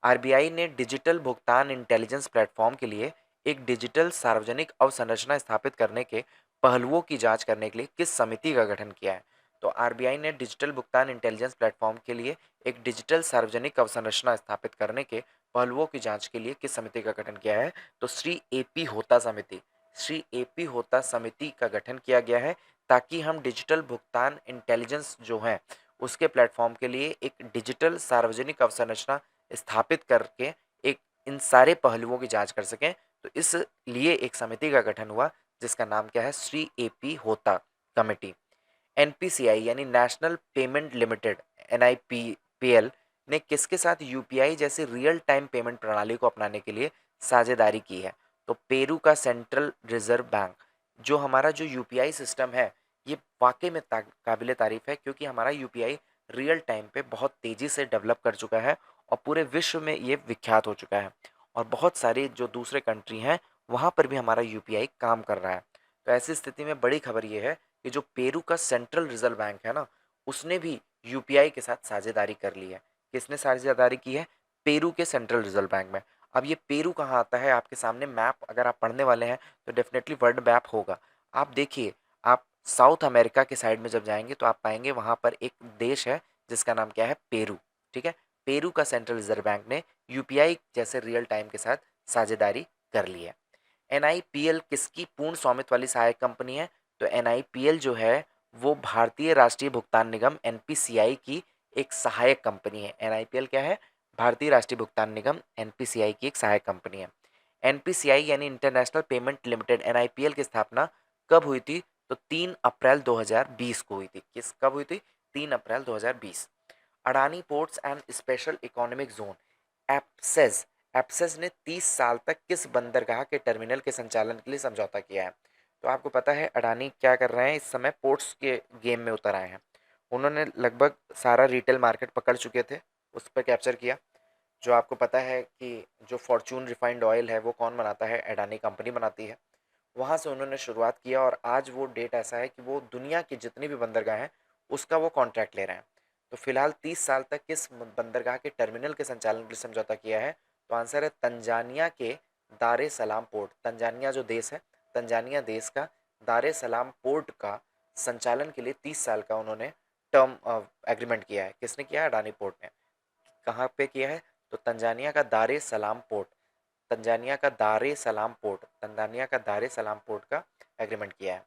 आरबीआई ने डिजिटल भुगतान इंटेलिजेंस प्लेटफॉर्म के लिए एक डिजिटल सार्वजनिक अवसंरचना स्थापित करने के पहलुओं की जांच करने के लिए किस समिति का गठन किया है? तो आरबीआई ने डिजिटल भुगतान इंटेलिजेंस प्लेटफॉर्म के लिए एक डिजिटल सार्वजनिक अवसंरचना स्थापित करने के पहलुओं की जांच के लिए किस समिति का गठन किया है? तो श्री एपी होता समिति, श्री एपी होता समिति का गठन किया गया है, ताकि हम डिजिटल भुगतान इंटेलिजेंस जो है उसके प्लेटफॉर्म के लिए एक डिजिटल सार्वजनिक अवसंरचना स्थापित करके एक इन सारे पहलुओं की जांच कर सकें। तो इसलिए एक समिति का गठन हुआ जिसका नाम क्या है? श्री एपी होता कमेटी। एनपीसीआई यानी नेशनल पेमेंट लिमिटेड, एनआईपीपीएल, ने किसके साथ यूपीआई जैसी रियल टाइम पेमेंट प्रणाली को अपनाने के लिए साझेदारी की है? तो पेरू का सेंट्रल रिजर्व बैंक। जो हमारा जो यूपीआई सिस्टम है, ये वाकई में काबिल तारीफ है, क्योंकि हमारा यूपीआई रियल टाइम पे बहुत तेज़ी से डेवलप कर चुका है और पूरे विश्व में ये विख्यात हो चुका है। और बहुत सारे जो दूसरे कंट्री हैं वहाँ पर भी हमारा यूपीआई काम कर रहा है। तो ऐसी स्थिति में बड़ी खबर ये है कि जो पेरू का सेंट्रल रिजर्व बैंक है ना, उसने भी यूपीआई के साथ साझेदारी कर ली है। किसने साझेदारी की है? पेरू के सेंट्रल रिजर्व बैंक में। अब ये पेरू कहाँ आता है? आपके सामने मैप अगर आप पढ़ने वाले हैं तो डेफिनेटली वर्ल्ड मैप होगा। आप देखिए, आप साउथ अमेरिका के साइड में जब जाएंगे तो आप पाएंगे वहाँ पर एक देश है जिसका नाम क्या है? पेरू। ठीक है, पेरू का सेंट्रल रिजर्व बैंक ने यूपीआई जैसे रियल टाइम के साथ साझेदारी कर ली है। एनआईपीएल किसकी पूर्ण स्वामित्व वाली सहायक कंपनी है? तो एनआईपीएल जो है वो भारतीय राष्ट्रीय भुगतान निगम एनपीसीआई की एक सहायक कंपनी है। एनआईपीएल क्या है? भारतीय राष्ट्रीय भुगतान निगम एनपीसीआई की एक सहायक कंपनी है। एनपीसीआई यानी इंटरनेशनल पेमेंट लिमिटेड एनआईपीएल की स्थापना कब हुई थी? तो 3 अप्रैल 2020 को हुई थी। कब हुई थी? 3 अप्रैल 2020। Adani Ports and Special Economic Zone APSEZ APSEZ ने 30 साल तक किस बंदरगाह के टर्मिनल के संचालन के लिए समझौता किया है? तो आपको पता है अडानी क्या कर रहे हैं, इस समय पोर्ट्स के गेम में उतर आए हैं। उन्होंने लगभग सारा रिटेल मार्केट पकड़ चुके थे, उस पर कैप्चर किया। जो आपको पता है कि जो फॉर्चून रिफाइंड ऑयल है वो कौन बनाता है? अडानी कंपनी बनाती है। वहाँ से उन्होंने शुरुआत किया और आज वो डेट ऐसा है कि वो दुनिया की जितनी भी बंदरगाह हैं उसका वो कॉन्ट्रैक्ट ले रहे हैं। तो फिलहाल 30 साल तक किस बंदरगाह के टर्मिनल के संचालन के लिए समझौता किया है? तो आंसर है तंजानिया के दारे सलाम पोर्ट। तंजानिया जो देश है, तंजानिया देश का दारे सलाम पोर्ट का संचालन के लिए 30 साल का उन्होंने टर्म एग्रीमेंट किया है। किसने किया है? अडानी पोर्ट ने। कहाँ पे किया है? तो तंजानिया का दारे सलाम पोर्ट, तंजानिया का दारे सलाम पोर्ट, तंजानिया का दारे सलाम पोर्ट का एग्रीमेंट किया है।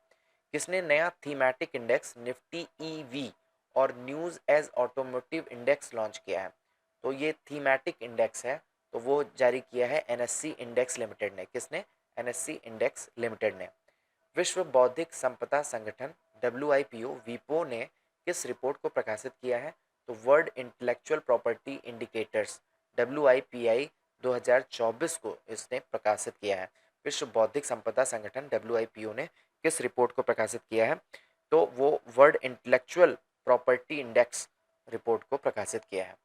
किसने नया थीमेटिक इंडेक्स निफ्टी ईवी और new age automotive index launch किया है? तो ये थीमेटिक इंडेक्स है, तो वो जारी किया है एनएससी इंडेक्स लिमिटेड ने। किसने? एनएससी इंडेक्स लिमिटेड ने। विश्व बौद्धिक संपदा संगठन डब्ल्यूआईपीओ वीपो ने किस रिपोर्ट को प्रकाशित किया है? तो वर्ल्ड इंटेलेक्चुअल प्रॉपर्टी इंडिकेटर्स डब्ल्यूआईपीआई 2024 को इसने प्रकाशित किया है। विश्व बौद्धिक संपदा संगठन डब्ल्यूआईपीओ ने किस रिपोर्ट को प्रकाशित किया है? तो वो world intellectual property index report को प्रकाशित किया है।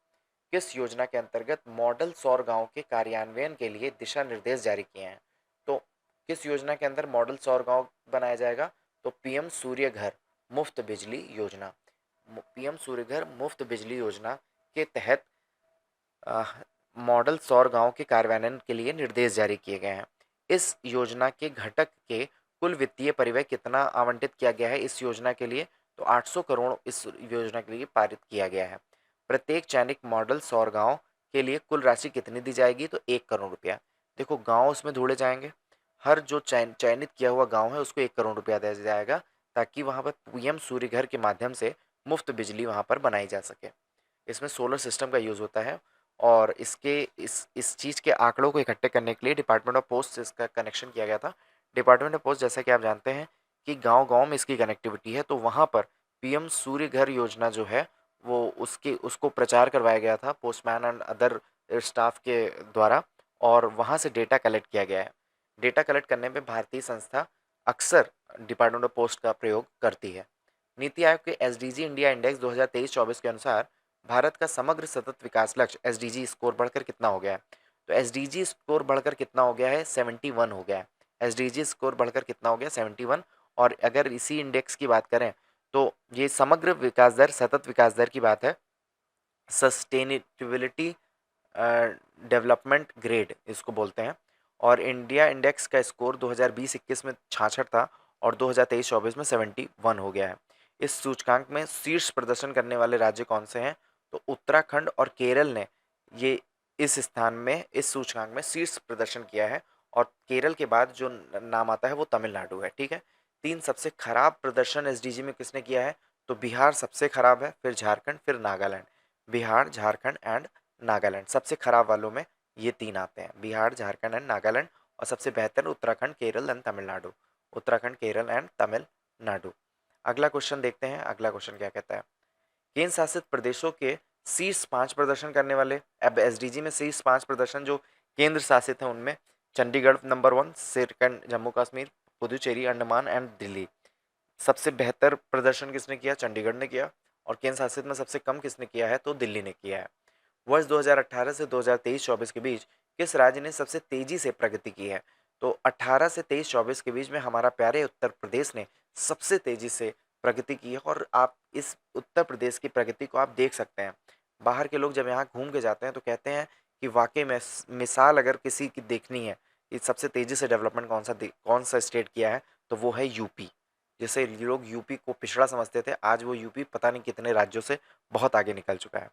किस योजना के अंतर्गत मॉडल सौर गांव के कार्यान्वयन के लिए दिशा निर्देश जारी किए हैं? तो किस योजना के अंदर मॉडल सौर गांव बनाया जाएगा? तो पीएम सूर्य घर मुफ्त बिजली योजना। पीएम सूर्य घर मुफ्त बिजली योजना के तहत अ, मॉडल सौर गांव के कार्यान्वयन के लिए निर्देश जारी किए गए हैं। इस योजना के घटक के कुल वित्तीय परिव्यय कितना आवंटित किया गया है इस योजना के लिए? तो 800 करोड़ इस योजना के लिए पारित किया गया है। प्रत्येक चयनित मॉडल सौर गांव के लिए कुल राशि कितनी दी जाएगी? तो 1 करोड़ रुपया। देखो गांव उसमें ढूंढे जाएंगे, हर जो चयनित किया हुआ गांव है उसको 1 करोड़ रुपया दिया जाएगा, ताकि वहां पर पीएम सूर्य घर के माध्यम से मुफ्त बिजली वहां पर बनाई जा सके। इसमें सोलर सिस्टम का यूज़ होता है और इसके इस चीज़ के आंकड़ों को इकट्ठे करने के लिए डिपार्टमेंट ऑफ पोस्ट से इसका कनेक्शन किया गया था। डिपार्टमेंट ऑफ पोस्ट, जैसा कि आप जानते हैं कि गांव-गांव में इसकी कनेक्टिविटी है, तो वहाँ पर पीएम सूर्य घर योजना जो है वो उसको प्रचार करवाया गया था पोस्टमैन एंड अदर स्टाफ के द्वारा, और वहाँ से डेटा कलेक्ट किया गया है। डेटा कलेक्ट करने में भारतीय संस्था अक्सर डिपार्टमेंट ऑफ पोस्ट का प्रयोग करती है। नीति आयोग के एसडीजी इंडिया इंडेक्स 2023-24 के अनुसार भारत का समग्र सतत विकास लक्ष्य एसडीजी स्कोर बढ़कर कितना हो गया है? तो एसडीजी स्कोर बढ़कर कितना हो गया है? 71 हो गया है। एसडीजी स्कोर बढ़कर कितना हो गया? 71। और अगर इसी इंडेक्स की बात करें तो ये समग्र विकास दर, सतत विकास दर की बात है। सस्टेनेबिलिटी डेवलपमेंट ग्रेड इसको बोलते हैं। और इंडिया इंडेक्स का स्कोर 2020-21 में 66 था और 2023-24 में 71 हो गया है। इस सूचकांक में शीर्ष प्रदर्शन करने वाले राज्य कौन से हैं? तो उत्तराखंड और केरल ने ये इस स्थान में इस सूचकांक में शीर्ष प्रदर्शन किया है, और केरल के बाद जो नाम आता है वो तमिलनाडु है। ठीक है। 3 सबसे खराब प्रदर्शन एसडीजी में किसने किया है? तो बिहार सबसे खराब है, फिर झारखंड, फिर नागालैंड। बिहार, झारखंड एंड नागालैंड सबसे खराब वालों में ये 3 आते हैं, बिहार, झारखंड एंड नागालैंड। और सबसे बेहतर उत्तराखंड, केरल एंड तमिलनाडु। उत्तराखंड, केरल एंड तमिलनाडु। अगला क्वेश्चन देखते हैं, अगला क्वेश्चन क्या कहता है। केंद्र शासित प्रदेशों के शीर्ष 5 प्रदर्शन करने वाले, अब एसडीजी में शीर्ष 5 प्रदर्शन जो केंद्र शासित हैं उनमें Chandigarh number 1, second Jammu Kashmir, Puducherry, Andaman and Delhi. सबसे बेहतर प्रदर्शन किसने किया? चंडीगढ़ ने किया। और केंद्र शासित में सबसे कम किसने किया है? तो दिल्ली ने किया है। वर्ष 2018 से 2023-24 के बीच किस राज्य ने सबसे तेजी से प्रगति की है? तो 18 से 23-24 के बीच में हमारा प्यारे उत्तर प्रदेश ने सबसे तेजी से प्रगति की है, और आप इस उत्तर प्रदेश की प्रगति को आप देख सकते हैं। बाहर के लोग जब यहाँ घूम के जाते हैं तो कहते हैं कि वाकई में मिसाल अगर किसी की देखनी है कि सबसे तेजी से डेवलपमेंट कौन सा स्टेट किया है, तो वो है यूपी। जैसे लोग यूपी को पिछड़ा समझते थे, आज वो यूपी पता नहीं कितने राज्यों से बहुत आगे निकल चुका है।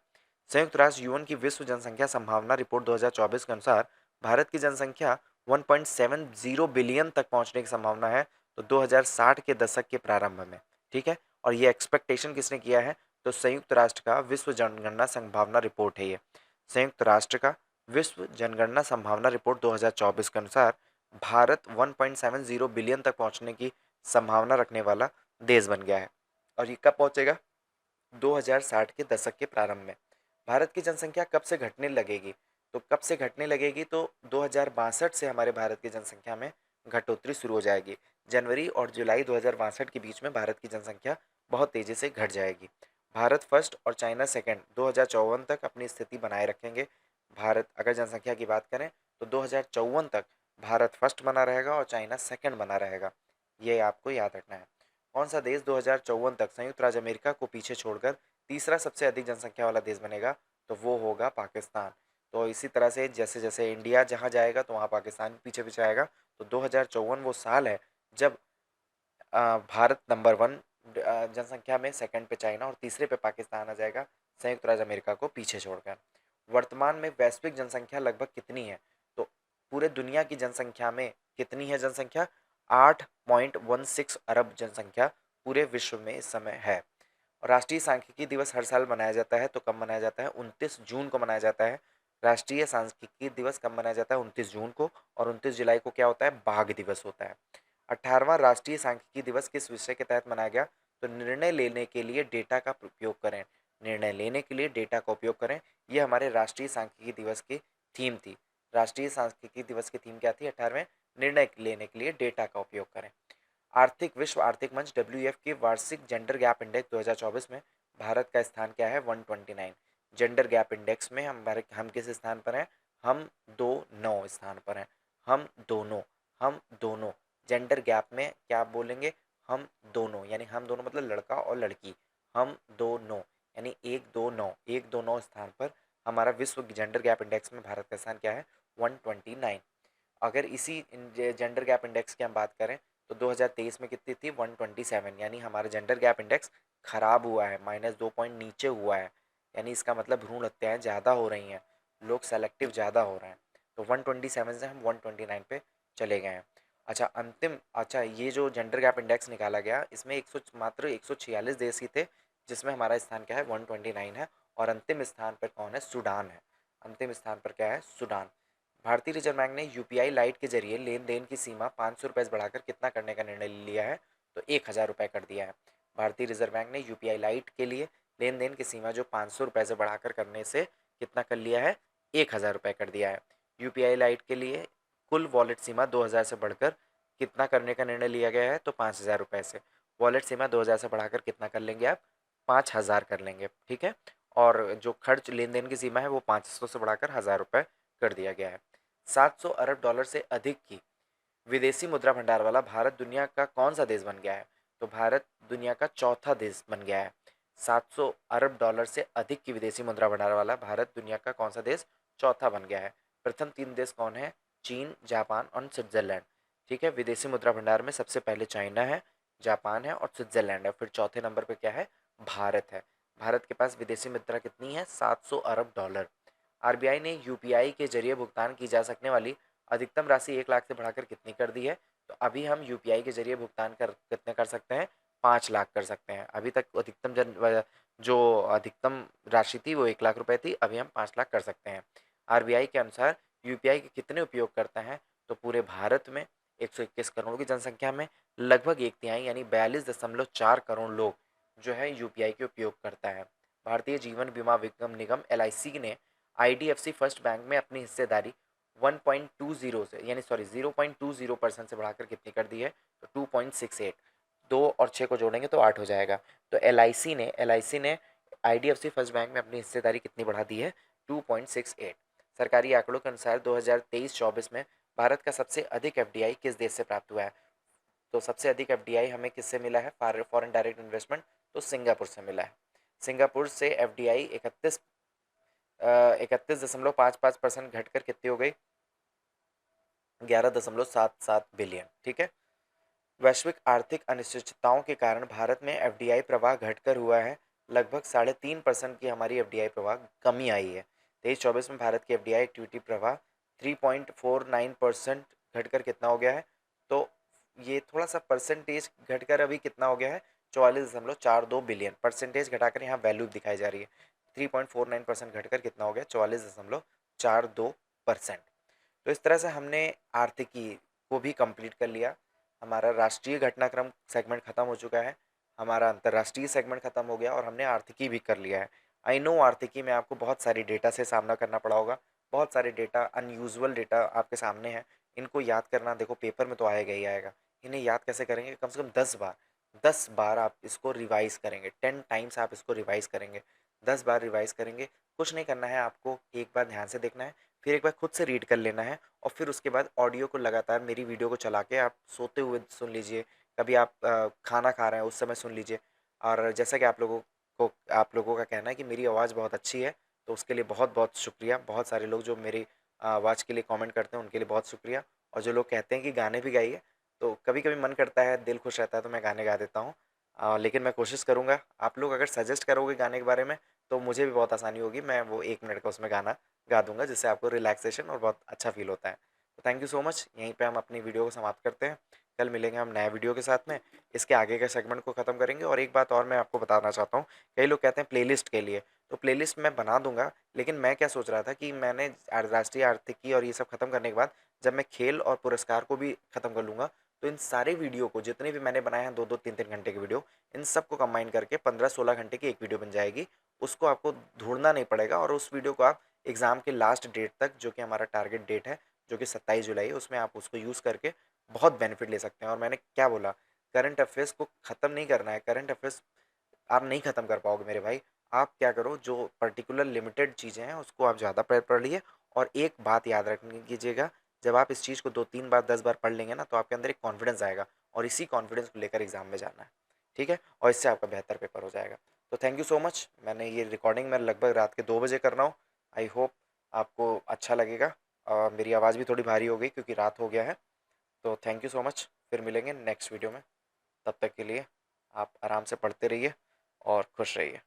संयुक्त राष्ट्र यूएन की विश्व जनसंख्या संभावना रिपोर्ट 2024 के अनुसार भारत की जनसंख्या 1.70 बिलियन तक पहुंचने की संभावना है, तो 2060 के दशक के प्रारंभ में। ठीक है। और ये एक्सपेक्टेशन किसने किया है? तो संयुक्त राष्ट्र का विश्व जनगणना संभावना रिपोर्ट है ये। संयुक्त राष्ट्र का विश्व जनगणना संभावना रिपोर्ट 2024 के अनुसार भारत 1.70 बिलियन तक पहुंचने की संभावना रखने वाला देश बन गया है। और ये कब पहुंचेगा? 2060 के दशक के प्रारंभ में। भारत की जनसंख्या कब से घटने लगेगी? तो कब से घटने लगेगी? तो 2062 से हमारे भारत की जनसंख्या में घटोतरी शुरू हो जाएगी। जनवरी और जुलाई 2062 के बीच में भारत की जनसंख्या बहुत तेजी से घट जाएगी। भारत फर्स्ट और चाइना सेकंड 2054 तक अपनी स्थिति बनाए रखेंगे। भारत अगर जनसंख्या की बात करें तो 2054 तक भारत फर्स्ट बना रहेगा और चाइना सेकंड बना रहेगा। ये आपको याद रखना है। कौन सा देश 2054 तक संयुक्त राज्य अमेरिका को पीछे छोड़कर तीसरा सबसे अधिक जनसंख्या वाला देश बनेगा? तो वो होगा पाकिस्तान। तो इसी तरह से जैसे जैसे इंडिया जहाँ जाएगा तो वहाँ पाकिस्तान भी पीछे पीछे आएगा। तो 2054 वो साल है जब भारत नंबर 1 जनसंख्या में, सेकंड पे चाइना और तीसरे पे पाकिस्तान आ जाएगा संयुक्त राज्य अमेरिका को पीछे छोड़कर। वर्तमान में वैश्विक जनसंख्या लगभग कितनी है? तो पूरे दुनिया की जनसंख्या में कितनी है जनसंख्या? 8.16 अरब जनसंख्या पूरे विश्व में इस समय है। और राष्ट्रीय सांख्यिकी दिवस हर साल मनाया जाता है, तो कब मनाया जाता है? 29 जून को मनाया जाता है। राष्ट्रीय सांख्यिकी दिवस कब मनाया जाता है? 29 जून को। और 29 जुलाई को क्या होता है? बाघ दिवस होता है। 18वां राष्ट्रीय सांख्यिकी दिवस किस विषय के तहत मनाया गया? तो निर्णय लेने के लिए डेटा का उपयोग करें। निर्णय लेने के लिए डेटा का उपयोग करें, ये हमारे राष्ट्रीय सांख्यिकी दिवस की थीम थी। राष्ट्रीय सांख्यिकी दिवस की थीम क्या थी? 18वें, निर्णय लेने के लिए डेटा का उपयोग करें। विश्व आर्थिक मंच WEF के वार्षिक जेंडर गैप इंडेक्स 2024 में भारत का स्थान क्या है? 129। जेंडर गैप इंडेक्स में हम किस स्थान पर हैं? हम 2 स्थान पर हैं। हम दोनों जेंडर गैप में क्या बोलेंगे? हम दोनों, यानी हम दोनों मतलब लड़का और लड़की। हम दोनों यानी 129 स्थान पर हमारा विश्व जेंडर गैप इंडेक्स में भारत का स्थान क्या है? 129। अगर इसी जेंडर गैप इंडेक्स की हम बात करें तो 2023 में कितनी थी? 127। यानी हमारा जेंडर गैप इंडेक्स खराब हुआ है, -2 पॉइंट नीचे हुआ है। यानी इसका मतलब भ्रूण हत्याएं ज़्यादा हो रही हैं, लोग सेलेक्टिव ज़्यादा हो रहे हैं। तो 127 से हम 129 पे चले गए हैं। अच्छा, ये जो जेंडर गैप इंडेक्स निकाला गया, इसमें मात्र 146 देश ही थे जिसमें हमारा स्थान क्या है? 129 है। और अंतिम स्थान पर कौन है? सूडान है। अंतिम स्थान पर क्या है? सूडान। भारतीय रिजर्व बैंक ने UPI लाइट के जरिए लेन देन की सीमा 500 रुपये से बढ़ाकर कितना करने का निर्णय लिया है? तो 1000 रुपये कर दिया है। भारतीय रिजर्व बैंक ने UPI लाइट के लिए लेन देन की सीमा जो 500 रुपये से बढ़ाकर करने से कितना कर लिया है? 1000 रुपये कर दिया है। UPI लाइट के लिए कुल वॉलेट सीमा 2000 से बढ़कर कितना करने का निर्णय लिया गया है? तो 5000 रुपये से। वॉलेट सीमा 2000 से बढ़ाकर कितना कर लेंगे आप? 5000 कर लेंगे, ठीक है। और जो खर्च लेन देन की सीमा है वो 500 से बढ़ाकर 1000 रुपये कर दिया गया है। 700 अरब डॉलर से अधिक की विदेशी मुद्रा भंडार वाला भारत दुनिया का कौन सा देश बन गया है? तो भारत दुनिया का चौथा देश बन गया है। 700 अरब डॉलर से अधिक की विदेशी मुद्रा भंडार वाला भारत दुनिया का कौन सा देश? चौथा बन गया है। प्रथम 3 देश कौन है? चीन, जापान और स्विट्जरलैंड। ठीक है, विदेशी मुद्रा भंडार में सबसे पहले चाइना है, जापान है और स्विट्जरलैंड है। फिर चौथे नंबर पे क्या है? भारत है। भारत के पास विदेशी मुद्रा कितनी है? 700 अरब डॉलर। RBI ने UPI के जरिए भुगतान की जा सकने वाली अधिकतम राशि 1 लाख से बढ़ाकर कितनी कर दी है? तो अभी हम UPI के जरिए भुगतान कर कितने कर सकते हैं? 5 लाख कर सकते हैं। अभी तक जो अधिकतम राशि थी वो 1 लाख रुपए थी, अभी हम 5 लाख कर सकते हैं। RBI के अनुसार UPI के कितने उपयोगकर्ता हैं? तो पूरे भारत में 121 करोड़ की जनसंख्या में लगभग 1/3 यानी 42.4 करोड़ लोग जो है UPI के उपयोग करता है। भारतीय जीवन बीमा निगम LIC ने IDFC फर्स्ट बैंक में अपनी हिस्सेदारी 1.20 से यानी 0.20% से बढ़ाकर कितनी कर दी है? तो 2.68। 2 और 6 को जोड़ेंगे तो 8 हो जाएगा। तो LIC ने IDFC फर्स्ट बैंक में अपनी हिस्सेदारी कितनी बढ़ा दी है? 2.68। सरकारी आंकड़ों के अनुसार 2023-24 में भारत का सबसे अधिक FDI किस देश से प्राप्त हुआ है? तो सबसे अधिक FDI हमें किससे मिला है? फॉरेन डायरेक्ट इन्वेस्टमेंट, तो सिंगापुर से मिला है। सिंगापुर से FDI 31.55% घटकर कितनी हो गई? 11.77 बिलियन। ठीक है। वैश्विक आर्थिक अनिश्चितताओं के कारण भारत में FDI प्रवाह घटकर हुआ है। लगभग 3.5% की हमारी FDI प्रवाह कमी आई है। 23-24 में भारत की FDI एक्टिविटी प्रवाह 3.49% घटकर कितना हो गया है? तो ये थोड़ा सा परसेंटेज घटकर अभी कितना हो गया है? 44.42 बिलियन। परसेंटेज घटाकर यहाँ वैल्यू दिखाई जा रही है, 3.49% घटकर कितना हो गया, 44.42%। तो इस तरह से हमने आर्थिकी को भी कंप्लीट कर लिया। हमारा राष्ट्रीय घटनाक्रम सेगमेंट खत्म हो चुका है, हमारा अंतर्राष्ट्रीय सेगमेंट खत्म हो गया और हमने आर्थिकी भी कर लिया है। आई नो आर्थिकी में आपको बहुत सारी डेटा से सामना करना पड़ा होगा, बहुत सारे डेटा, अनयूजुअल डेटा आपके सामने है। इनको याद करना देखो पेपर में तो आएगा ही आएगा, इन्हें याद कैसे करेंगे, कम से कम 10 बार, 10 बार आप इसको रिवाइज करेंगे, 10 टाइम्स आप इसको रिवाइज करेंगे, 10 बार रिवाइज करेंगे। कुछ नहीं करना है आपको, एक बार ध्यान से देखना है, फिर एक बार खुद से रीड कर लेना है और फिर उसके बाद ऑडियो को लगातार मेरी वीडियो को चला के आप सोते हुए सुन लीजिए, कभी आप खाना खा रहे हैं उस समय सुन लीजिए। और जैसा कि आप लोगों का कहना है कि मेरी आवाज़ बहुत अच्छी है, तो उसके लिए बहुत बहुत शुक्रिया। बहुत सारे लोग जो मेरी आवाज़ के लिए कमेंट करते हैं उनके लिए बहुत शुक्रिया। और जो लोग कहते हैं कि गाने भी गाइए, तो कभी कभी मन करता है, दिल खुश रहता है तो मैं गाने गा देता हूँ। लेकिन मैं कोशिश करूँगा, आप लोग अगर सजेस्ट करोगे गाने के बारे में तो मुझे भी बहुत आसानी होगी, मैं वो 1 मिनट का उसमें गाना गा दूंगा जिससे आपको रिलैक्सेशन और बहुत अच्छा फील होता है। तो थैंक यू सो मच, यहीं पे हम अपनी वीडियो को समाप्त करते हैं। कल मिलेंगे हम नए वीडियो के साथ में, इसके आगे के सेगमेंट को ख़त्म करेंगे। और एक बात और मैं आपको बताना चाहता हूँ, कई लोग कहते हैं प्लेलिस्ट के लिए, तो प्लेलिस्ट मैं बना दूंगा, लेकिन मैं क्या सोच रहा था कि मैंने राष्ट्रीय आर्थिकी और ये सब खत्म करने के बाद जब मैं खेल और पुरस्कार को भी खत्म कर लूँगा, तो इन सारे वीडियो को, जितने भी मैंने बनाए हैं 2-2 3-3 घंटे की वीडियो, इन सबको कंबाइन करके 15-16 घंटे की एक वीडियो बन जाएगी। उसको आपको ढूंढना नहीं पड़ेगा और उस वीडियो को आप एग्ज़ाम के लास्ट डेट तक, जो कि हमारा टारगेट डेट है, जो कि 27 जुलाई है, उसमें आप उसको यूज़ करके बहुत बेनिफिट ले सकते हैं। और मैंने क्या बोला, करंट अफेयर्स को ख़त्म नहीं करना है, करंट अफेयर्स आप नहीं ख़त्म कर पाओगे मेरे भाई। आप क्या करो, जो पर्टिकुलर लिमिटेड चीज़ें हैं उसको आप ज़्यादा पढ़ लिए। और एक बात याद रखनी कीजिएगा, जब आप इस चीज़ को 2-3 बार 10 बार पढ़ लेंगे ना, तो आपके अंदर एक कॉन्फिडेंस आएगा और इसी कॉन्फिडेंस को लेकर एग्ज़ाम में जाना है, ठीक है? और इससे आपका बेहतर पेपर हो जाएगा। तो थैंक यू सो मच। मैंने ये रिकॉर्डिंग मैं लगभग रात के 2 बजे कर रहा हूँ। आई होप आपको अच्छा लगेगा। मेरी आवाज़ भी थोड़ी भारी हो गई क्योंकि रात हो गया है। तो थैंक यू सो मच, फिर मिलेंगे नेक्स्ट वीडियो में। तब तक के लिए आप आराम से पढ़ते रहिए और खुश रहिए।